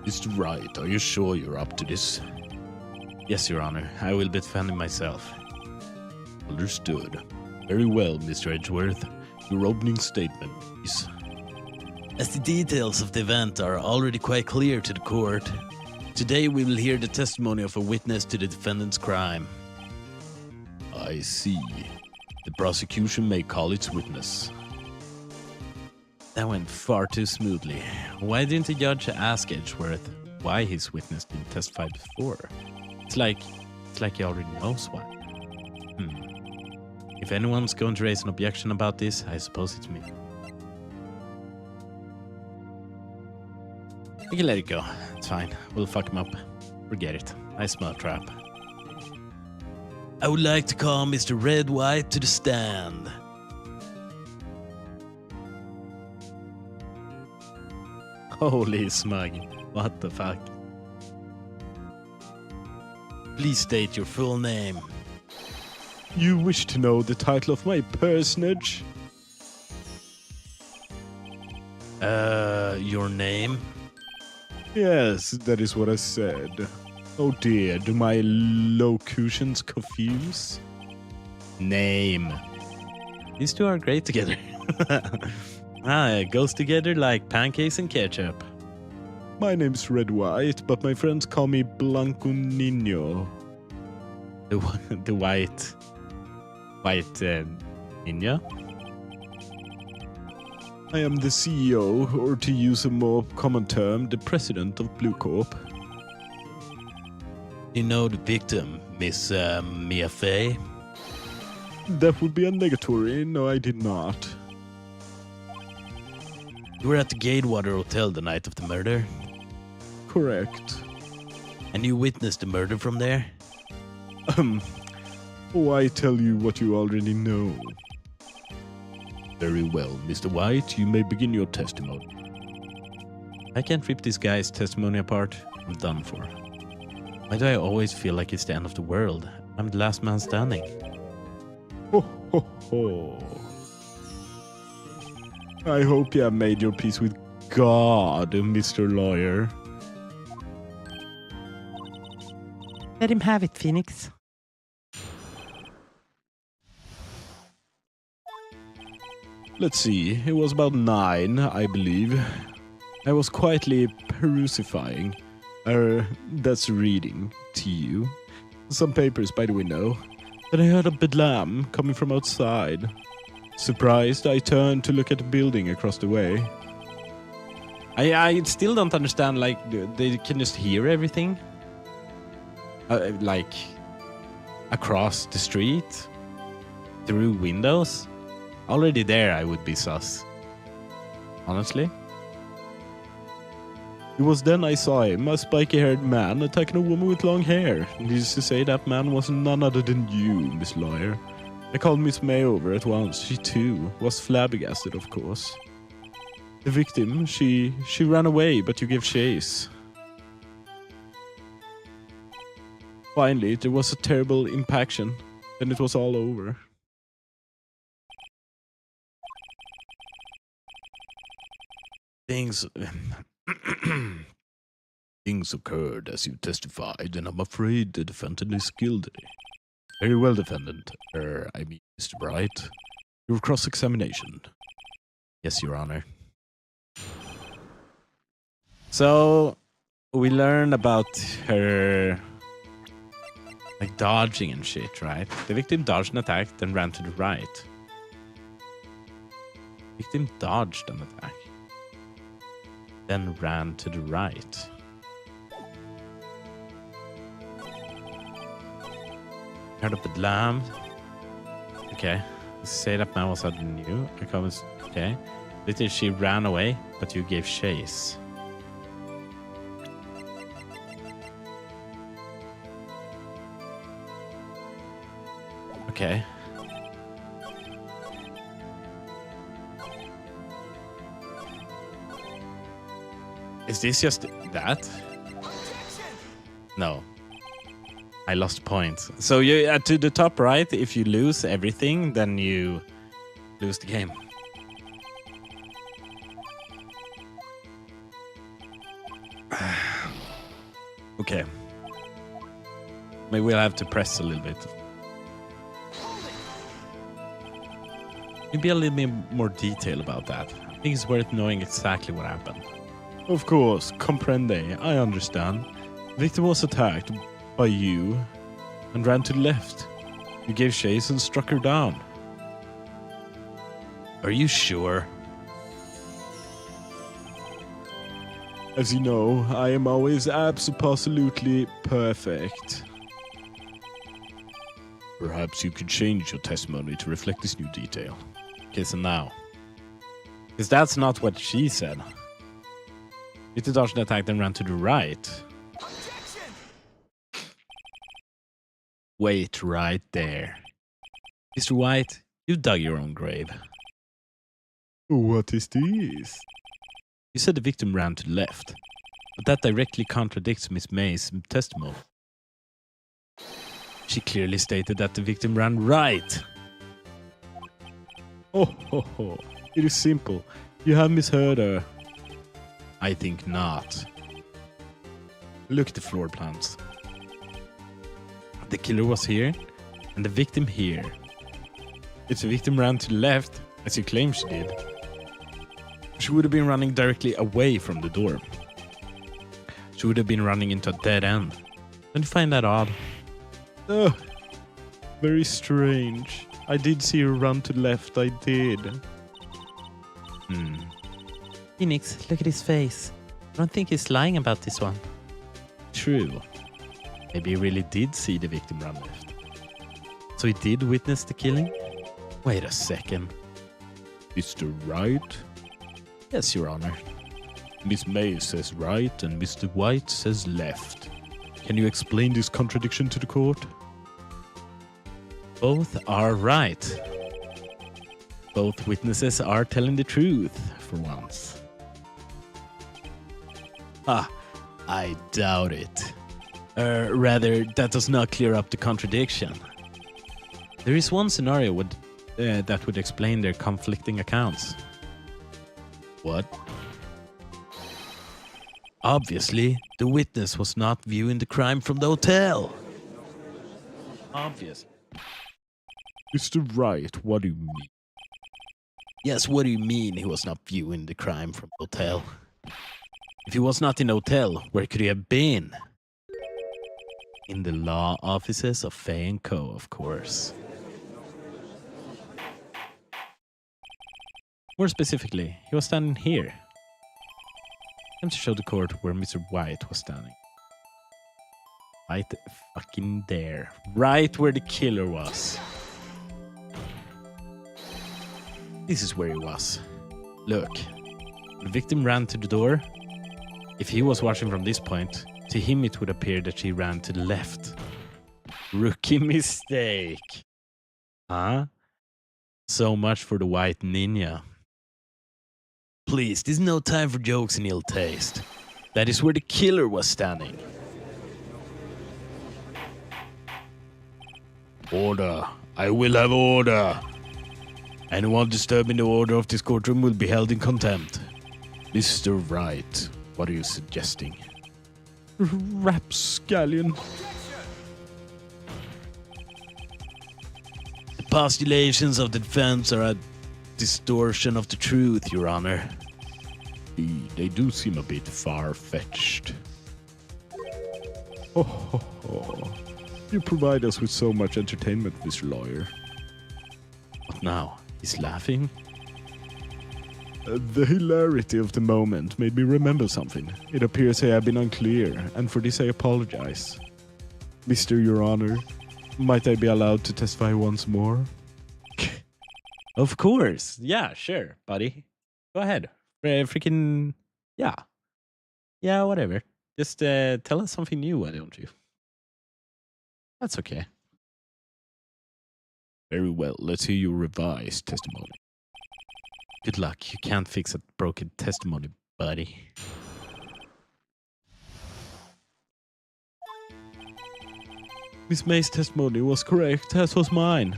Mr. Wright, are you sure you're up to this? Yes, Your Honor. I will be defending myself. Understood. Very well, Mr. Edgeworth. Your opening statement, please. As the details of the event are already quite clear to the court, today we will hear the testimony of a witness to the defendant's crime. I see. The prosecution may call its witness. That went far too smoothly. Why didn't the judge ask Edgeworth why his witness didn't testify before? It's like he already knows why. If anyone's going to raise an objection about this, I suppose it's me. We can let it go. It's fine. We'll fuck him up. Forget it. I smell a trap. I would like to call Mr. Red White to the stand. Holy smug. What the fuck? Please state your full name. You wish to know the title of my personage? Your name? Yes, that is what I said. Oh dear, do my locutions confuse? Name. These two are great together. It goes together like pancakes and ketchup. My name's Red White, but my friends call me Blanco Nino. The white ninja? I am the CEO, or to use a more common term, the president of Blue Corp. You know the victim, Miss Mia Fey? That would be a negatory. No, I did not. You were at the Gatewater Hotel the night of the murder, Correct. and you witnessed the murder from there? Oh, I tell you what you already know. Very well, Mr. White, you may begin your testimony. I can't rip this guy's testimony apart. I'm done for. Why do I always feel like it's the end of the world? I'm the last man standing. Ho, ho, ho. I hope you have made your peace with God, Mr. Lawyer. Let him have it, Phoenix. Let's see, it was about 9, I believe. I was quietly perusifying, that's reading, to you, some papers by the window. Then I heard a bedlam coming from outside. Surprised, I turned to look at the building across the way. I still don't understand, like, they can just hear everything? Like, across the street? Through windows? Already there, I would be sus. Honestly? It was then I saw him, a spiky-haired man attacking a woman with long hair. Needless to say, that man was none other than you, Miss Lawyer. I called Miss May over at once. She, too, was flabbergasted, of course. The victim, she ran away, but you gave chase. Finally, there was a terrible impaction. Then it was all over. Things occurred as you testified, and I'm afraid the defendant is guilty. Very well, defendant. Mr. Bright. Your cross-examination. Yes, Your Honor. So, we learned about her, like, dodging and shit, right? The victim dodged an attack, then ran to the right. Victim dodged an attack, then ran to the right. Heard up the lamb. Okay. Say that man was other than you. Okay. Later she ran away, but you gave chase. Okay. Is this just that? No. I lost points. So you to the top right, if you lose everything, then you lose the game. Okay. Maybe we'll have to press a little bit. Maybe a little bit more detail about that. I think it's worth knowing exactly what happened. Of course, comprende. I understand. Victor was attacked by you and ran to the left. You gave chase and struck her down. Are you sure? As you know, I am always absolutely perfect. Perhaps you could change your testimony to reflect this new detail. Okay, so now. Because that's not what she said. Victor dodged an attack, then ran to the right. Wait right there. Mr. White, you dug your own grave. What is this? You said the victim ran to the left, but that directly contradicts Miss May's testimony. She clearly stated that the victim ran right. Oh, ho, ho. It is simple. You have misheard her. I think not. Look at the floor plans. The killer was here, and the victim here. If the victim ran to the left, as you claim she did, she would have been running directly away from the door. She would have been running into a dead end. Don't you find that odd? Oh, very strange. I did see her run to the left, I did. Phoenix, look at his face. I don't think he's lying about this one. True. Maybe he really did see the victim run left. So he did witness the killing? Wait a second. Mr. Wright? Yes, Your Honor. Miss May says right and Mr. White says left. Can you explain this contradiction to the court? Both are right. Both witnesses are telling the truth, for once. I doubt it. Rather, that does not clear up the contradiction. There is one scenario that would explain their conflicting accounts. What? Obviously, the witness was not viewing the crime from the hotel. Obvious. Mr. Wright, what do you mean? Yes, what do you mean he was not viewing the crime from the hotel? If he was not in the hotel, where could he have been? In the law offices of Fay & Co., of course. More specifically, he was standing here. Time to show the court where Mr. White was standing. Right fucking there. Right where the killer was. This is where he was. Look. The victim ran to the door. If he was watching from this point, to him it would appear that she ran to the left. Rookie mistake. Huh? So much for the white ninja. Please, this is no time for jokes and ill taste. That is where the killer was standing. Order. I will have order. Anyone disturbing the order of this courtroom will be held in contempt. Mr. Wright, what are you suggesting? Rapscallion. The postulations of the defense are a distortion of the truth, Your Honor. They do seem a bit far-fetched. Oh. You provide us with so much entertainment, Mr. Lawyer. What now? He's laughing? The hilarity of the moment made me remember something. It appears I have been unclear, and for this I apologize. Mr. Your Honor, might I be allowed to testify once more? Of course. Yeah, sure, buddy. Go ahead. Freaking... Yeah. Yeah, whatever. Just tell us something new, why don't you? That's okay. Very well, let's hear your revised testimony. Good luck. You can't fix a broken testimony, buddy. Miss May's testimony was correct, as was mine.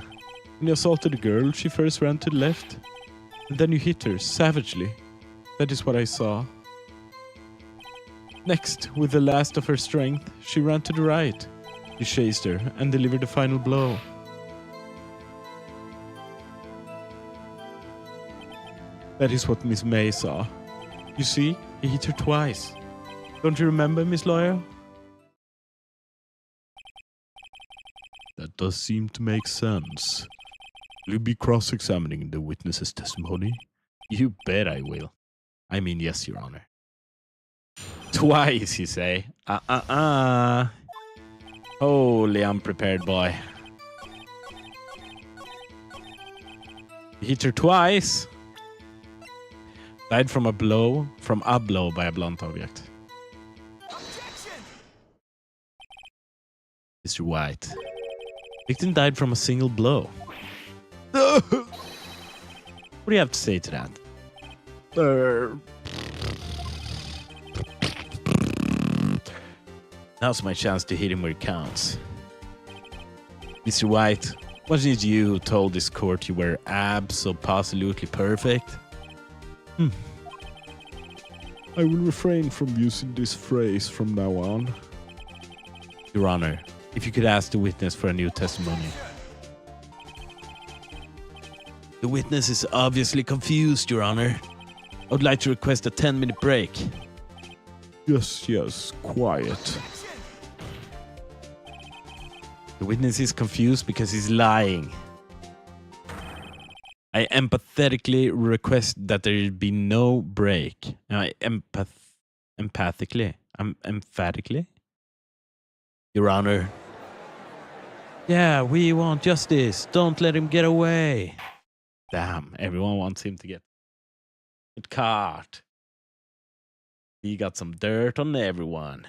When you assaulted the girl, she first ran to the left, and then you hit her savagely. That is what I saw. Next, with the last of her strength, she ran to the right. You chased her and delivered the final blow. That is what Miss May saw. You see, he hit her twice. Don't you remember, Miss Lawyer? That does seem to make sense. Will you be cross-examining the witness's testimony? You bet I will. I mean, yes, Your Honor. Twice, you say? Holy unprepared boy. You hit her twice. Died from a blow by a blunt object. Mr. White. Victim died from a single blow. What do you have to say to that? Now's my chance to hit him where it counts. Mr. White, wasn't it you who told this court you were absolutely perfect? I will refrain from using this phrase from now on. Your Honor, if you could ask the witness for a new testimony. The witness is obviously confused, Your Honor. I would like to request a 10-minute break. Yes, quiet. The witness is confused because he's lying. I I empathetically request that there be no break. Empathically. Emphatically? Your Honor. Yeah, we want justice. Don't let him get away. Damn, everyone wants him to get caught. He got some dirt on everyone.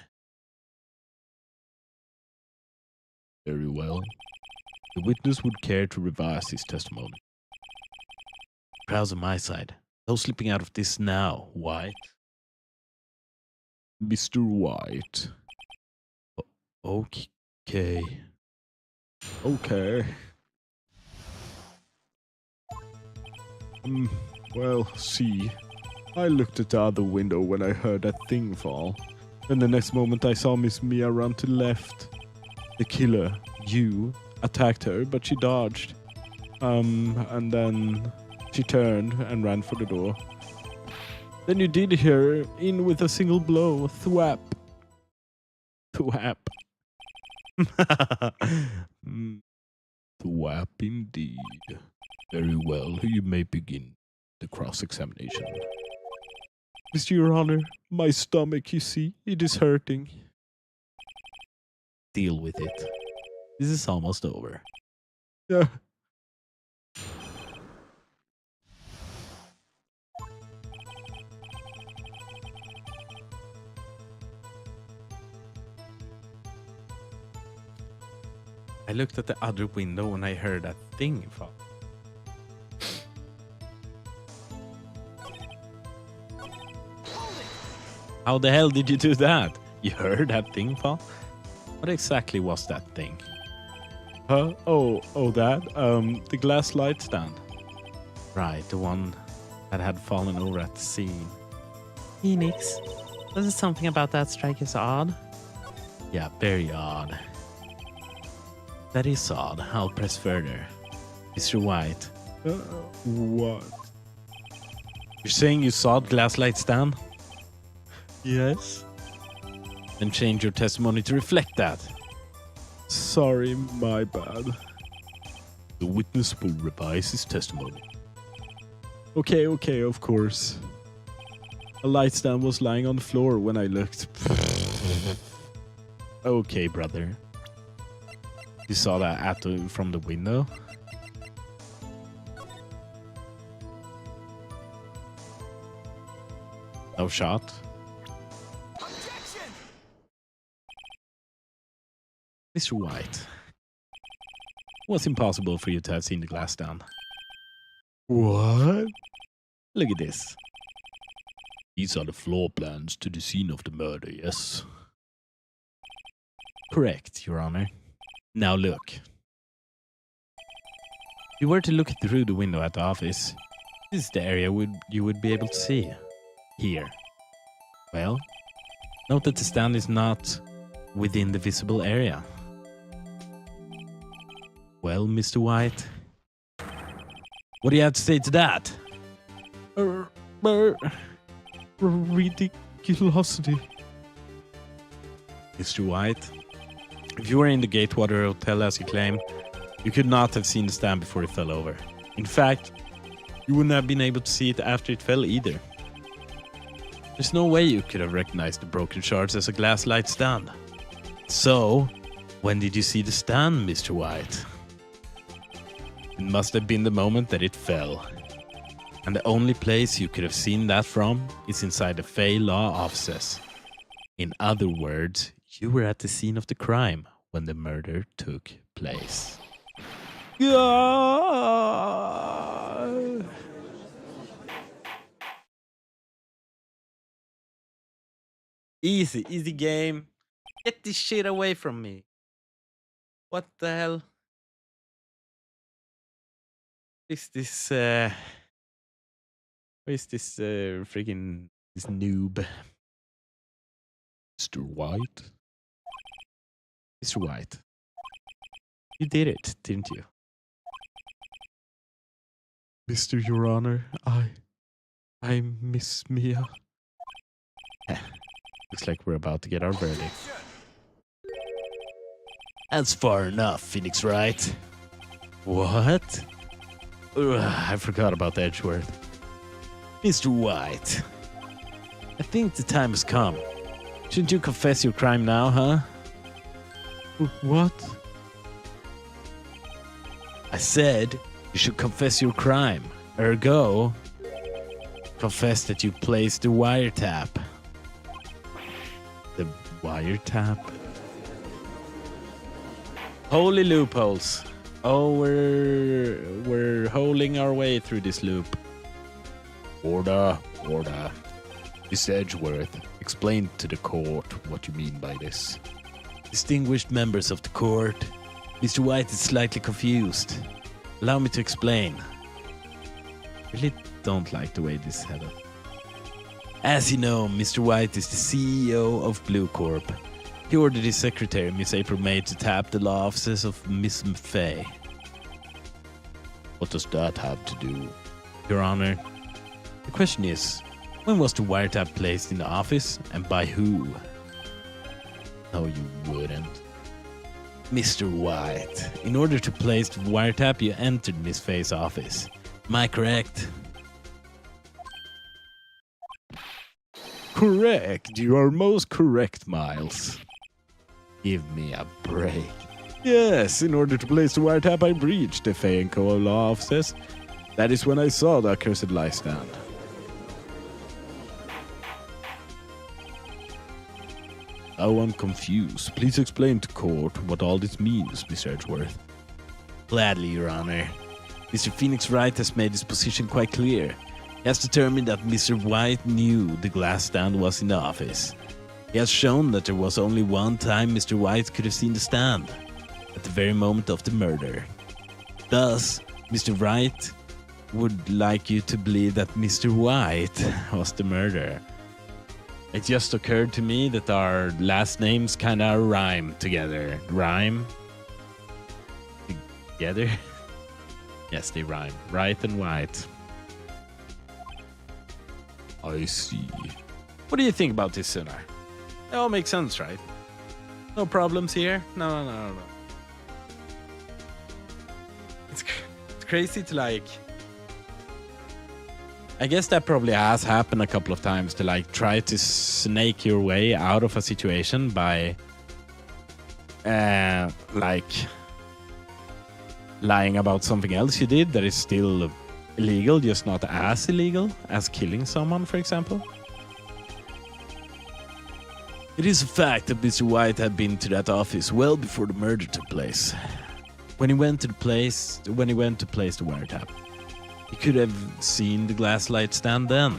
Very well. The witness would care to revise his testimony. Crowds on my side. No slipping out of this now, White. Mr. White. Okay. Okay. Well, see. I looked at the other window when I heard that thing fall. And the next moment I saw Miss Mia run to the left. The killer, you, attacked her, but she dodged. And then she turned and ran for the door. Then you did hear her in with a single blow. Thwap. Thwap. Thwap indeed. Very well, you may begin the cross-examination. Mr. Your Honor, my stomach, you see, it is hurting. Deal with it. This is almost over. Yeah. I looked at the other window when I heard that thing fall. How the hell did you do that? You heard that thing fall? What exactly was that thing? Huh? Oh, that? The glass light stand. Right, the one that had fallen over at the scene. Phoenix, does something about that strike is odd? Yeah, very odd. That is odd. I'll press further. Mr. White. What? You're saying you saw the glass light stand? Yes. Then change your testimony to reflect that. Sorry, my bad. The witness will revise his testimony. Okay, of course. A light stand was lying on the floor when I looked. Okay, brother. You saw that from the window? No shot? Mr. White, it was impossible for you to have seen the glass down. What? Look at this. These are the floor plans to the scene of the murder, yes? Correct, Your Honor. Now look. If you were to look through the window at the office, this is the area you would be able to see. Here. Well, note that the stand is not within the visible area. Well, Mr. White, what do you have to say to that? Ridiculosity. Mr. White, if you were in the Gatewater Hotel as you claim, you could not have seen the stand before it fell over. In fact, you wouldn't have been able to see it after it fell either. There's no way you could have recognized the broken shards as a glass light stand. So, when did you see the stand, Mr. White? It must have been the moment that it fell. And the only place you could have seen that from is inside the Fey Law offices. In other words, you were at the scene of the crime when the murder took place. Easy game. Get this shit away from me. What the hell? Is this where is this freaking this noob? Mr. White? Mr. White. You did it, didn't you? Mr. Your Honor, I miss Mia. Looks like we're about to get our verdict. That's far enough, Phoenix Wright. What? I forgot about Edgeworth. Mr. White, I think the time has come. Shouldn't you confess your crime now, huh? What? I said you should confess your crime. Ergo, confess that you placed the wiretap. The wiretap? Holy loopholes. Oh, we're holing our way through this loop. Order. Miss Edgeworth, explain to the court what you mean by this. Distinguished members of the court, Mr. White is slightly confused. Allow me to explain. I really don't like the way this is headed. As you know, Mr. White is the CEO of Blue Corp. He ordered his secretary, Miss April May, to tap the law offices of Miss Fay. What does that have to do? Your Honor, the question is, when was the wiretap placed in the office and by who? No, you wouldn't. Mr. White, in order to place the wiretap, you entered Miss Fay's office. Am I correct? Correct. You are most correct, Miles. Give me a break. Yes, in order to place the wiretap, I breached the Fay & Co. law offices. That is when I saw the accursed lie stand. Now I'm confused. Please explain to court what all this means, Mr. Edgeworth. Gladly, Your Honor. Mr. Phoenix Wright has made his position quite clear. He has determined that Mr. White knew the glass stand was in the office. He has shown that there was only one time Mr. White could have seen the stand, at the very moment of the murder. Thus, Mr. Wright would like you to believe that Mr. White was the murderer. It just occurred to me that our last names kind of rhyme together. Rhyme? Together? Yes, they rhyme. Wright and White. I see. What do you think about this, Suna? It all makes sense, right? No problems here? No. It's crazy to like... I guess that probably has happened a couple of times to like try to snake your way out of a situation by like lying about something else you did that is still illegal, just not as illegal as killing someone, for example. It is a fact that Mr. White had been to that office well before the murder took place. When he went to place the wiretap, he could have seen the glass light stand then.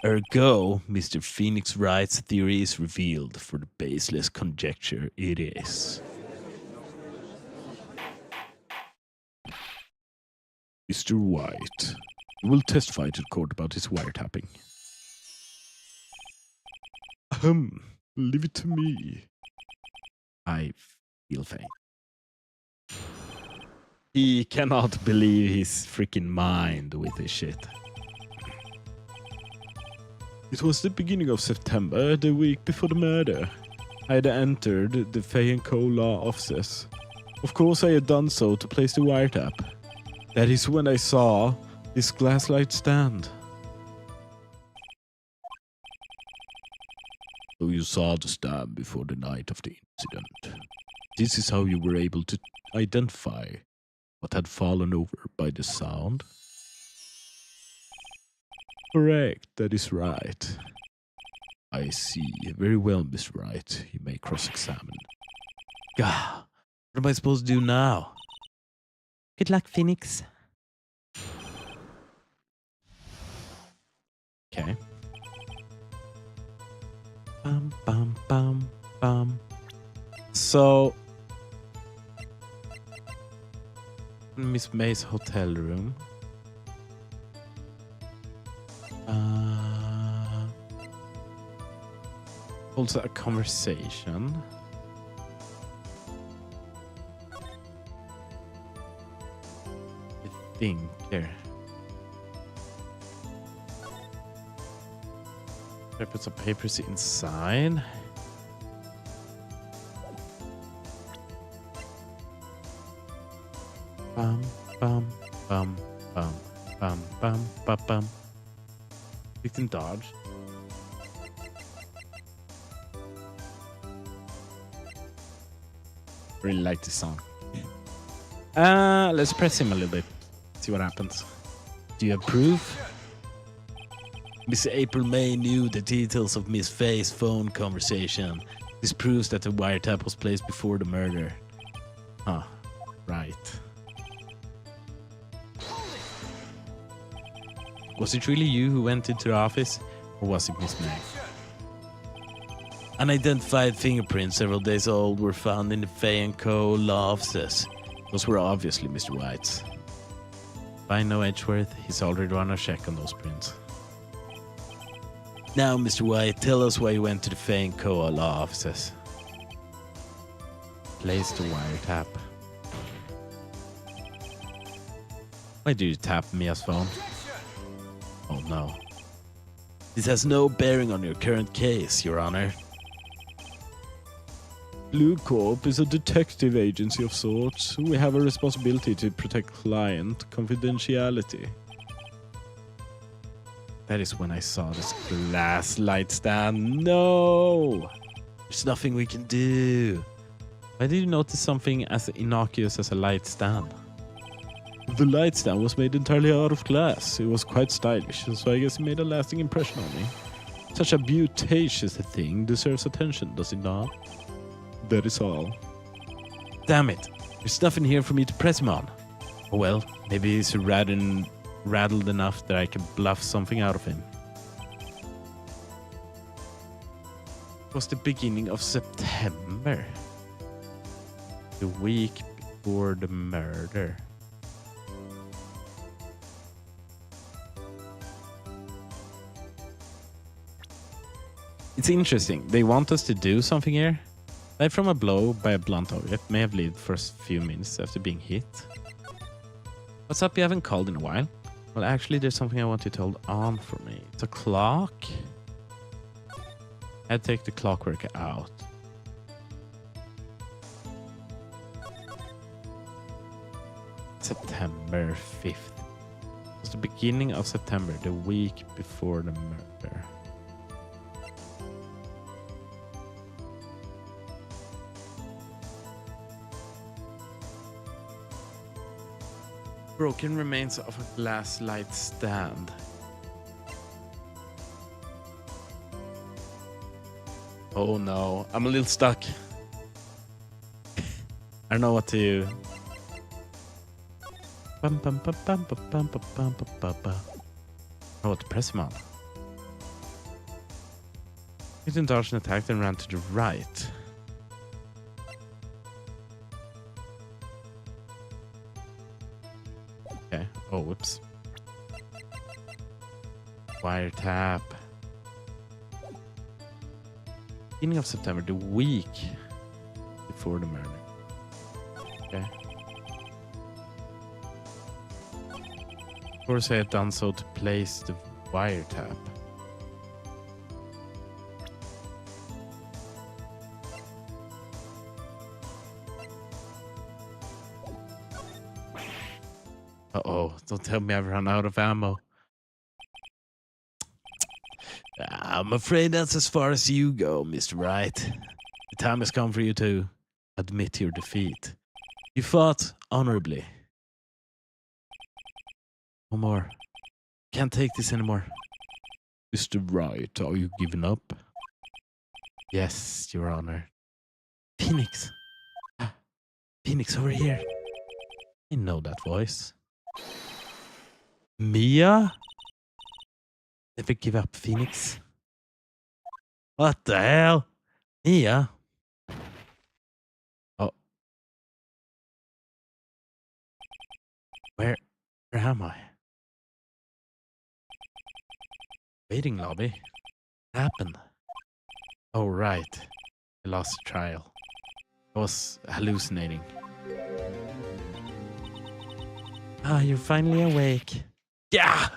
Ergo, Mr. Phoenix Wright's theory is revealed for the baseless conjecture it is. Mr. White, you will testify to the court about his wiretapping. Leave it to me. I feel faint. He cannot believe his freaking mind with this shit. It was the beginning of September, the week before the murder. I had entered the Fay & Co. law offices. Of course, I had done so to place the wiretap. That is when I saw this glass light stand. So you saw the stand before the night of the incident. This is how you were able to identify what had fallen over by the sound? Correct, that is right. I see. Very well, Miss Wright. You may cross-examine. God, what am I supposed to do now? Good luck, Phoenix. Okay. Bum. So, Miss May's hotel room. Also a conversation. I think here. I put some papers inside. Bum, bum, bum, bum, bum, bum, bum. We can dodge. Really like this song. Let's press him a little bit. See what happens. Do you approve? Miss April May knew the details of Miss Faye's phone conversation. This proves that the wiretap was placed before the murder. Huh. Right. Was it really you who went into the office? Or was it Miss May? Unidentified fingerprints several days old were found in the Fay & Co. law offices. Those were obviously Mr. White's. If I know Edgeworth, he's already run a check on those prints. Now, Mr. White, tell us why you went to the Fay & Co. law offices. Place the wiretap. Why do you tap Mia's phone? Oh no. This has no bearing on your current case, Your Honor. Blue Corp is a detective agency of sorts. We have a responsibility to protect client confidentiality. That is when I saw this glass light stand. No! There's nothing we can do. Why did you notice something as innocuous as a light stand? The light stand was made entirely out of glass. It was quite stylish, so I guess it made a lasting impression on me. Such a beautacious thing deserves attention, does it not? That is all. Damn it. There's nothing here for me to press him on. Oh well, maybe he's rattled enough that I can bluff something out of him. It was the beginning of September. The week before the murder. It's interesting. They want us to do something here. Life from a blow by a blunt object may have lived for a few minutes after being hit. What's up? You haven't called in a while. Well, actually, there's something I want you to hold on for me. It's a clock. I'd take the clockwork out. September 5th. It was the beginning of September, the week before the murder. Broken remains of a glass light stand. Oh no, I'm a little stuck. I don't know what to do. I don't know what to press him on. He didn't dodge an attack, then ran to the right. Okay. Oh, whoops. Wiretap. Beginning of September, the week before the murder. Okay. Of course, I had done so to place the wiretap. Uh-oh, don't tell me I've run out of ammo. I'm afraid that's as far as you go, Mr. Wright. The time has come for you to admit your defeat. You fought honorably. No more. Can't take this anymore. Mr. Wright, are you giving up? Yes, Your Honor. Phoenix. Phoenix, over here. I know that voice. Mia? Never give up, Phoenix. What the hell? Mia? Oh. Where am I? Waiting lobby? What happened? Oh, right. I lost the trial. I was hallucinating. Ah, you're finally awake. Yeah!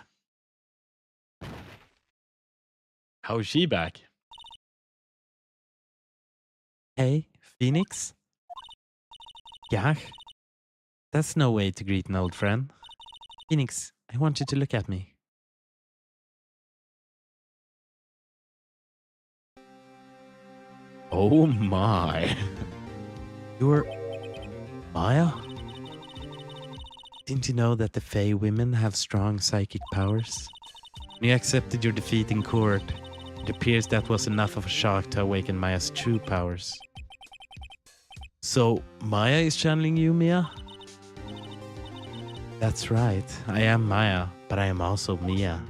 How is she back? Hey, Phoenix? Yeah? That's no way to greet an old friend. Phoenix, I want you to look at me. Oh my. You're Maya? Didn't you know that the Fae women have strong psychic powers? When you accepted your defeat in court, it appears that was enough of a shock to awaken Maya's true powers. So, Maya is channeling you, Mia? That's right, I am Maya, but I am also Mia.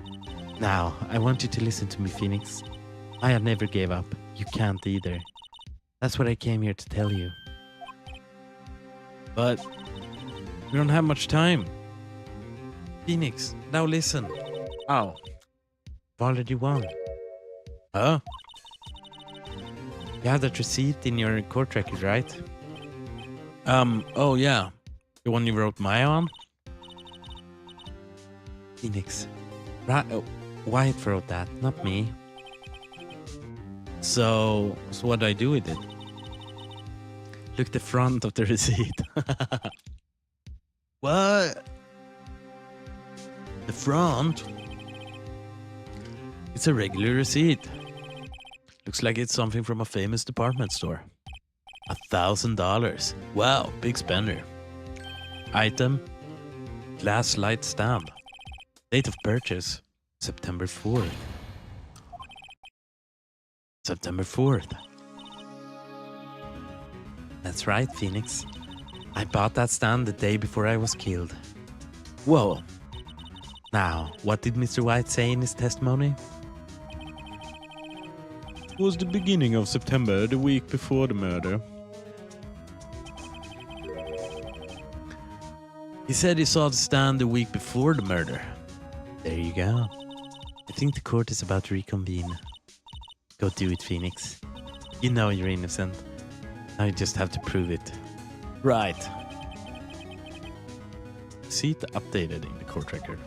Now, I want you to listen to me, Phoenix. Maya never gave up. You can't either. That's what I came here to tell you. But we don't have much time. Phoenix, now listen. Oh. I've already won. Huh? You have that receipt in your court record, right? Oh yeah. The one you wrote Maya on? Phoenix. Wyatt wrote that, not me. So what do I do with it? Look the front of the receipt. What? The front? It's a regular receipt. Looks like it's something from a famous department store. $1,000. Wow, big spender. Item: glass light stamp. Date of purchase: September 4th. September 4th. That's right, Phoenix. I bought that stand the day before I was killed. Whoa. Now, what did Mr. White say in his testimony? It was the beginning of September, the week before the murder. He said he saw the stand the week before the murder. There you go. I think the court is about to reconvene. Go do it, Phoenix. You know you're innocent. Now you just have to prove it. Right. Receipt updated in the court record.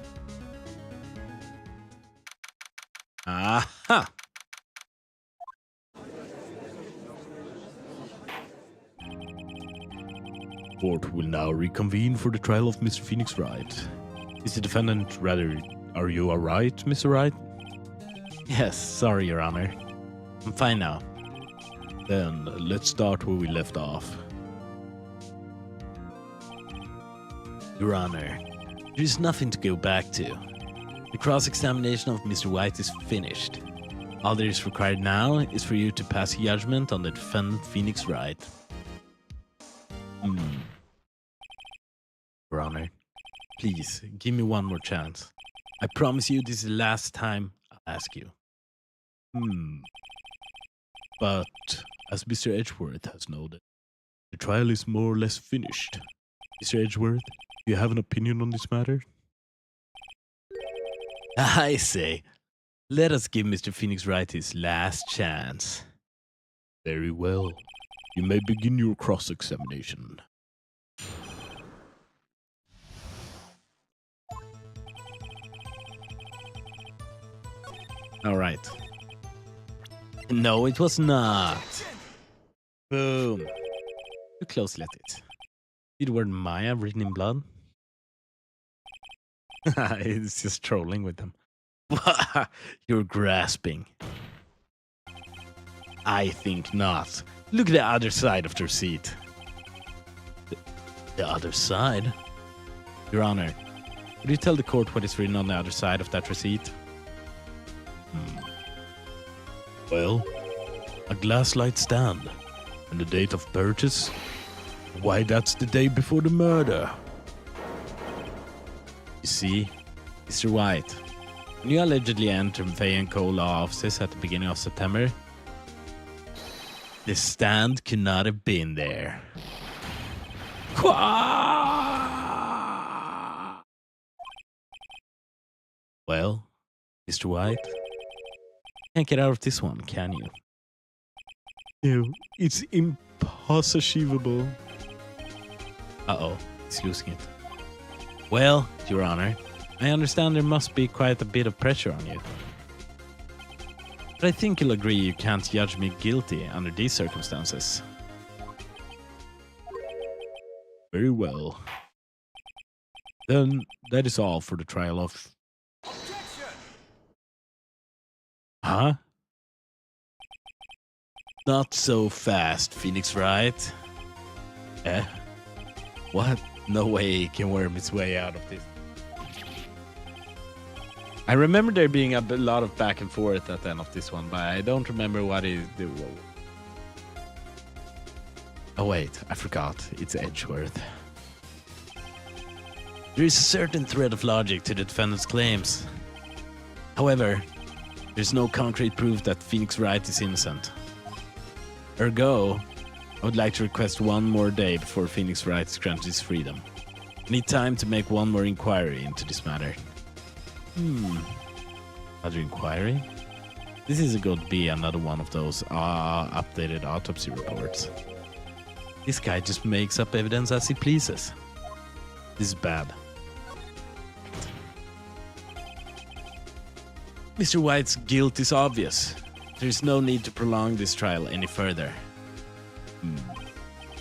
Aha! Court will now reconvene for the trial of Mr. Phoenix Wright. Is the defendant rather... Are you alright, Mr. Wright? Yes, sorry, Your Honor. I'm fine now. Then let's start where we left off. Your Honor, there is nothing to go back to. The cross-examination of Mr. White is finished. All that is required now is for you to pass judgment on the defendant Phoenix Wright. Your Honor, please give me one more chance. I promise you this is the last time I'll ask you. But, as Mr. Edgeworth has noted, the trial is more or less finished. Mr. Edgeworth, do you have an opinion on this matter? I say, let us give Mr. Phoenix Wright his last chance. Very well. You may begin your cross-examination. All right. No, it was not. Boom. Too closely at it. See the word Maya written in blood? It's just trolling with them. You're grasping. I think not. Look at the other side of the receipt. The other side? Your Honor, would you tell the court what is written on the other side of that receipt? Well, a glass light stand. And the date of purchase? Why, that's the day before the murder. You see, Mr. White, when you allegedly entered Faye & Co. law offices at the beginning of September, the stand could not have been there. Well, Mr. White, can't get out of this one, can you? No, it's impossible. Uh-oh, he's losing it. Well, Your Honor, I understand there must be quite a bit of pressure on you. But I think you'll agree you can't judge me guilty under these circumstances. Very well. Then that is all for the trial of... Huh? Not so fast, Phoenix Wright. Eh? What? No way he can worm his way out of this. I remember there being a lot of back and forth at the end of this one, but I don't remember what he did. Oh wait, I forgot. It's Edgeworth. There is a certain thread of logic to the defendant's claims. However, there's no concrete proof that Phoenix Wright is innocent. Ergo, I would like to request one more day before Phoenix Wright is granted his freedom. I need time to make one more inquiry into this matter. Another inquiry? This is going to be another one of those updated autopsy reports. This guy just makes up evidence as he pleases. This is bad. Mr. White's guilt is obvious. There is no need to prolong this trial any further.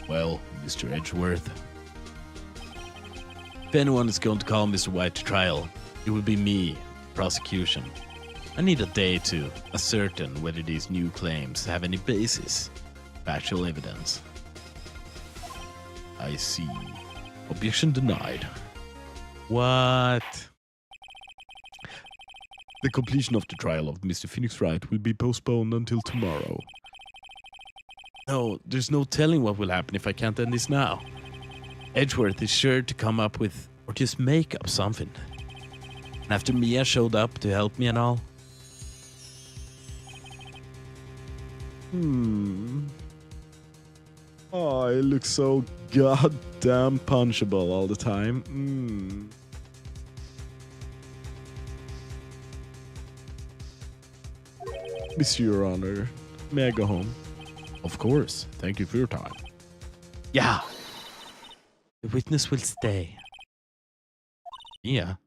Well, Mr. Edgeworth, If anyone is going to call Mr. White to trial, it will be me, prosecution. I need a day to ascertain whether these new claims have any basis, factual evidence. I see. Objection denied. What? The completion of the trial of Mr. Phoenix Wright will be postponed until tomorrow. No, there's no telling what will happen if I can't end this now. Edgeworth is sure to come up with, or just make up something. And after Mia showed up to help me and all. Oh, it looks so goddamn punchable all the time. Mr. Your Honor, may I go home? Of course. Thank you for your time. Yeah. The witness will stay. Mia?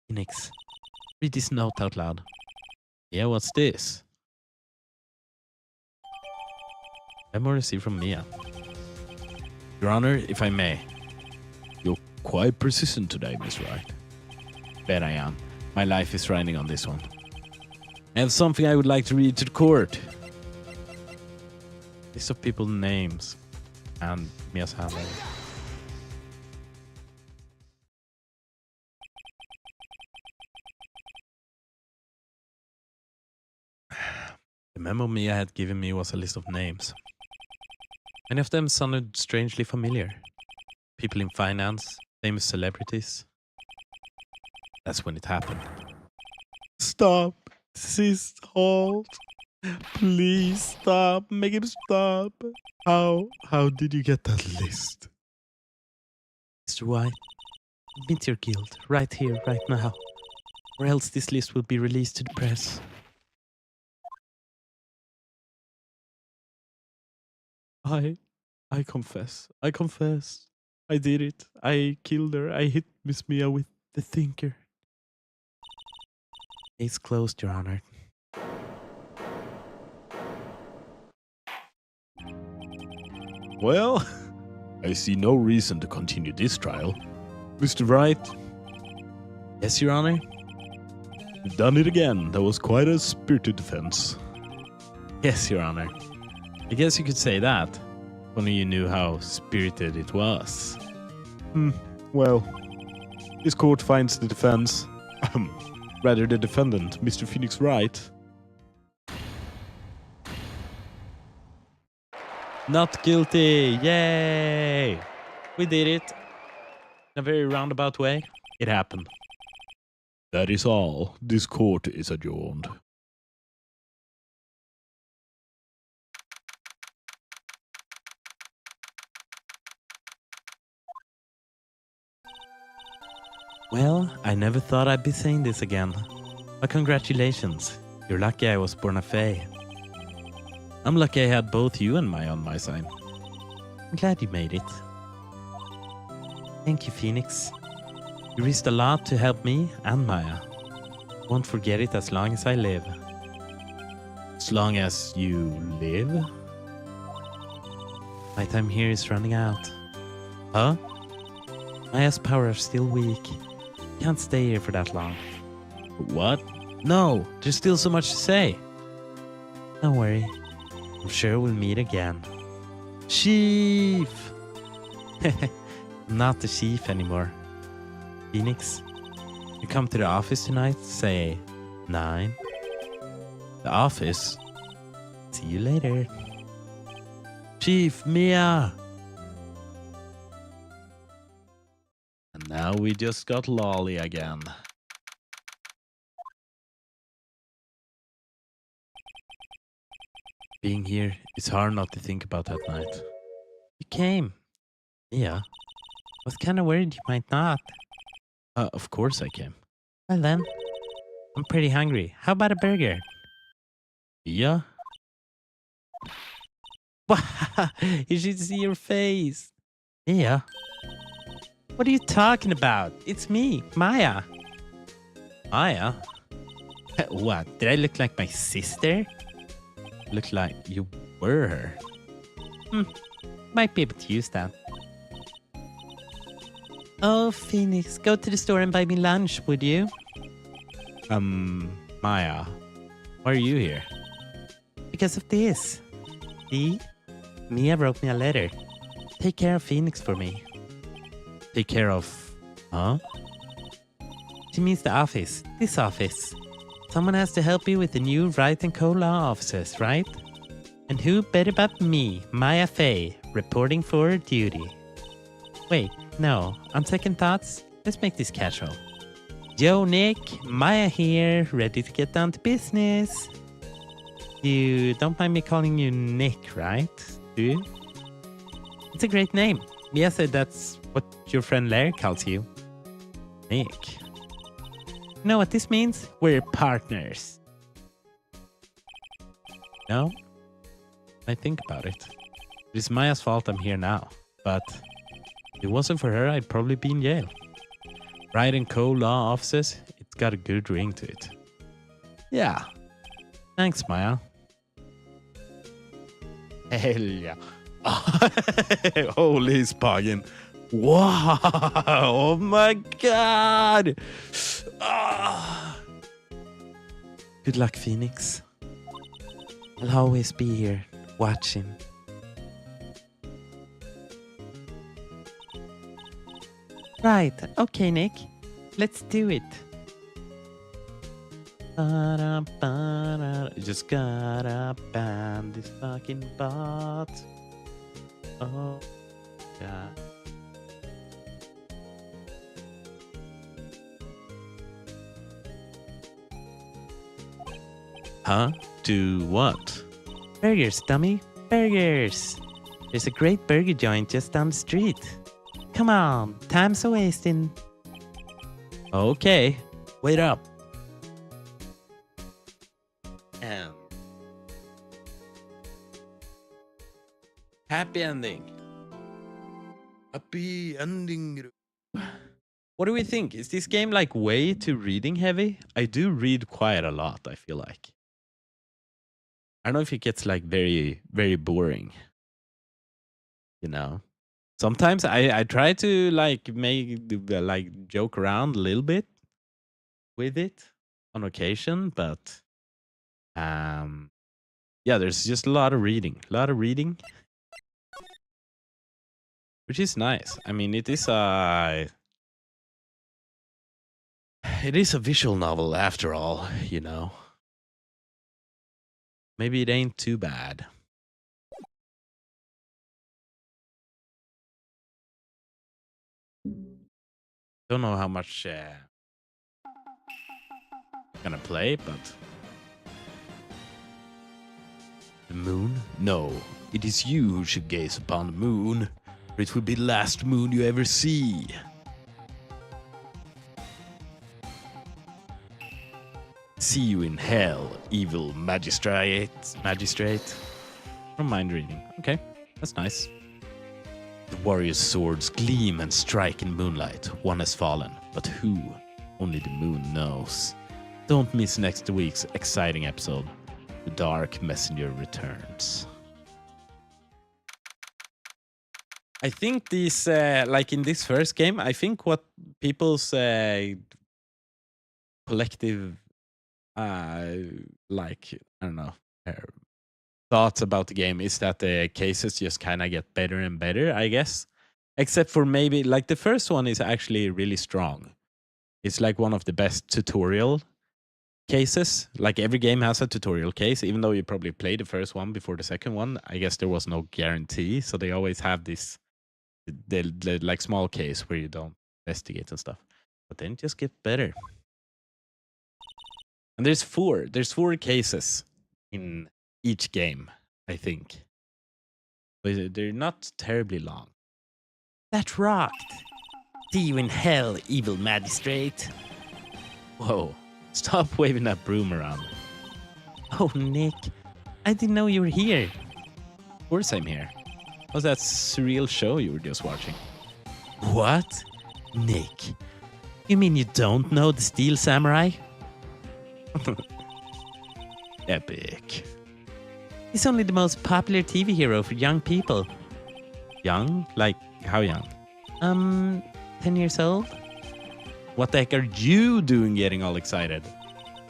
Phoenix, read this note out loud. Yeah, what's this? Memo received from Mia. Your Honor, if I may. You're quite persistent today, Miss Wright. Bet I am. My life is riding on this one. I have something I would like to read to the court. List of people's names and Mia's handwriting. The memo Mia had given me was a list of names. Many of them sounded strangely familiar. People in finance, famous celebrities. That's when it happened. Stop. Cease. Halt. Please stop. Make him stop. How did you get that list? Mr. White, admit your guilt right here, right now. Or else this list will be released to the press. I confess. I confess. I did it. I killed her. I hit Miss Mia with the thinker. Case closed, Your Honor. Well, I see no reason to continue this trial. Mr. Wright, Yes, Your Honor? you've done it again. That was quite a spirited defense. Yes, Your Honor. I guess you could say that. If only you knew how spirited it was. Well, this court finds the defense, rather the defendant, Mr. Phoenix Wright. Not guilty! Yay! We did it. In a very roundabout way. It happened. That is all. This court is adjourned. Well, I never thought I'd be saying this again. But congratulations. You're lucky I was born a fae. I'm lucky I had both you and Maya on my side. I'm glad you made it. Thank you, Phoenix. You risked a lot to help me and Maya. Won't forget it as long as I live. As long as you live? My time here is running out. Huh? Maya's powers are still weak. Can't stay here for that long. What? No, there's still so much to say. Don't worry. I'm sure we'll meet again. Chief! I'm not the chief anymore. Phoenix, you come to the office tonight, say 9. The office? See you later. Chief, Mia! And now we just got Lolly again. Being here, it's hard not to think about that night. You came. Mia, I was kind of worried you might not. Of course I came. Well then, I'm pretty hungry. How about a burger? Yeah? You should see your face. Mia? What are you talking about? It's me, Maya. Maya? What? Did I look like my sister? Looked like you were her. Might be able to use that. Oh, Phoenix, go to the store and buy me lunch, would you? Maya, why are you here? Because of this. See? Mia wrote me a letter. Take care of Phoenix for me. Take care of... Huh? She means the office. This office. Someone has to help you with the new Wright and Co. law offices, right? And who better but me, Maya Fey, reporting for duty. Wait, no. On second thoughts, let's make this casual. Yo, Nick. Maya here, ready to get down to business. You don't mind me calling you Nick, right? Do you? It's a great name. Mia said that's what your friend Larry calls you. Nick. You know what this means? We're partners. No? I think about it. It is Maya's fault I'm here now. But if it wasn't for her, I'd probably be in jail. Wright and Co. law offices, it's got a good ring to it. Yeah. Thanks, Maya. Hell yeah. Holy Spagen. Wow. Oh my god. Good luck, Phoenix. I'll always be here, watching. Right. Okay, Nick. Let's do it. You just gotta ban this fucking bot. Oh, yeah. Huh? Do what? Burgers, dummy. Burgers. There's a great burger joint just down the street. Come on, time's a wasting. Okay. Wait up. And happy ending. Happy ending. What do we think? Is this game like way too reading heavy? I do read quite a lot, I feel like. I don't know if it gets like very, very boring. You know? Sometimes I try to like like joke around a little bit with it on occasion, but yeah, there's just a lot of reading. Which is nice. I mean, it is a visual novel after all, you know. Maybe it ain't too bad. Don't know how much I'm gonna play, but the moon? No, it is you who should gaze upon the moon, for it will be the last moon you ever see. See you in hell, evil magistrate. Don't mind reading. Okay, that's nice. The warrior's swords gleam and strike in moonlight. One has fallen, but who? Only the moon knows. Don't miss next week's exciting episode. The Dark Messenger returns. I think these, like in this first game, I think what people's collective, like, I don't know, thoughts about the game is that the cases just kind of get better and better, I guess. Except for maybe, like, the first one is actually really strong. It's like one of the best tutorial cases. Like every game has a tutorial case, even though you probably played the first one before the second one. I guess there was no guarantee, so they always have this the like small case where you don't investigate and stuff. But then it just get better. And there's four cases in each game, I think. But they're not terribly long. That rocked. See you in hell, evil magistrate. Whoa. Stop waving that broom around. Oh, Nick. I didn't know you were here. Of course I'm here. What's that surreal show you were just watching? What? Nick. You mean you don't know the Steel Samurai? Epic. He's only the most popular TV hero for young people. Young? Like, how young? 10 years old? What the heck are you doing getting all excited?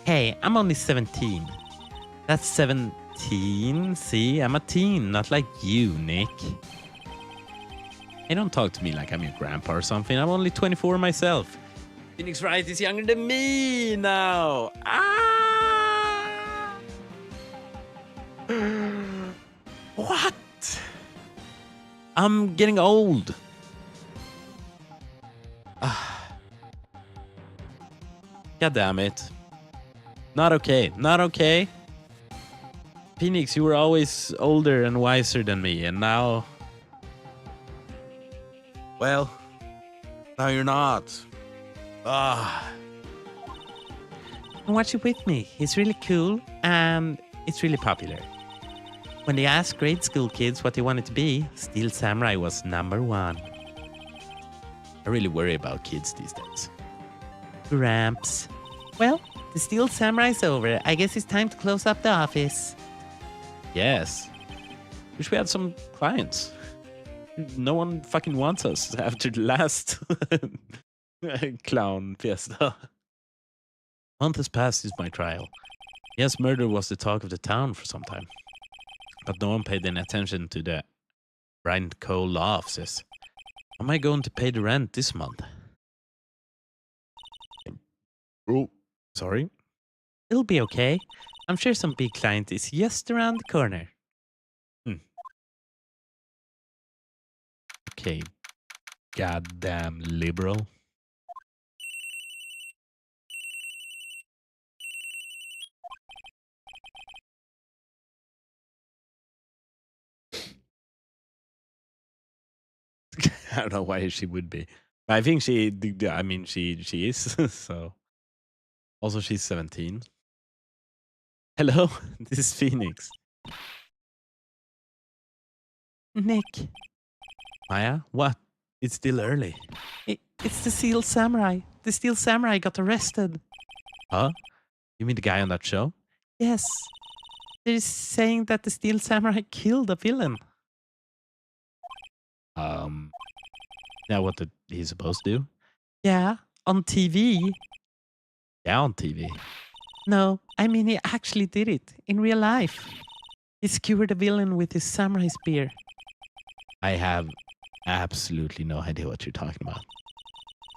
Hey, I'm only 17. That's 17. See, I'm a teen, not like you, Nick. Hey, don't talk to me like I'm your grandpa or something. I'm only 24 myself. Phoenix Wright is younger than me now. Ah! What? I'm getting old. God damn it. Not okay. Not okay. Phoenix, you were always older and wiser than me, and now... Well, now you're not. Watch it with me. He's really cool and it's really popular. When they asked grade school kids what they wanted to be, Steel Samurai was #1. I really worry about kids these days. Gramps. Well, the Steel Samurai's over. I guess it's time to close up the office. Yes. Wish we had some clients. No one fucking wants us after the last clown fiesta. Month has passed since my trial. Yes, murder was the talk of the town for some time. But no one paid any attention to the Brian Cole law offices. How am I going to pay the rent this month? Oh, sorry. It'll be okay. I'm sure some big client is just around the corner. Okay, goddamn liberal. I don't know why she would be. But I think she is. So also she's 17. Hello, this is Phoenix. Nick, Maya, what? It's still early. it's the Steel Samurai. The Steel Samurai got arrested. Huh? You mean the guy on that show? Yes. They're saying that the Steel Samurai killed a villain. Now what did he supposed to do? Yeah, on TV. Yeah, on TV. No, I mean he actually did it in real life. He skewered a villain with his samurai spear. I have absolutely no idea what you're talking about.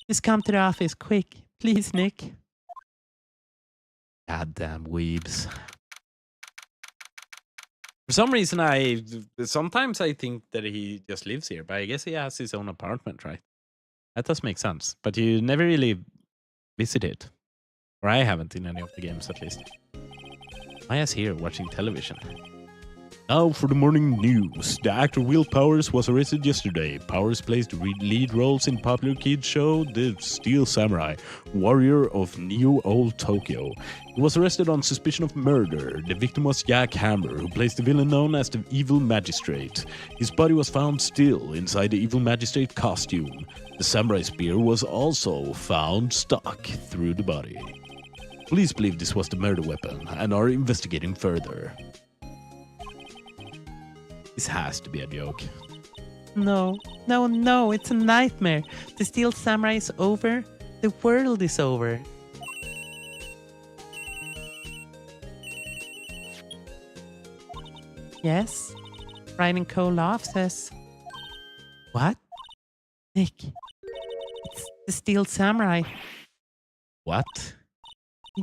Just come to the office quick. Please, Nick. Goddamn weebs. For some reason, sometimes I think that he just lives here, but I guess he has his own apartment, right? That does make sense. But you never really visit it. Or I haven't in any of the games, at least. Maya's here watching television. Now for the morning news. The actor Will Powers was arrested yesterday. Powers plays the lead roles in popular kids show The Steel Samurai, Warrior of Neo-Old Tokyo. He was arrested on suspicion of murder. The victim was Jack Hammer, who plays the villain known as the Evil Magistrate. His body was found still inside the Evil Magistrate costume. The samurai spear was also found stuck through the body. Police believe this was the murder weapon and are investigating further. This has to be a joke. No, no, no, it's a nightmare. The Steel Samurai is over. The world is over. Yes? Ryan Cole off says. What? Nick, it's the Steel Samurai. What?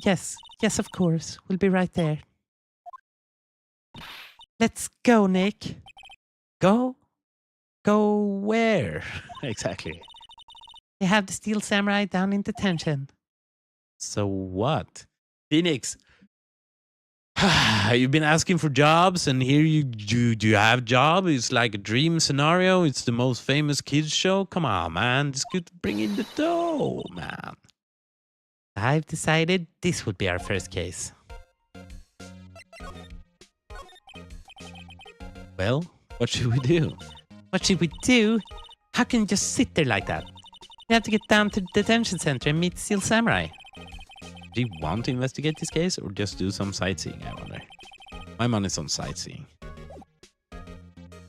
Yes, yes, of course. We'll be right there. Let's go, Nick. Go? Go where? Exactly. They have the Steel Samurai down in detention. So what? Phoenix, you've been asking for jobs, and here do you have job? It's like a dream scenario. It's the most famous kids show. Come on, man. It's good to bring in the dough, man. I've decided this would be our first case. Well, what should we do? What should we do? How can you just sit there like that? We have to get down to the detention center and meet the Steel Samurai. Do you want to investigate this case or just do some sightseeing, I wonder? My money's on sightseeing.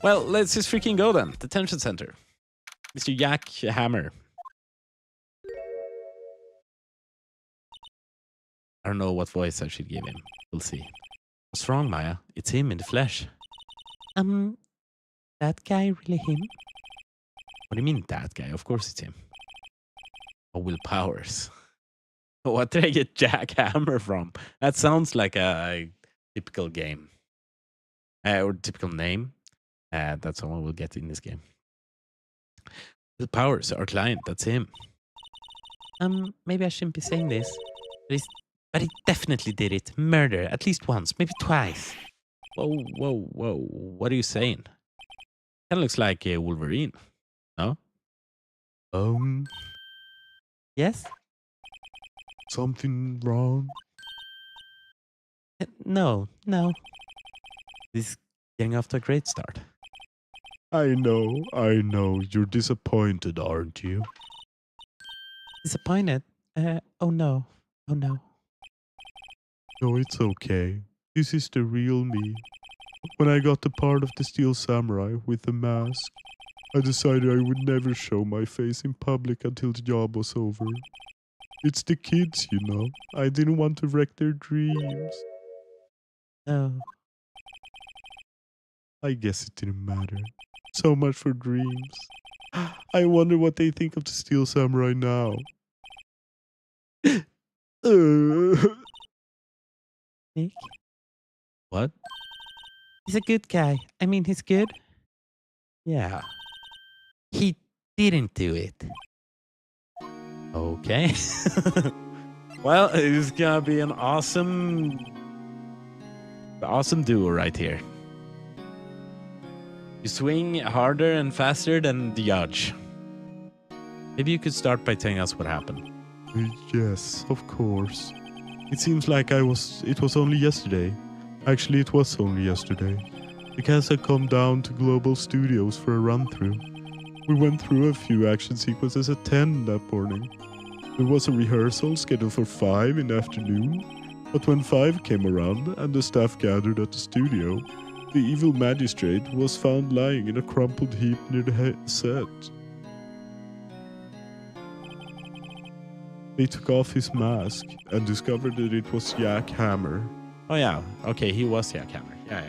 Well, let's just freaking go then. Detention center. Mr. Jack Hammer. I don't know what voice I should give him. We'll see. What's wrong, Maya? It's him in the flesh. That guy really him? What do you mean, that guy? Of course it's him. Oh, Will Powers. What did I get Jack Hammer from? That sounds like a typical game. Or typical name. That someone will get in this game. Will Powers, our client, that's him. Maybe I shouldn't be saying this. But he definitely did it. Murder, at least once, maybe twice. Whoa, whoa, whoa. What are you saying? Kind of looks like Wolverine. No? Yes? Something wrong? No. This is getting off to a great start. I know. You're disappointed, aren't you? Disappointed? Oh no. No, it's okay. This is the real me. When I got the part of the Steel Samurai with the mask, I decided I would never show my face in public until the job was over. It's the kids, you know. I didn't want to wreck their dreams. No. I guess it didn't matter. So much for dreams. I wonder what they think of the Steel Samurai now. Nick? What? He's a good guy. I mean, he's good. Yeah. He didn't do it. Okay. Well, it's gonna be an awesome duo right here. You swing harder and faster than the judge. Maybe you could start by telling us what happened. Yes, of course. It seems like it was only yesterday. Actually, it was only yesterday. The cast had come down to Global Studios for a run-through. We went through a few action sequences at 10 that morning. There was a rehearsal scheduled for 5 in the afternoon, but when 5 came around and the staff gathered at the studio, the evil magistrate was found lying in a crumpled heap near the set. They took off his mask and discovered that it was Jack Hammer. Oh yeah, okay, he was Jack Hammer. Yeah.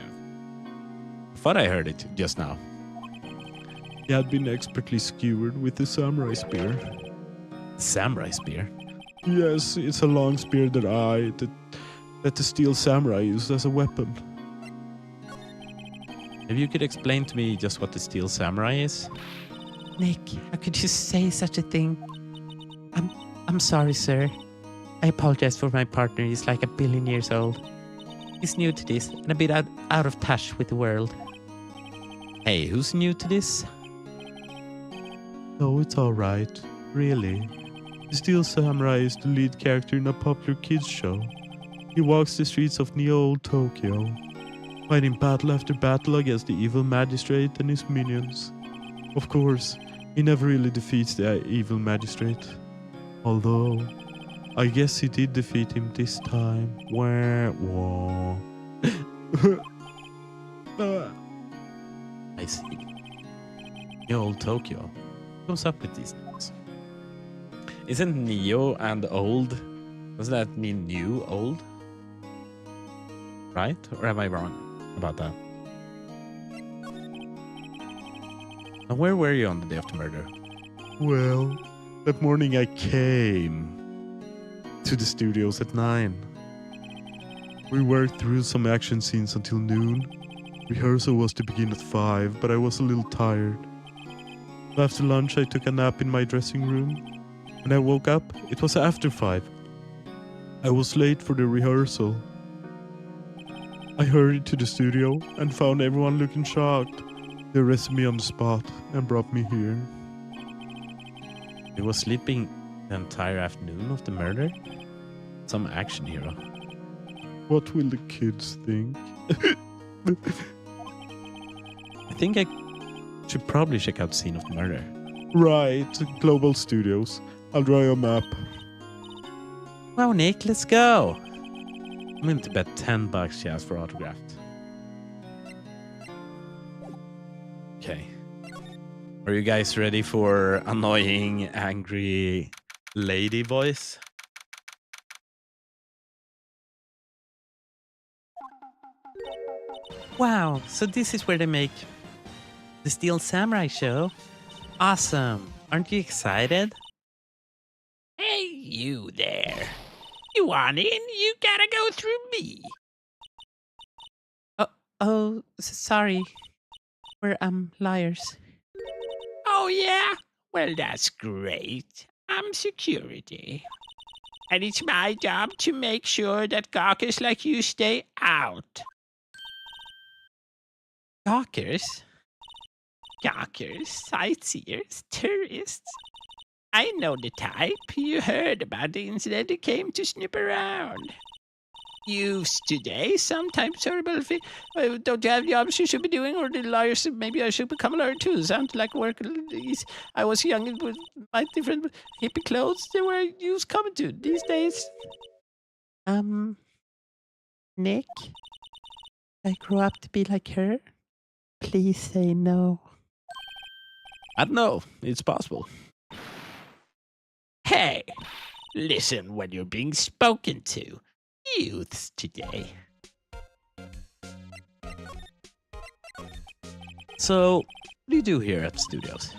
I thought I heard it just now. He had been expertly skewered with the samurai spear. Samurai spear? Yes, it's a long spear that the Steel Samurai used as a weapon. Maybe you could explain to me just what the Steel Samurai is? Nick, how could you say such a thing? I'm sorry, sir. I apologize for my partner. He's like 1 billion years old. He's new to this and a bit out of touch with the world. Hey, who's new to this? No, it's alright. Really. The Steel Samurai is the lead character in a popular kids show. He walks the streets of Neo-Old Tokyo, fighting battle after battle against the evil magistrate and his minions. Of course, he never really defeats the evil magistrate. Although, I guess he did defeat him this time. Whoa. I see. The old Tokyo. What's up with these names? Isn't neo and old? Does that mean new old? Right? Or am I wrong about that? And where were you on the day of the murder? Well, that morning I came to the studios at 9. We worked through some action scenes until noon. Rehearsal was to begin at 5, but I was a little tired. After lunch, I took a nap in my dressing room. When I woke up, it was after 5. I was late for the rehearsal. I hurried to the studio and found everyone looking shocked. They arrested me on the spot and brought me here. You was sleeping the entire afternoon of the murder? Some action hero. What will the kids think? I think I should probably check out the scene of the murder. Right, Global Studios. I'll draw you a map. Wow, Nick, let's go. I'm willing to bet $10 she asked for autographed. Okay. Are you guys ready for annoying, angry lady voice? Wow, so this is where they make the Steel Samurai show? Awesome. Aren't you excited? Hey, you there. You want in? You gotta go through me. Sorry. We're, liars. Oh, yeah? Well, that's great. I'm security. And it's my job to make sure that gawkers like you stay out. Gawkers? Gawkers, sightseers, tourists. I know the type. You heard about the incident and came to snoop around. Youths today, sometimes horrible. Don't you have jobs you should be doing, or the lawyers? Maybe I should become a lawyer too. Sounds like work. I was young and with my different hippie clothes. They were youths coming to these days. Nick? I grew up to be like her? Please say no. I don't know. It's possible. Hey, listen when you're being spoken to. Youths today. So, what do you do here at the studios?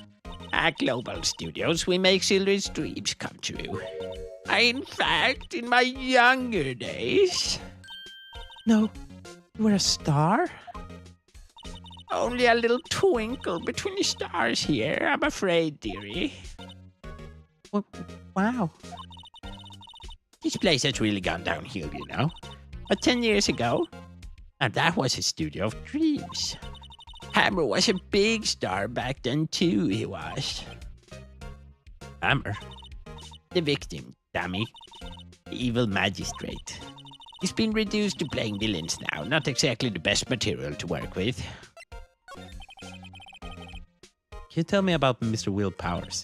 At Global Studios, we make children's dreams come true. In fact, in my younger days, No, you were a star? only a little twinkle between the stars here, I'm afraid, dearie. Wow. This place has really gone downhill, you know. But 10 years ago, and that was a studio of dreams. Hammer was a big star back then too, he was. Hammer? The victim, dummy. The evil magistrate. He's been reduced to playing villains now, not exactly the best material to work with. Can you tell me about Mr. Will Powers?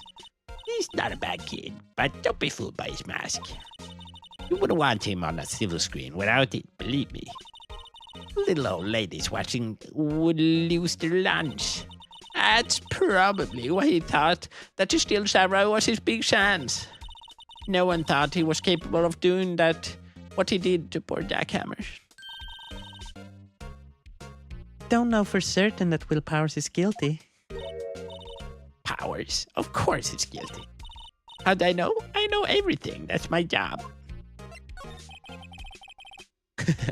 He's not a bad kid, but don't be fooled by his mask. You wouldn't want him on a silver screen without it, believe me. Little old ladies watching would lose their lunch. That's probably why he thought that the Steel Samurai was his big chance. No one thought he was capable of doing that, what he did to poor Jackhammer. Don't know for certain that Will Powers is guilty. Powers? Of course he's guilty. How'd I know? I know everything. That's my job.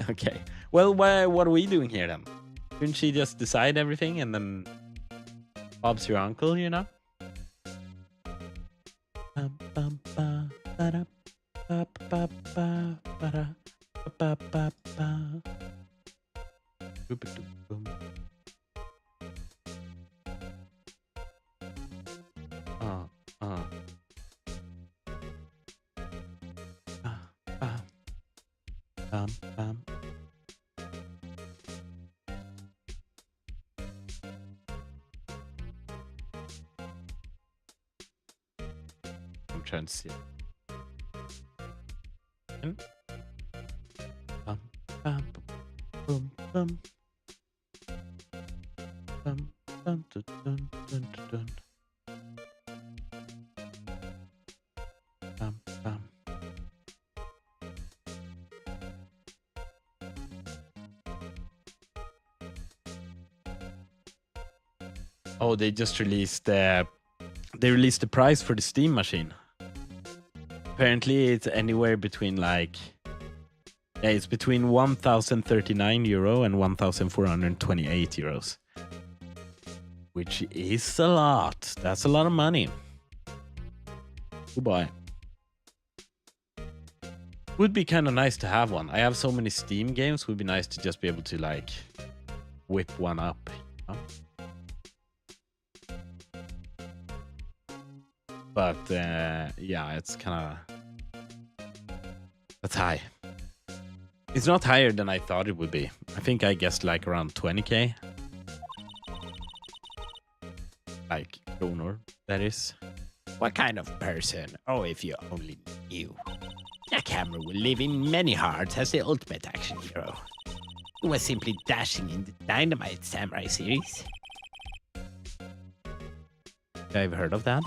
Okay. Well, what are we doing here then? Couldn't she just decide everything and then Bob's your uncle, you know? I'm trying to see it. Bum, bum, boom, bum. Bum, bum, dun, dun, dun, dun. Oh, they just released they released the price for the Steam machine. Apparently, it's anywhere between like it's between 1,039 euro and 1,428 euros, which is a lot. That's a lot of money. Goodbye. Would be kind of nice to have one. I have so many Steam games. Would be nice to just be able to like whip one up. You know? But yeah, it's kind of that's high. It's not higher than I thought it would be. I think I guessed like around 20k. Like kronor, that is. What kind of person? Oh, if you only knew. Jackhammer will live in many hearts as the ultimate action hero. He was simply dashing in the Dynamite Samurai series. I've heard of that.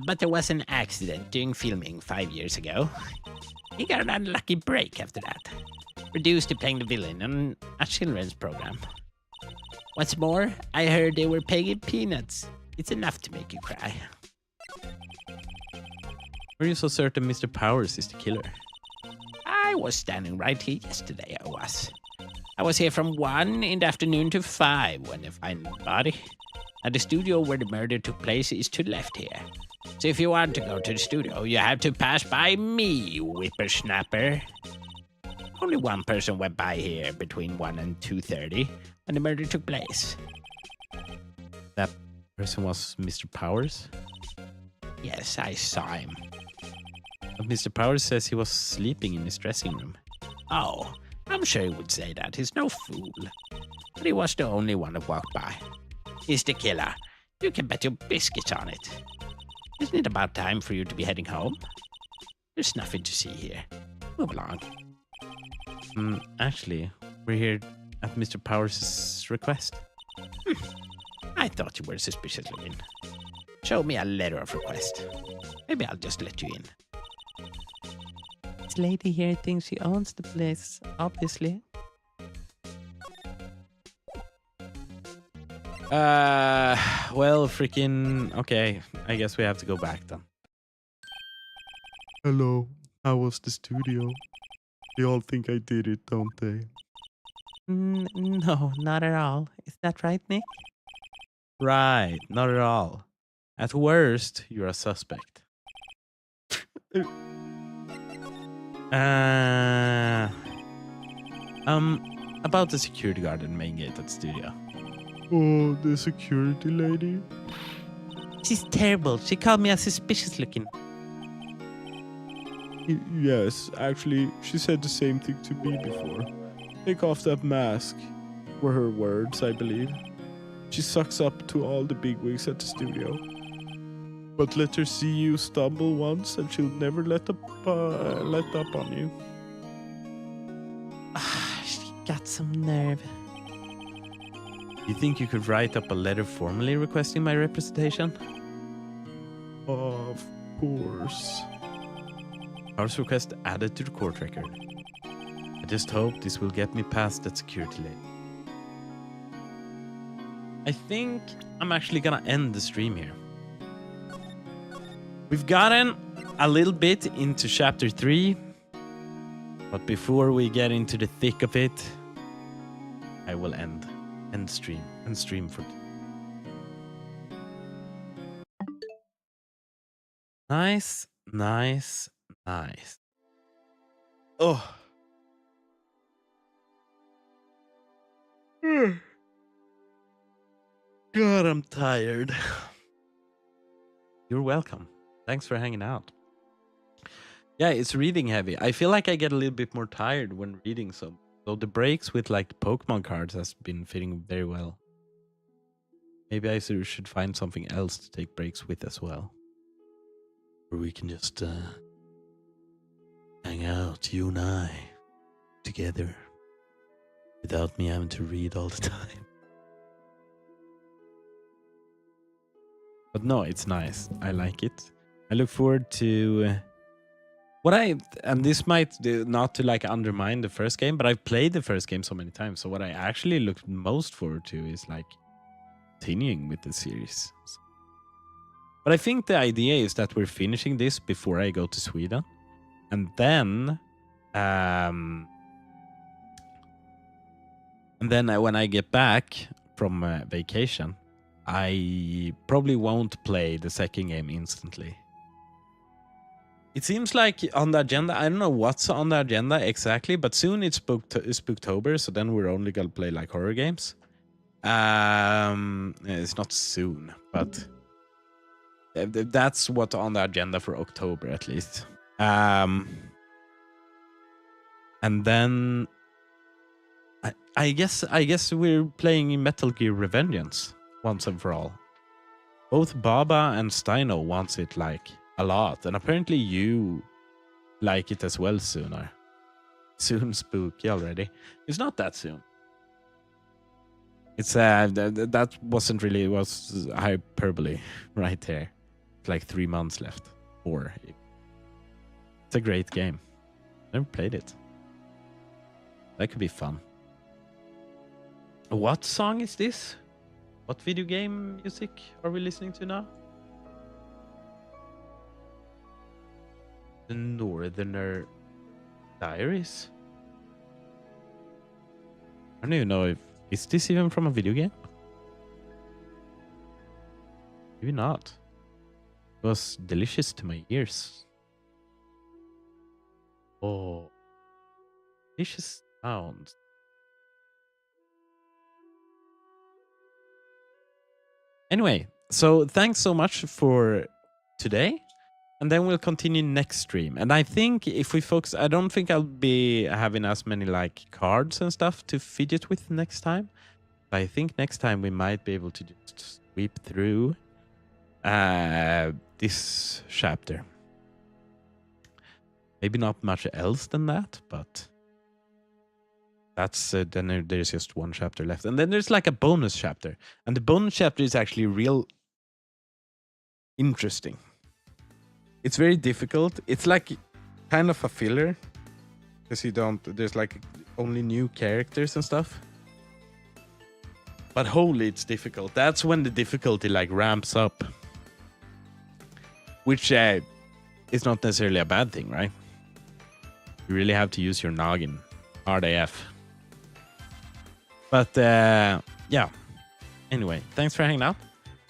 But there was an accident during filming 5 years ago. He got an unlucky break after that. Reduced to playing the villain on a children's program. What's more, I heard they were paying him peanuts. It's enough to make you cry. Were you so certain Mr. Powers is the killer? I was standing right here yesterday, I was here from 1 in the afternoon to 5 when they find the body. And the studio where the murder took place is to the left here. So if you want to go to the studio, you have to pass by me, whippersnapper. Only one person went by here between 1 and 2:30 when the murder took place. That person was Mr. Powers? Yes, I saw him. But Mr. Powers says he was sleeping in his dressing room. Oh, I'm sure he would say that. He's no fool. But he was the only one that walked by. He's the killer. You can bet your biscuits on it. Isn't it about time for you to be heading home? There's nothing to see here. Move along. Actually, we're here at Mr. Powers' request. I thought you were suspicious looking. Show me a letter of request. Maybe I'll just let you in. This lady here thinks she owns the place, obviously. Well, freaking... Okay, I guess we have to go back then. Hello, how was the studio? They all think I did it, don't they? No, not at all. Is that right, Nick? Right, not at all. At worst, you're a suspect. About the security guard at the main gate at the studio. Oh, the security lady? She's terrible. She called me a suspicious looking. Yes, actually, she said the same thing to me before. Take off that mask, were her words, I believe. She sucks up to all the bigwigs at the studio. But let her see you stumble once and she'll never let up on you. She got some nerve. You think you could write up a letter formally requesting my representation? Of course. Powers request added to the court record. I just hope this will get me past that security lady. I think I'm actually gonna end the stream here. We've gotten a little bit into chapter 3, but before we get into the thick of it, I will end stream for nice. Oh. God, I'm tired. You're welcome. Thanks for hanging out. Yeah, it's reading heavy. I feel like I get a little bit more tired when reading some. So the breaks with like the Pokemon cards has been fitting very well. Maybe I should find something else to take breaks with as well. Or we can just hang out, you and I, together. Without me having to read all the time. But no, it's nice. I like it. I look forward to and this might not to like undermine the first game, but I've played the first game so many times. So what I actually look most forward to is like continuing with the series. But I think the idea is that we're finishing this before I go to Sweden. And then when I get back from vacation, I probably won't play the second game instantly. It seems like on the agenda, I don't know what's on the agenda exactly, but soon it's Spooktober, so then we're only gonna play like horror games. It's not soon, but that's what's on the agenda for October at least. And then I guess we're playing Metal Gear Revengeance once and for all. Both Baba and Steino wants it like a lot, and apparently you like it as well sooner. Soon spooky already. It's not that soon. It's that wasn't really, it was hyperbole right there. It's like 3 months left. Or it's a great game. Never played it. That could be fun. What song is this? What video game music are we listening to now? The Northerner Diaries? I don't even know if... Is this even from a video game? Maybe not. It was delicious to my ears. Oh. Delicious sounds. Anyway, so thanks so much for today. And then we'll continue next stream. And I think if we focus, I don't think I'll be having as many like cards and stuff to fidget with next time. But I think next time we might be able to just sweep through this chapter. Maybe not much else than that, but that's then there's just one chapter left. And then there's like a bonus chapter. And the bonus chapter is actually real interesting. It's very difficult. It's like kind of a filler because there's like only new characters and stuff. But holy, it's difficult. That's when the difficulty like ramps up, which is not necessarily a bad thing, right? You really have to use your noggin, hard AF. But yeah. Anyway, thanks for hanging out,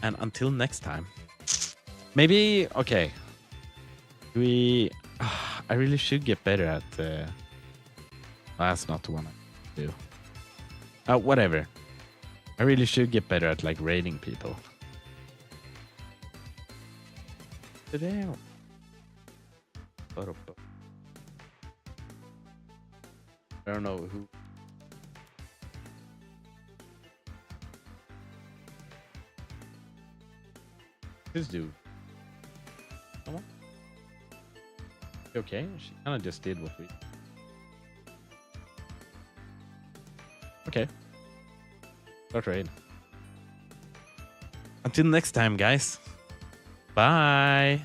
and until next time. Maybe okay. I really should get better at that's not the one I do. Whatever. I really should get better at like raiding people. Today. I don't know who. This dude. Come on. Okay, she kind of just did what we... Okay. Start raid. Until next time, guys. Bye.